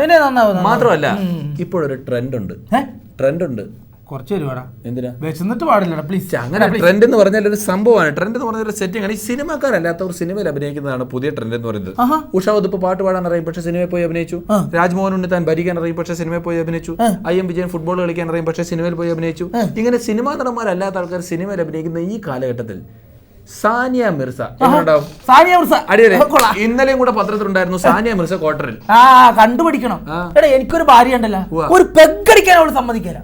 മാത്രമല്ല ഇപ്പോഴൊരു ട്രെൻഡ് ഉണ്ട്. കുറച്ച് ഒരുപാടാ. എന്തിനാ? വിശന്നിട്ട് പാടില്ല പ്ലീസ്. അങ്ങനെ ട്രെൻഡ് എന്ന് പറഞ്ഞാൽ ഒരു സംഭവമാണ്. ട്രെൻഡ് എന്ന് പറഞ്ഞ ഒരു സെറ്റിംഗ് ആണ്. ഈ സിനിമാക്കാരല്ലാത്തവർ സിനിമയിൽ അഭിനയിക്കുന്നതാണ് പുതിയ ട്രെൻഡ് എന്ന് പറയുന്നത്. ഉഷാ ഉതുപ്പ് പാട്ട് പാടാൻ അറിയും, പക്ഷേ സിനിമയിൽ പോയി അഭിനയിച്ചു. രാജ്മോഹൻ ഉണ്ണിത്താൻ ഭരിക്കാൻ അറിയും, പക്ഷേ സിനിമയിൽ പോയി അഭിനയിച്ചു. IM വിജയൻ ഫുട്ബോൾ കളിക്കാൻ അറിയും, പക്ഷേ സിനിമയിൽ പോയി അഭിനയിച്ചു. ഇങ്ങനെ സിനിമാ നടന്മാരല്ലാത്ത ആൾക്കാർ സിനിമയിൽ അഭിനയിക്കുന്ന ഈ കാലഘട്ടത്തിൽ സാനിയ മിർസ എങ്ങനെയുണ്ടാവും? സാനിയ മിർസ അടിയരെ ഇന്നലെയും കൂടെ പത്രത്തിലുണ്ടായിരുന്നു സാനിയ മിർസ ക്വാർട്ടറിൽ. കണ്ടുപിടിക്കണം. എടാ എനിക്കൊരു ഭാര്യ ഉണ്ടല്ലോ, ഒരു പെഗടിക്കാൻ അവള് സമ്മതിക്കാല.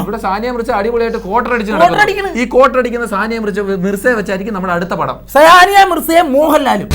ഇവിടെ സാനിയ മിർസ അടിപൊളിയായിട്ട് ക്വാർട്ടർ അടിച്ച് ഈ ക്വാർട്ടർ അടിക്കുന്ന സാനിയ മിർസയെ വെച്ചായിരിക്കും നമ്മുടെ അടുത്ത പടം. സാനിയ മിർസയെ മോഹൻലാലും.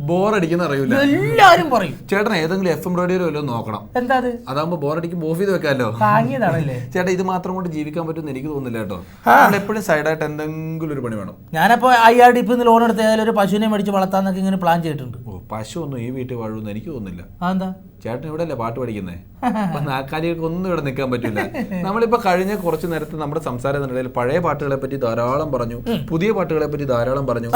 ബോറടിക്കുന്ന അറിയില്ല, എല്ലാരും പറയും. ചേട്ടൻ ഏതെങ്കിലും FM റേഡിയോ വല്ലതും നോക്കണം. എന്താ അതാകുമ്പോ ബോറടിക്കുമ്പോൾ ഓഫ് ചെയ്ത് വെക്കാമല്ലോ. ചേട്ടാ ഇത് മാത്രം കൊണ്ട് ജീവിക്കാൻ പറ്റുമെന്ന് എനിക്ക് തോന്നുന്നില്ല കേട്ടോ. എപ്പോഴും സൈഡായിട്ട് എന്തെങ്കിലും ഒരു പണി വേണം. ഞാനപ്പോ IRDP ലോൺ എടുത്ത് ഏതായാലും ഒരു പശുവിനെ മേടിച്ച് വളർത്താന്നൊക്കെ ഇങ്ങനെ പ്ലാൻ ചെയ്തിട്ടുണ്ട്. പശു ഒന്നും ഈ വീട്ടിൽ വാഴുമെന്ന് എനിക്ക് തോന്നുന്നില്ല. എന്താ ചേട്ടൻ ഇവിടെ അല്ലേ പാട്ട് പഠിക്കുന്നേ? അപ്പൊ നാക്കാലികൾക്ക് ഒന്നും ഇവിടെ നിൽക്കാൻ പറ്റില്ല. നമ്മളിപ്പോ കഴിഞ്ഞ കുറച്ച് നേരത്തെ നമ്മുടെ സംസാരത്തിനിടയിൽ പഴയ പാട്ടുകളെ പറ്റി ധാരാളം പറഞ്ഞു, പുതിയ പാട്ടുകളെ പറ്റി ധാരാളം പറഞ്ഞു.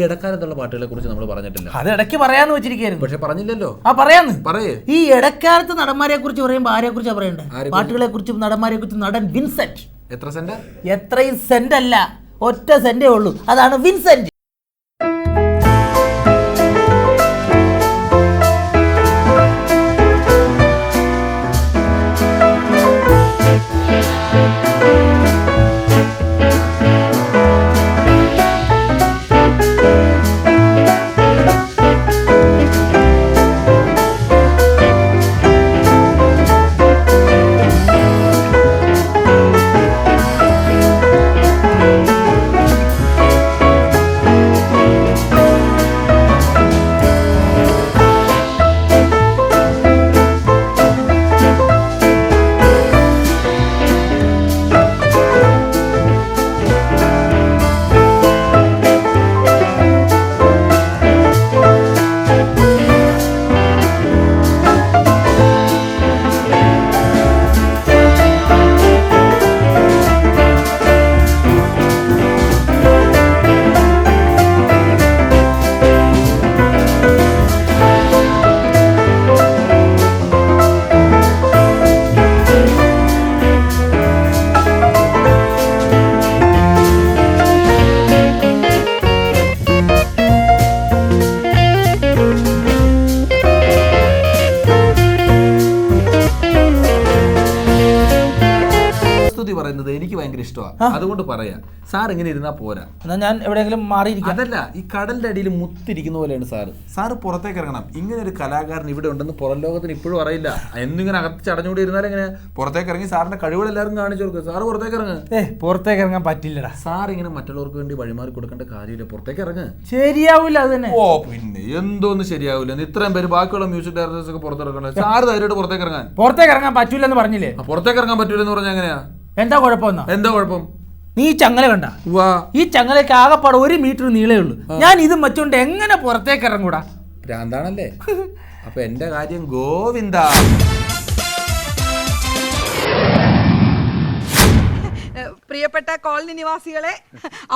ഇടക്കാലത്തുള്ള പാട്ടുകളെ കുറിച്ച് നമ്മൾ പറഞ്ഞിട്ടില്ല. അത് ഇടയ്ക്ക് പറയാന്ന് വെച്ചിരിക്കുന്നു, പക്ഷെ പറഞ്ഞില്ലല്ലോ. പറയാന്ന് പറയേ. ഈ ഇടക്കാലത്ത് നടന്മാരെ കുറിച്ച് പറയുമ്പോ ആരെ കുറിച്ച് പറയണ്ടേ? പാട്ടുകളെ കുറിച്ചും നടന്മാരെ കുറിച്ചും നടൻ വിൻസെന്റ്. എത്ര സെന്റ്? എത്രയും സെന്റ് അല്ല, ഒറ്റ സെന്റേ ഉള്ളൂ, അതാണ് വിൻസെന്റ്. പറയുന്നത് എനിക്ക് ഭയങ്കര ഇഷ്ടമാണ്, അതുകൊണ്ട് പറയാ. സാർ ഇങ്ങനെ ഇരുന്നാ പോരാ, ഞാൻ എവിടെയെങ്കിലും മാറിയിരിക്കും. അതല്ല, ഈ കടലിന്റെ അടിയിൽ മുത്തിരിക്കുന്ന പോലെയാണ് സാറ്. സാറ് പുറത്തേക്ക് ഇറങ്ങണം. ഇങ്ങനെ ഒരു കലാകാരൻ ഇവിടെ ഉണ്ടെന്ന് പുറം ലോകത്തിന് ഇപ്പോഴും അറിയില്ല. എന്നിങ്ങനെ അകത്ത് ചടഞ്ഞുകൂടി ഇരുന്നാലും ഇങ്ങനെ പുറത്തേക്ക് ഇറങ്ങി സാറിന്റെ കഴിവുകൾ എല്ലാവരും കാണിച്ചു കൊടുക്കുക. സാറ് പുറത്തേക്ക് ഇറങ്ങ്. പുറത്തേക്ക് ഇറങ്ങാൻ പറ്റില്ലടാ. സാർ ഇങ്ങനെ മറ്റുള്ളവർക്ക് വേണ്ടി വഴിമാറി കൊടുക്കേണ്ട കാര്യമില്ല. പുറത്തേക്ക് ഇറങ്ങ്. ശരിയാവില്ല അത് തന്നെ. ഓ പിന്നെ എന്തോന്ന് ശരിയാവില്ല. ഇത്രയും പേര് ബാക്കിയുള്ള മ്യൂസിക് ഡയറക്ടേഴ്സ് ഒക്കെ പുറത്തിറങ്ങണം. സാറ് ധൈര്യമായിട്ട് പുറത്തേക്ക് ഇറങ്ങാൻ. പുറത്തേക്ക് ഇറങ്ങാൻ പറ്റൂലെന്ന് പറഞ്ഞില്ലേ? പുറത്തേക്ക് ഇറങ്ങാൻ പറ്റൂലെന്ന് പറഞ്ഞാൽ എങ്ങനെയാ? എന്താ കുഴപ്പം? എന്താ കുഴപ്പം? നീ ചങ്ങല കണ്ട? ഈ ചങ്ങലയ്ക്ക് ആകെപ്പാട് 1 മീറ്റർ നീളേ ഉള്ളൂ. ഞാൻ ഇത് വെച്ചോണ്ട് എങ്ങനെ പുറത്തേക്ക് ഇറങ്ങൂടാ? ഭ്രാന്താണല്ലേ? അപ്പൊ എന്റെ കാര്യം ഗോവിന്ദ. പ്രിയപ്പെട്ട കോളനി നിവാസികളെ,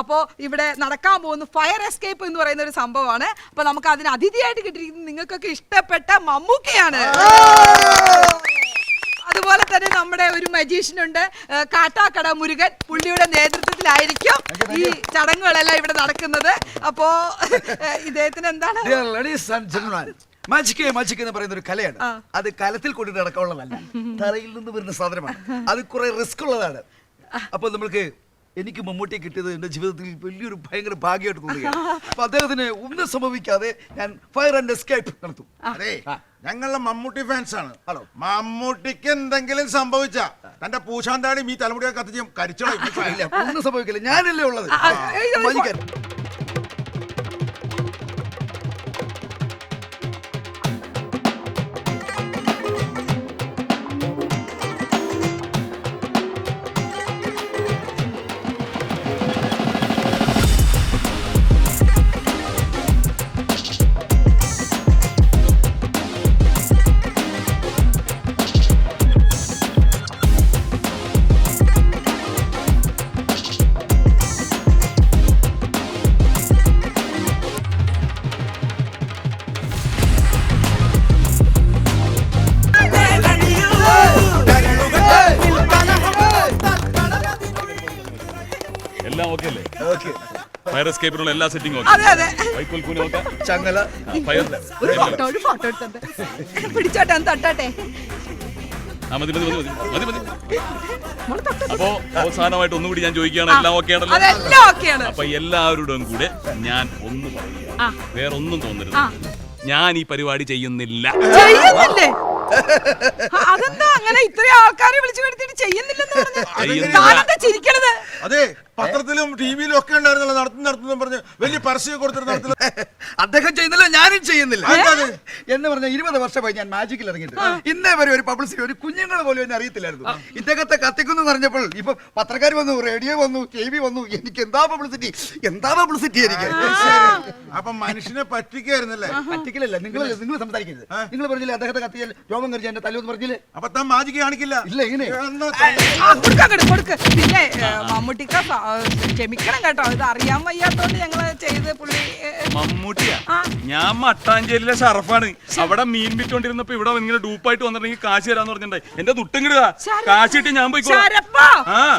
അപ്പോൾ ഇവിടെ നടക്കാൻ പോകുന്ന ഫയർ എസ്കേപ്പ് എന്ന് പറയുന്ന ഒരു സംഭവമാണ്. അപ്പോൾ നമുക്ക് അതിന് അതിഥിയായിട്ട് കിട്ടിയിരിക്കുന്നത് നിങ്ങൾക്കൊക്കെ ഇഷ്ടപ്പെട്ട മമ്മൂക്കയാണ്. അതുപോലെ തന്നെ നമ്മുടെ ഒരു മജീഷ്യൻ ഉണ്ട്, കാട്ടാക്കട മുരുകൻ. പുള്ളിയുടെ നേതൃത്വത്തിലായിരിക്കും ഈ ചടങ്ങുകളെല്ലാം ഇവിടെ നടക്കുന്നത്. അപ്പോ ഇദ്ദേഹത്തിന് എന്താണ് മജിക് എന്ന് പറയുന്ന ഒരു കലയാണ്. അത് കലത്തിൽ കൊണ്ടിട്ട് നടക്കാനുള്ളതല്ല, തറയിൽ നിന്ന് വരുന്ന സാധനമാണ്. അത് കുറെ റിസ്ക് ഉള്ളതാണ്. അപ്പൊ നമ്മൾക്ക് എനിക്ക് മമ്മൂട്ടിയെ കിട്ടിയത് എൻ്റെ ജീവിതത്തിൽ വലിയൊരു ഭയങ്കര ഭാഗ്യമായിട്ട് തോന്നുകയാണ്. അപ്പൊ അദ്ദേഹത്തിന് ഒന്നും സംഭവിക്കാതെ ഞാൻ ഫയർ ആൻഡ് എസ്കേപ്പ് നടത്തും. അതെ, ഞങ്ങളുടെ മമ്മൂട്ടി ഫാൻസ് ആണ്. മമ്മൂട്ടിക്ക് എന്തെങ്കിലും സംഭവിച്ച തന്റെ പൂശാന്താടി ഈ തലമുടിയൊക്കെ കത്തിച്ച് കരിച്ചോളൂ. ഒന്നും സംഭവിക്കില്ല, ഞാനല്ലേ ഉള്ളത്. മജിക്കാൻ എല്ലാം ഓക്കെ അല്ലേ? ഫയർ എസ്കേപ്പിനുള്ള എല്ലാ സെറ്റിംഗും ചങ്ങല ഫോട്ടോ എടുത്തത് പിടിച്ചോട്ടെ തട്ടാട്ടെ. അപ്പോ അവസാനമായിട്ട് ഒന്നുകൂടി ഞാൻ ചോദിക്കുകയാണ്, എല്ലാം ഓക്കെ ആണല്ലോ? അപ്പൊ എല്ലാവരോടും കൂടെ ഞാൻ ഒന്ന് പറയുക, വേറൊന്നും തോന്നരുത്, ഞാൻ ഈ പരിപാടി ചെയ്യുന്നില്ല. അതെന്താ അങ്ങനെ ഇത്രയും ആൾക്കാരെ വിളിച്ചു വരുത്തിട്ട് ചെയ്യുന്നില്ലെന്ന് പറഞ്ഞു ചിരിക്കണത്? അതെ, പത്രത്തിലും ടിവിയിലും ഒക്കെ ഉണ്ടായിരുന്നല്ലോ നടത്തുന്ന പറഞ്ഞ് വലിയ പരസ്യം കൊടുത്തിട്ട് നടത്തുന്നത്. അദ്ദേഹം ചെയ്യുന്നില്ല, ഞാനും ചെയ്യുന്നില്ല. എന്ന് പറഞ്ഞ 20 വർഷമായി ഞാൻ മാജിക്കിൽ ഇറങ്ങിയിട്ട് ഇന്നേ വരെ ഒരു പബ്ലിസിറ്റി, ഒരു കുഞ്ഞുങ്ങൾ പോലും എന്നെ അറിയത്തില്ലായിരുന്നു. ഇദ്ദേഹത്തെ കത്തിക്കുന്നു പറഞ്ഞപ്പോൾ ഇപ്പൊ പത്രക്കാർ വന്നു, റേഡിയോ വന്നു, TV വന്നു. എനിക്ക് എന്താ പബ്ലിസിറ്റി എനിക്ക്. അപ്പൊ മനുഷ്യനെ പറ്റിക്കായിരുന്നല്ലേ? പറ്റിക്കലല്ല, നിങ്ങൾ സംസാരിക്കരുത്. നിങ്ങൾ പറഞ്ഞില്ലേ അദ്ദേഹത്തെ കത്തിയാൽ രോമം കറിച്ച് എന്റെ തല്ലുവെന്ന് പറഞ്ഞില്ലേ? അപ്പൊ താൻ മാജിക്ക് കാണിക്കില്ല. ഇല്ല, ഇങ്ങനെ കൊടുക്ക്. പിന്നെ മമ്മൂട്ടിക്ക ക്ഷമിക്കണം കേട്ടോ, ഇത് അറിയാൻ വയ്യാത്തോണ്ട് ഞങ്ങള് ചെയ്ത് പുള്ളി. മമ്മൂട്ടിയാ? ഞാൻ മട്ടാഞ്ചേരിയിലെ ഷറഫാണ്. അവിടെ മീൻ വിറ്റോണ്ടിരുന്നപ്പോ ഇവിടെ ഇങ്ങനെ ഡൂപ്പായിട്ട് വന്നിട്ടുണ്ടെങ്കിൽ കാശ് തരാന്ന് പറഞ്ഞിട്ടുണ്ടായി. എന്റെ ദുട്ടിങ്ങിടുക, കാശ് കിട്ടി ഞാൻ പോയി.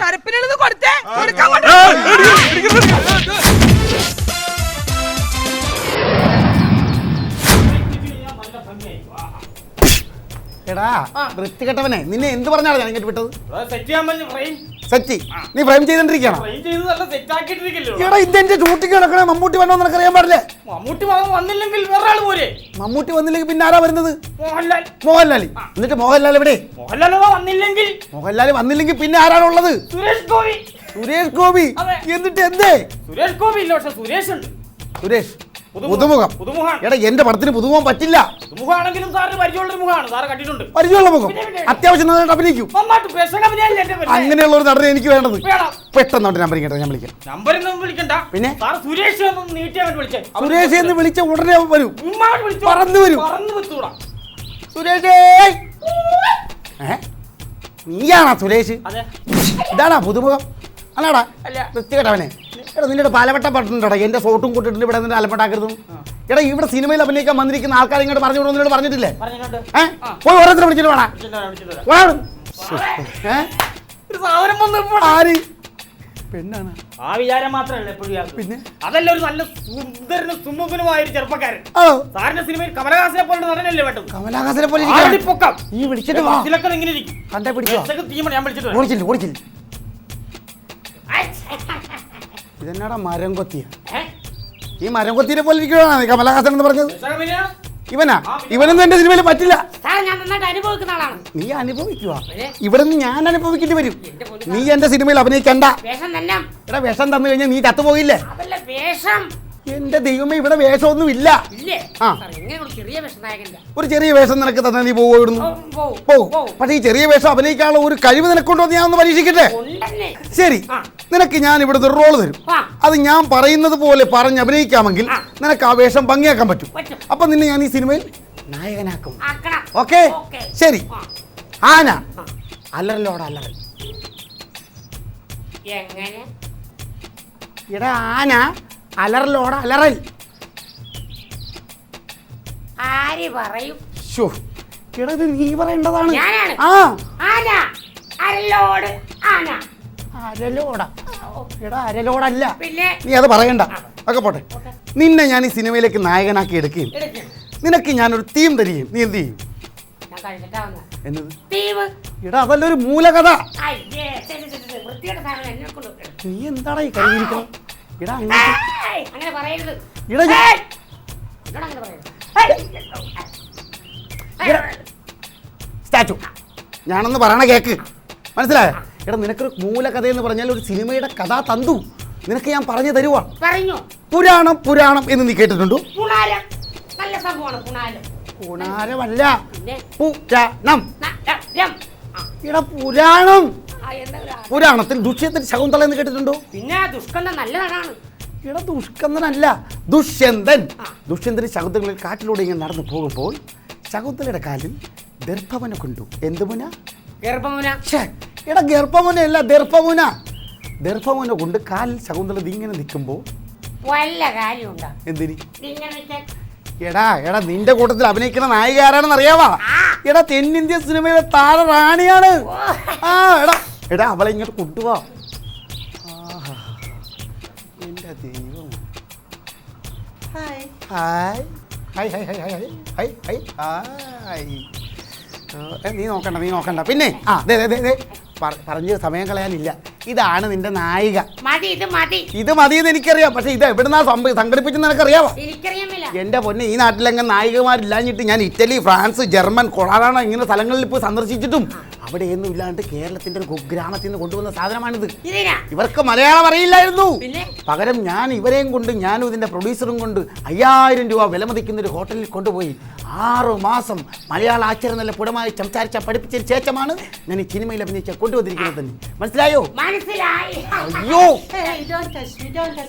ശരപ്പിനുള്ളത് കൊടുത്തേ. എടാ വൃത്തികെട്ടവനെ, നിന്നെ എന്ത് പറഞ്ഞാണ് ഞാൻ ഇങ്ങോട്ട് വിട്ടത്? സെറ്റ് നീ ഫ്രെയിം ചെയ്തോണ്ടിരിക്കണം. എടാ ഇതെന്റെ ഷൂട്ടിങ് കിടക്കണേ, മമ്മൂട്ടി വന്നോ നിനക്ക് അറിയാൻ പാടില്ലേ? മമ്മൂട്ടി വന്നില്ലെങ്കിൽ വേറെ ആള് പോരെ? മമ്മൂട്ടി വന്നില്ലെങ്കിൽ പിന്നെ ആരാ വരുന്നത്? മോഹൻലാൽ. എന്നിട്ട് മോഹൻലാൽ എവിടെ? മോഹൻലാൽ വന്നില്ലെങ്കിൽ പിന്നെ ആരാണുള്ളത്? സുരേഷ് ഗോപി. എന്നിട്ട് എന്തേ? സുരേഷ് ഗോപി ഇല്ല, പക്ഷെ സുരേഷ് ഉണ്ട്. സുരേഷ് പുതുമുഖം. എടാ എന്റെ പടത്തിന് പുതുമുഖം പറ്റില്ല. പുതുമുഖാണെങ്കിലും സാറിന് പരിചയമുള്ള മുഖമാണ്, സാറ് കണ്ടിട്ടുണ്ട്. പരിചയമുള്ള മുഖം അത്യാവശ്യം നന്നായിട്ട് അഭിനയിക്കും. അങ്ങനെയുള്ള ഒരു നടനെ എനിക്ക് വേണ്ടത്. പെട്ടെന്ന് നമ്പർ കേട്ടോ, ഞാൻ വിളിക്കാം. നമ്പരൊന്നും വിളിക്കണ്ട, പിന്നെ സുരേഷ് സുരേഷ് എന്ന് വിളിച്ച ഉടനെ വരും, പറന്നു വരും. സുരേഷേ, നീയാണോ സുരേഷ്? ഇതാണോ പുതുമുഖം? അല്ലാടാ വൃത്തികെട്ടവനെ. എടാ നിന്റെ പാലപ്പെട്ട പട്ടുണ്ടോടാ, എന്റെ സോട്ടും കൂട്ടിട്ടുണ്ട് ഇവിടെ നിന്റെ അലമ്പട്ടാക്കരുതും. എടാ ഇവിടെ സിനിമയിൽ അഭിനയിക്കാൻ വന്നിരിക്കുന്ന ആൾക്കാരെ ഇങ്ങോട്ട് പറഞ്ഞു വിടുന്നതിനോട് പറഞ്ഞിട്ടില്ലേ? പോയി ഓരോരുത്തരെ വിളിച്ചിട്ട് വേണം. ആര് പെണ്ണാണ്? ആ വിചാരം മാത്രമല്ല എപ്പോഴും. പിന്നെ അതല്ല, ഒരു നല്ല സുന്ദരനും സുമുഖനുമായ ഒരു ചെറുപ്പക്കാരൻ. സാറിന്റെ സിനിമയിൽ കമലഹാസനെ പോലെ നടനല്ലേ വേണ്ടത്? കമലഹാസനെ പോലെ ഈ വിളിച്ചിട്ട് ഇങ്ങനെ ഇരിക്കും. കണ്ടേ പിടിച്ചോ? ഞാൻ വിളിച്ചിട്ട് ഓടിച്ചില്ല. ഇതെന്നാടാ മരം കൊത്തിയ? ഈ മരം കൊത്തിയെ പോലെ ഇരിക്കുകയാണ് കമലഹാസൻ എന്ന് പറഞ്ഞത്. ഇവനാ? ഇവനൊന്നും എന്റെ സിനിമയിൽ പറ്റില്ല. നീ അനുഭവിക്കുക, ഇവിടെ നിന്ന് ഞാൻ അനുഭവിക്കേണ്ടി വരും. നീ എന്റെ സിനിമയിൽ അഭിനയിക്കണ്ട. എടാ വിഷം തന്നു കഴിഞ്ഞാൽ നീ ചത്തുപോയില്ലേ? എന്റെ ദൈവമേ, ഇവിടെ വേഷമൊന്നും ഇല്ല. ഒരു ചെറിയ വേഷം നിനക്ക് തന്നെ നീ പോവുന്നു. പക്ഷെ ഈ ചെറിയ വേഷം അഭിനയിക്കാനുള്ള ഒരു കഴിവ് നിനക്കുണ്ടോ ഞാൻ ഒന്ന് പരീക്ഷിക്കട്ടെ? ശരി, നിനക്ക് ഞാൻ ഇവിടുത്തെ ഒരു റോള് തരും. അത് ഞാൻ പറയുന്നത് പോലെ പറഞ്ഞ് അഭിനയിക്കാമെങ്കിൽ നിനക്ക് ആ വേഷം ഭംഗിയാക്കാൻ പറ്റും. അപ്പൊ നിന്നെ ഞാൻ ഈ സിനിമയിൽ നായകനാക്കും. ഓക്കെ? ശരി. ആന അല്ലറലോട് അല്ലറൽ. എടാ ആന അലറലോട് അലറൽ. ആര് പറയും? എടാ ഇത് നീ പറയേണ്ടതാണ്. അരലോടാ? എടാ അരലോടല്ല, നീ അത് പറയണ്ട. ഒക്കെ പോട്ടെ. നിന്നെ ഞാൻ ഈ സിനിമയിലേക്ക് നായകനാക്കി എടുക്കുകയും നിനക്ക് ഞാനൊരു തീം തരികയും നീ എന്ത് ചെയ്യും? കഴിച്ചിട്ടാ വന്നെ. എന്നത് തീവ്. എടാ അതല്ലൊരു മൂലകഥ. അയ്യേ, ശരി, ശരി, ശരി. വൃത്തികെട്ട സാധനം എന്നെ കൊണ്ട് നീ എന്താടാ ഈ കരുതിയിരിക്കണം? എടാ അങ്ങനെ പറയരുത്. എടാ ഏയ്! എന്നോട് അങ്ങനെ പറയരുത്. സ്റ്റാച്ചു ഞാനൊന്ന് പറയണ കേക്ക്, മനസ്സിലായോ? എടാ നിനക്കൊരു മൂലകഥ എന്ന് പറഞ്ഞാൽ ഒരു സിനിമയുടെ കഥാ തന്തു നിനക്ക് ഞാൻ പറഞ്ഞു തരുവാ. പറഞ്ഞു. പുരാണം പുരാണം എന്ന് നീ കേട്ടിട്ടുണ്ടോ? പുണാരം. നല്ല സംഭവമാണ് പുണാരം. പുണാരമല്ല, പിന്നെ? പുരാണം. രം. എടാ പുരാണം. ആ, എന്താ ഒരു ആ- പുരാണത്തിൽ ദുഷ്യന്തൻ ശകുന്തള എന്ന് കേട്ടിട്ടുണ്ടോ? പിന്നെ ദുഷ്കന്ധം നല്ല നടനാണ്. എടാ ദുഷ്കന്ദനല്ല, ദുഷ്യന്തൻ. ദുഷ്യന്തൻ ശകുന്തളയിൽ കാട്ടിലൂടെ ഇങ്ങനെ നടന്നു പോകുമ്പോൾ ശകുന്തളയുടെ കാലിൽ ദർഭമുന കൊണ്ടു. എന്തുമുന? ഗർഭമുന. എടാ ഗർഭമുനയല്ല, ദർഭമുന. ദർഭമുന കൊണ്ട് കാലിൽ ശകുന്തള ഇങ്ങനെ നിൽക്കുമ്പോൾ വല്ല കാര്യമുണ്ടോ? എന്തിന്? ഇങ്ങനെ നിൽക്കാൻ. എടാ നിന്റെ കൂട്ടത്തിൽ അഭിനയിക്കുന്ന നായിക ആരാണെന്ന് അറിയാവാ? എടാ തെന്നിന്ത്യൻ സിനിമയിലെ താരറാണിയാണ്. എടാ അവളെ ഇങ്ങോട്ട് കൊണ്ടുപോവാ. എന്റെ ദൈവം. Hi hi hi hi hi hi hi hi. നീ നോക്കണ്ട. പിന്നെ പറഞ്ഞ് സമയം കളയാനില്ല. ഇതാണ് നിന്റെ നായിക. മതി, ഇത് മതി. ഇത് മതിയെന്ന് എനിക്കറിയാം. പക്ഷെ ഇത് എവിടുന്നാ സംഘടിപ്പിച്ചെന്ന് നിനക്കറിയാവോ? എനിക്കറിയാമില്ല. എന്റെ പൊന്നെ, ഈ നാട്ടിലെങ്ങനെ നായികമാരില്ലാഞ്ഞിട്ട് ഞാൻ ഇറ്റലി, ഫ്രാൻസ്, ജർമ്മൻ, കൊളറാഡോ ഇങ്ങനെ സ്ഥലങ്ങളിൽ പോയി സന്ദർശിച്ചിട്ടും അവിടെയൊന്നും ഇല്ലാണ്ട് കേരളത്തിന്റെ ഒരു കുഗ്രാമത്തിൽ നിന്ന് കൊണ്ടുവന്ന സാധനമാണിത്. ഇവർക്ക് മലയാളം അറിയില്ലായിരുന്നു. പകരം ഞാൻ ഇവരെയും കൊണ്ട്, ഞാനും ഇതിന്റെ പ്രൊഡ്യൂസറും കൊണ്ട് 5000 രൂപ വിലമതിക്കുന്ന ഒരു ഹോട്ടലിൽ കൊണ്ടുപോയി 6 മാസം മലയാള ആചാരം നല്ല പുടമായി സംസാരിച്ച പഠിപ്പിച്ചതിന് ശേഷമാണ് ഞാൻ ഈ സിനിമയിൽ അഭിനയിച്ച കൊണ്ടുവന്നിരിക്കുന്നത് തന്നെ. മനസ്സിലായോ? മനസ്സിലായി. അയ്യോ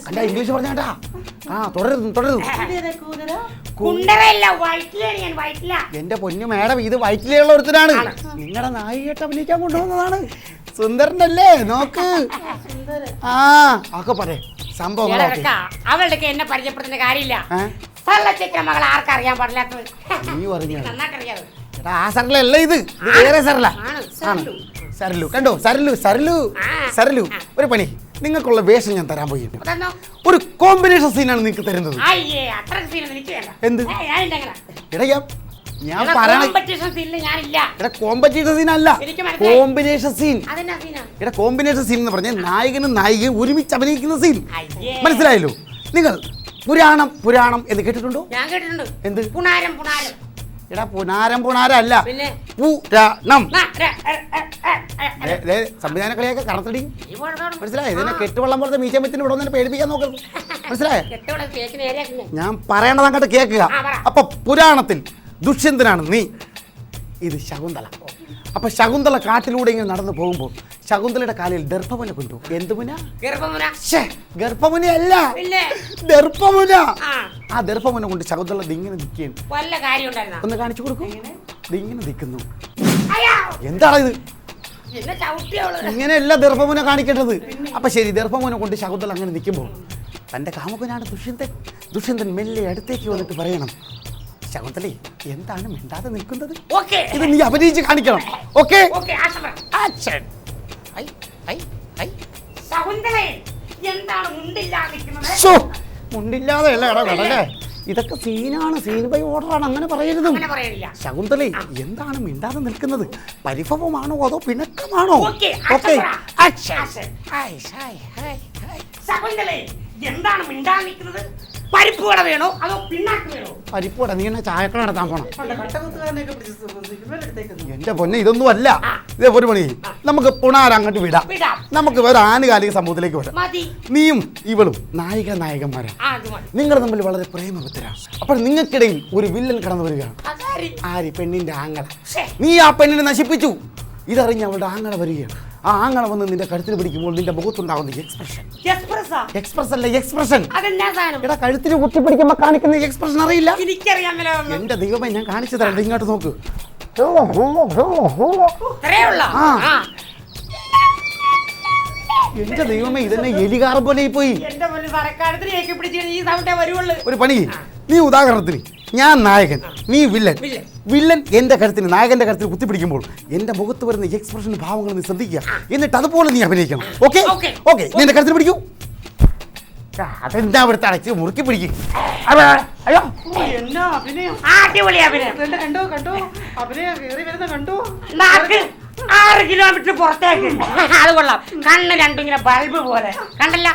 അല്ല, ഇംഗ്ലീഷ് പറഞ്ഞാട്ടാ. തുടരുന്നു. എന്റെ പൊന്നു മേഡം, ഇത് വയറ്റിലുള്ള ഒരുത്തനാണ്. നിങ്ങളുടെ നായികയായിട്ട് അഭിനയിക്കാൻ കൊണ്ടുവന്നതാണ്. സുന്ദരനല്ലേ? നോക്ക്. ഒക്കെ പറയേ സംഭവങ്ങളൊക്കെ. അവളുടെ എന്നെ പരിചയപ്പെടുത്തുന്ന കാര്യമില്ല. മകൾ ആർക്കറിയാൻ പാടില്ലാത്തത് നീ പറഞ്ഞു. നന്നായിട്ടറിയാതെ. എടാ ആ സരളല്ല, ഇത് വേറെ സരള ആണ്. സരലു കണ്ടോ? സരലു ഒരു പണി, നിങ്ങൾക്കുള്ള വേഷം ഞാൻ തരാൻ പോയി. ഒരു കോമ്പിനേഷൻ സീനാണ് നിങ്ങൾക്ക് തരുന്നത്. എന്ത്? എടാ ഞാൻ കോമ്പറ്റീഷൻ സീൻ അല്ല, കോമ്പിനേഷൻ സീൻ. എടാ കോമ്പിനേഷൻ സീൻ എന്ന് പറഞ്ഞാൽ നായകനും നായികയും ഒരുമിച്ച് അഭിനയിക്കുന്ന സീൻ. മനസ്സിലായല്ലോ? നിങ്ങൾ പുരാണം എന്ന് കേട്ടിട്ടുണ്ടോ? ഞാൻ കേട്ടിട്ടുണ്ട്. എന്ത്? പുണാരം. എടാ പുനാരം അല്ല, പുരാണം. സംവിധാന കളിയൊക്കെ കടത്തടി. മനസ്സിലായോ? ഇതിനെ കെട്ടുവെള്ളം പോലത്തെ മീശമ്പത്തിന് ഇവിടെ ഒന്നും പേടിപ്പിക്കാൻ നോക്കരുത്. മനസ്സിലായോ? ഞാൻ പറയണത് അങ്ങോട്ട് കേൾക്കുക. അപ്പൊ പുരാണത്തിൽ ദുഷ്യന്തനാണ് നീ, ഇത് ശകുന്തള. അപ്പൊ ശകുന്തള കാട്ടിലൂടെ ഇങ്ങനെ നടന്നു പോകുമ്പോൾ ശകുന്തളയുടെ കാലിൽ ദർഭമുന കൊണ്ടു. എന്തുമുന? ഗർഭമുനയല്ല, ദർഭമുന. ആ ദർഭമുന കൊണ്ട് ശകുന്തള ഇങ്ങനെ നിൽക്കുകയാണ്. ഒന്ന് കാണിച്ചു കൊടുക്കും. ഇങ്ങനെ നിൽക്കുന്നു. എന്താണ് ഇത്? ഇങ്ങനെയല്ല ദർഭമുന കാണിക്കേണ്ടത്. അപ്പൊ ശരി, ദർഭമുന കൊണ്ട് ശകുന്തള അങ്ങനെ നിൽക്കുമ്പോൾ തന്റെ കാമുകനാണ് ദുഷ്യന്തൻ മെല്ലെ അടുത്തേക്ക് വന്നിട്ട് പറയണം, ശകുന്തളേ എന്താണ് മിണ്ടാതെ നിൽക്കുന്നത്? ഇത് നീ അഭിനയിച്ച് കാണിക്കണം. ഓക്കെ? മുണ്ടില്ലാതെ അല്ല കടലേ, ഇതൊക്കെ സീനാണ്, സീൻ ബൈ ഓർഡറാണ്. അങ്ങനെ പറയരുത്. ശകുന്തളേ എന്താണ് മിണ്ടാതെ നിൽക്കുന്നത്? പരിഭവമാണോ അതോ പിണക്കമാണോ? ഓക്കെ, എന്താണ് മിണ്ടാതെ നിൽക്കുന്നത്? പരിപ്പുവട വേണോ അതോ പിണ്ണാക്ക് വേണോ? പരിപ്പുവട. നീ എന്നെ ചായക്കട നടത്താൻ പോണം. എന്റെ പൊന്നെ, ഇതൊന്നും അല്ല. ഇതേ ഒരു പണി, നമുക്ക് പുണാരം അങ്ങോട്ട് വിടാം. നമുക്ക് വേറെ ആനുകാലിക സംഭവത്തിലേക്ക് വരാം. നീയും ഇവളും നായികന്മാരാണ്. നിങ്ങൾ തമ്മിൽ വളരെ പ്രേമപുത്തരാണ്. അപ്പോൾ നിങ്ങൾക്കിടയിൽ ഒരു വില്ലൻ കടന്നു വരികയാണ്. ആര്? പെണ്ണിന്റെ ആങ്ങള. നീ ആ പെണ്ണിനെ നശിപ്പിച്ചു. ഇതറിഞ്ഞ് അവളുടെ ആങ്ങള വരികയാണ്. ആ ആങ്ങള വന്ന് നിന്റെ കഴുത്തിൽ പിടിക്കുമ്പോൾ നിന്റെ മുഖത്തുണ്ടാകുന്ന എക്സ്പ്രഷൻ അല്ല, എക്സ്പ്രഷൻ. എടാ കഴുത്തിന് കുത്തിപ്പിടിക്കുമ്പോ കാണിക്കുന്ന എക്സ്പ്രഷൻ അറിയില്ല? എന്റെ ദൈവമേ, ഞാൻ കാണിച്ചു തരാം. ഇങ്ങോട്ട് നോക്ക്. എന്റെ ദൈവമേ, ഇതെന്നെ എലികാറ പോലെ പോയി. ഒരു പണി, നീ ഉദാഹരണത്തിന് ഞാൻ നായകൻ, നീ വില്ലൻ. വില്ലൻ എന്റെ കരുത്തിന്, നായകന്റെ കരുത്തിന് കുത്തിപ്പിടിക്കുമ്പോൾ എന്റെ മുഖത്ത് വരുന്ന എക്സ്പ്രഷൻ, ഭാവങ്ങൾ നീ ശ്രദ്ധിക്കുക. എന്നിട്ട് അതുപോലെ നീ അഭിനയിക്കണം. ഓക്കെ? ഓക്കെ, നീ എന്റെ കരുത്തിന് പിടിക്കൂ. അതെന്താ അവിടുത്തെ അടച്ച് മുറുക്കി പിടിക്കും. അയ്യോ എന്നാ അഭിനയം, അടിപൊളി അഭിനയം. കണ്ടോ കണ്ടോ അഭിനയം കേറി വരുന്ന കണ്ടോ. 6 കിലോമീറ്റർ പുറത്തേക്ക്. അത് കൊള്ളാം. കണ്ണ് രണ്ടും ഇങ്ങനെ ബൾബ് പോലെ കണ്ടല്ല.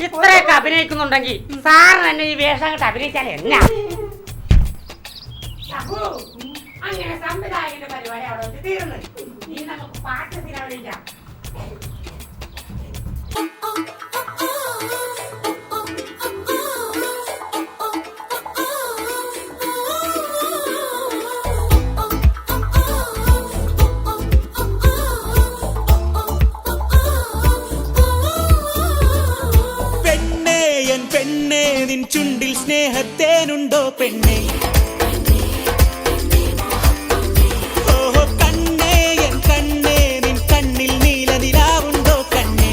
ഇത്രയൊക്കെ അഭിനയിക്കുന്നുണ്ടെങ്കിൽ സാറ് തന്നെ ഈ വേഷം കണ്ട് അഭിനയിച്ചാൽ എന്നാ. അങ്ങനെ സംവിധായകന്റെ പരിപാടി അവിടെ വെച്ച് തീർന്നു. ഇനി നമുക്ക് പാട്ട് തിരവിളിക്കാം. പെണ്ണേ നിൻ ചുണ്ടിൽ സ്നേഹത്തേനുണ്ടോ പെണ്ണേ. ഓഹോ കണ്ണേ എൻ കണ്ണേ നിൻ കണ്ണിൽ നീല നിലാവുണ്ടോ കണ്ണേ.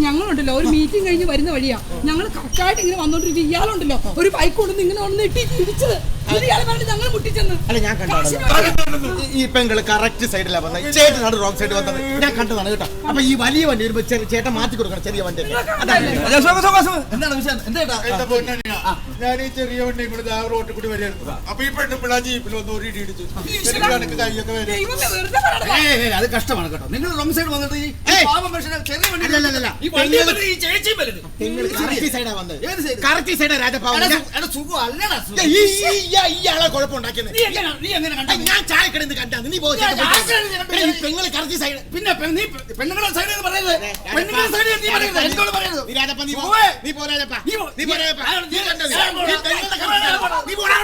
ഞങ്ങളുണ്ടല്ലോ ഒരു മീറ്റിംഗ് കഴിഞ്ഞ് വരുന്ന വഴിയാ ഞങ്ങൾ കറക്റ്റായിട്ട് ഇങ്ങനെ വന്നോണ്ടിരിക്കും. ഇയാളുണ്ടല്ലോ ഒരു ബൈക്ക് കൊണ്ടു ഇങ്ങനെ ഒന്ന് ഇടിച്ചത്. ഞങ്ങൾ മുട്ടിച്ചെന്ന്. അല്ല ഞാൻ കണ്ടു ഈ പെങ്ങള് കറക്റ്റ് സൈഡിലാണ് വന്നത്. ചേട്ടനാണ് റോങ് സൈഡ് വന്നത്. ഞാൻ കണ്ടതാണ് കേട്ടോ. അപ്പൊ ഈ വലിയ വണ്ടി വരുമ്പോ ചേട്ടൻ മാറ്റി കൊടുക്കണം ചെറിയ വണ്ടി. എന്താണ് വിഷയം? ഞാൻ ഈ ചെറിയ വണ്ടി ഇവിടെ റോട്ടിൽ കൂടി വരികയായിരുന്നു. അപ്പൊ ഈ പെണ്ണുപിള്ള ജീപ്പിൽ വന്ന് ഒരു ഇടി ഇടിച്ചു. കൈയൊക്കെ വരും. അത് കഷ്ടമാണ് കേട്ടോ. നിങ്ങൾ റോങ് സൈഡ് വന്നിട്ട് കറക്റ്റ് സൈഡാ രാജപ്പാവ. ഇയാളെ കുഴപ്പമുണ്ടാക്കിയത് ഞാൻ ചായക്കടന്ന് കണ്ടാ. നീ പെങ്ങള് കറക്റ്റ് സൈഡ്. പിന്നെ പെണ്ണുങ്ങളെ സൈഡ് പറയുന്നത് പെണ്ണുങ്ങളെ സൈഡ് നീ പറയുന്നത് എന്നോട് പറയുന്നത്. നീ രാജപ്പ നീ പോ. നീ പോ രാജപ്പ. നീ പോ രാജപ്പ. നീ കണ്ടത് നീ പോടാ.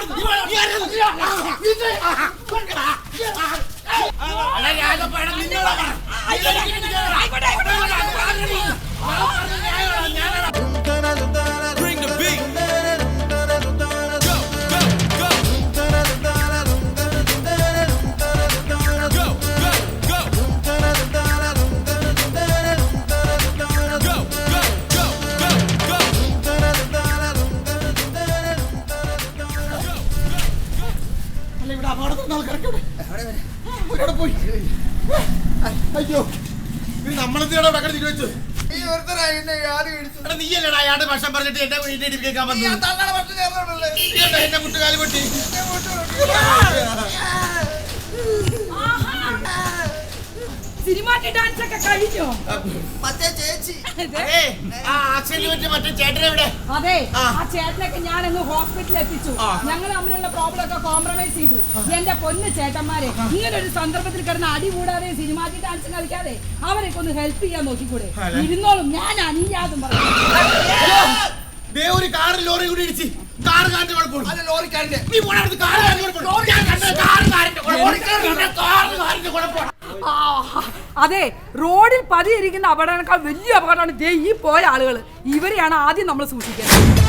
അയ്യോ നമ്മളെന്തിനാണോ അവിടെ തിരിച്ചു? നീയല്ലടാ അയാളുടെ ഭക്ഷണം പറഞ്ഞിട്ട് എന്റെ വീട്ടിൽ കേൾക്കാൻ വന്നു. എന്റെ മുട്ടുകാല് പൊട്ടി. സിനിമാ സിനിമാറ്റിക് ഡാൻസ് ഒക്കെ കഴിഞ്ഞോ? മറ്റേ ചേച്ചി അതെ. മറ്റേ ചേട്ടനെവിടെ? അതെ, ആ ചേട്ടനൊക്കെ ഞാനങ്ങ് ഹോസ്പിറ്റലിൽ എത്തിച്ചു. ഞങ്ങൾ തമ്മിലുള്ള പ്രോബ്ലം ഒക്കെ കോംപ്രമൈസ് ചെയ്തു. എന്റെ പൊന്ന് ചേട്ടന്മാരെ, ഇങ്ങനെ ഒരു സന്ദർഭത്തിൽ കിടന്ന് അടി കൂടാതെ സിനിമാറ്റിക് ഡാൻസ് കളിക്കാതെ അവരെയൊക്കെ ഒന്ന് ഹെൽപ്പ് ചെയ്യാൻ നോക്കിക്കൂടെ? ഇരുന്നോളും, ഞാൻ അനിയാതും പറഞ്ഞു. ഒരു കാറ് ലോറി കൂടി ഇടിച്ച് കാറ് കാറിന്റെ കുഴപ്പമാണ്. അല്ല ലോറിക്കാരന്റെ നീ പോണ അതെ, റോഡിൽ പതിയിരിക്കുന്ന അപകടങ്ങളെക്കാൾ വലിയ അപകടമാണ് ഈ പോയ ആളുകൾ. ഇവരെയാണ് ആദ്യം നമ്മൾ സൂക്ഷിക്കേണ്ടത്.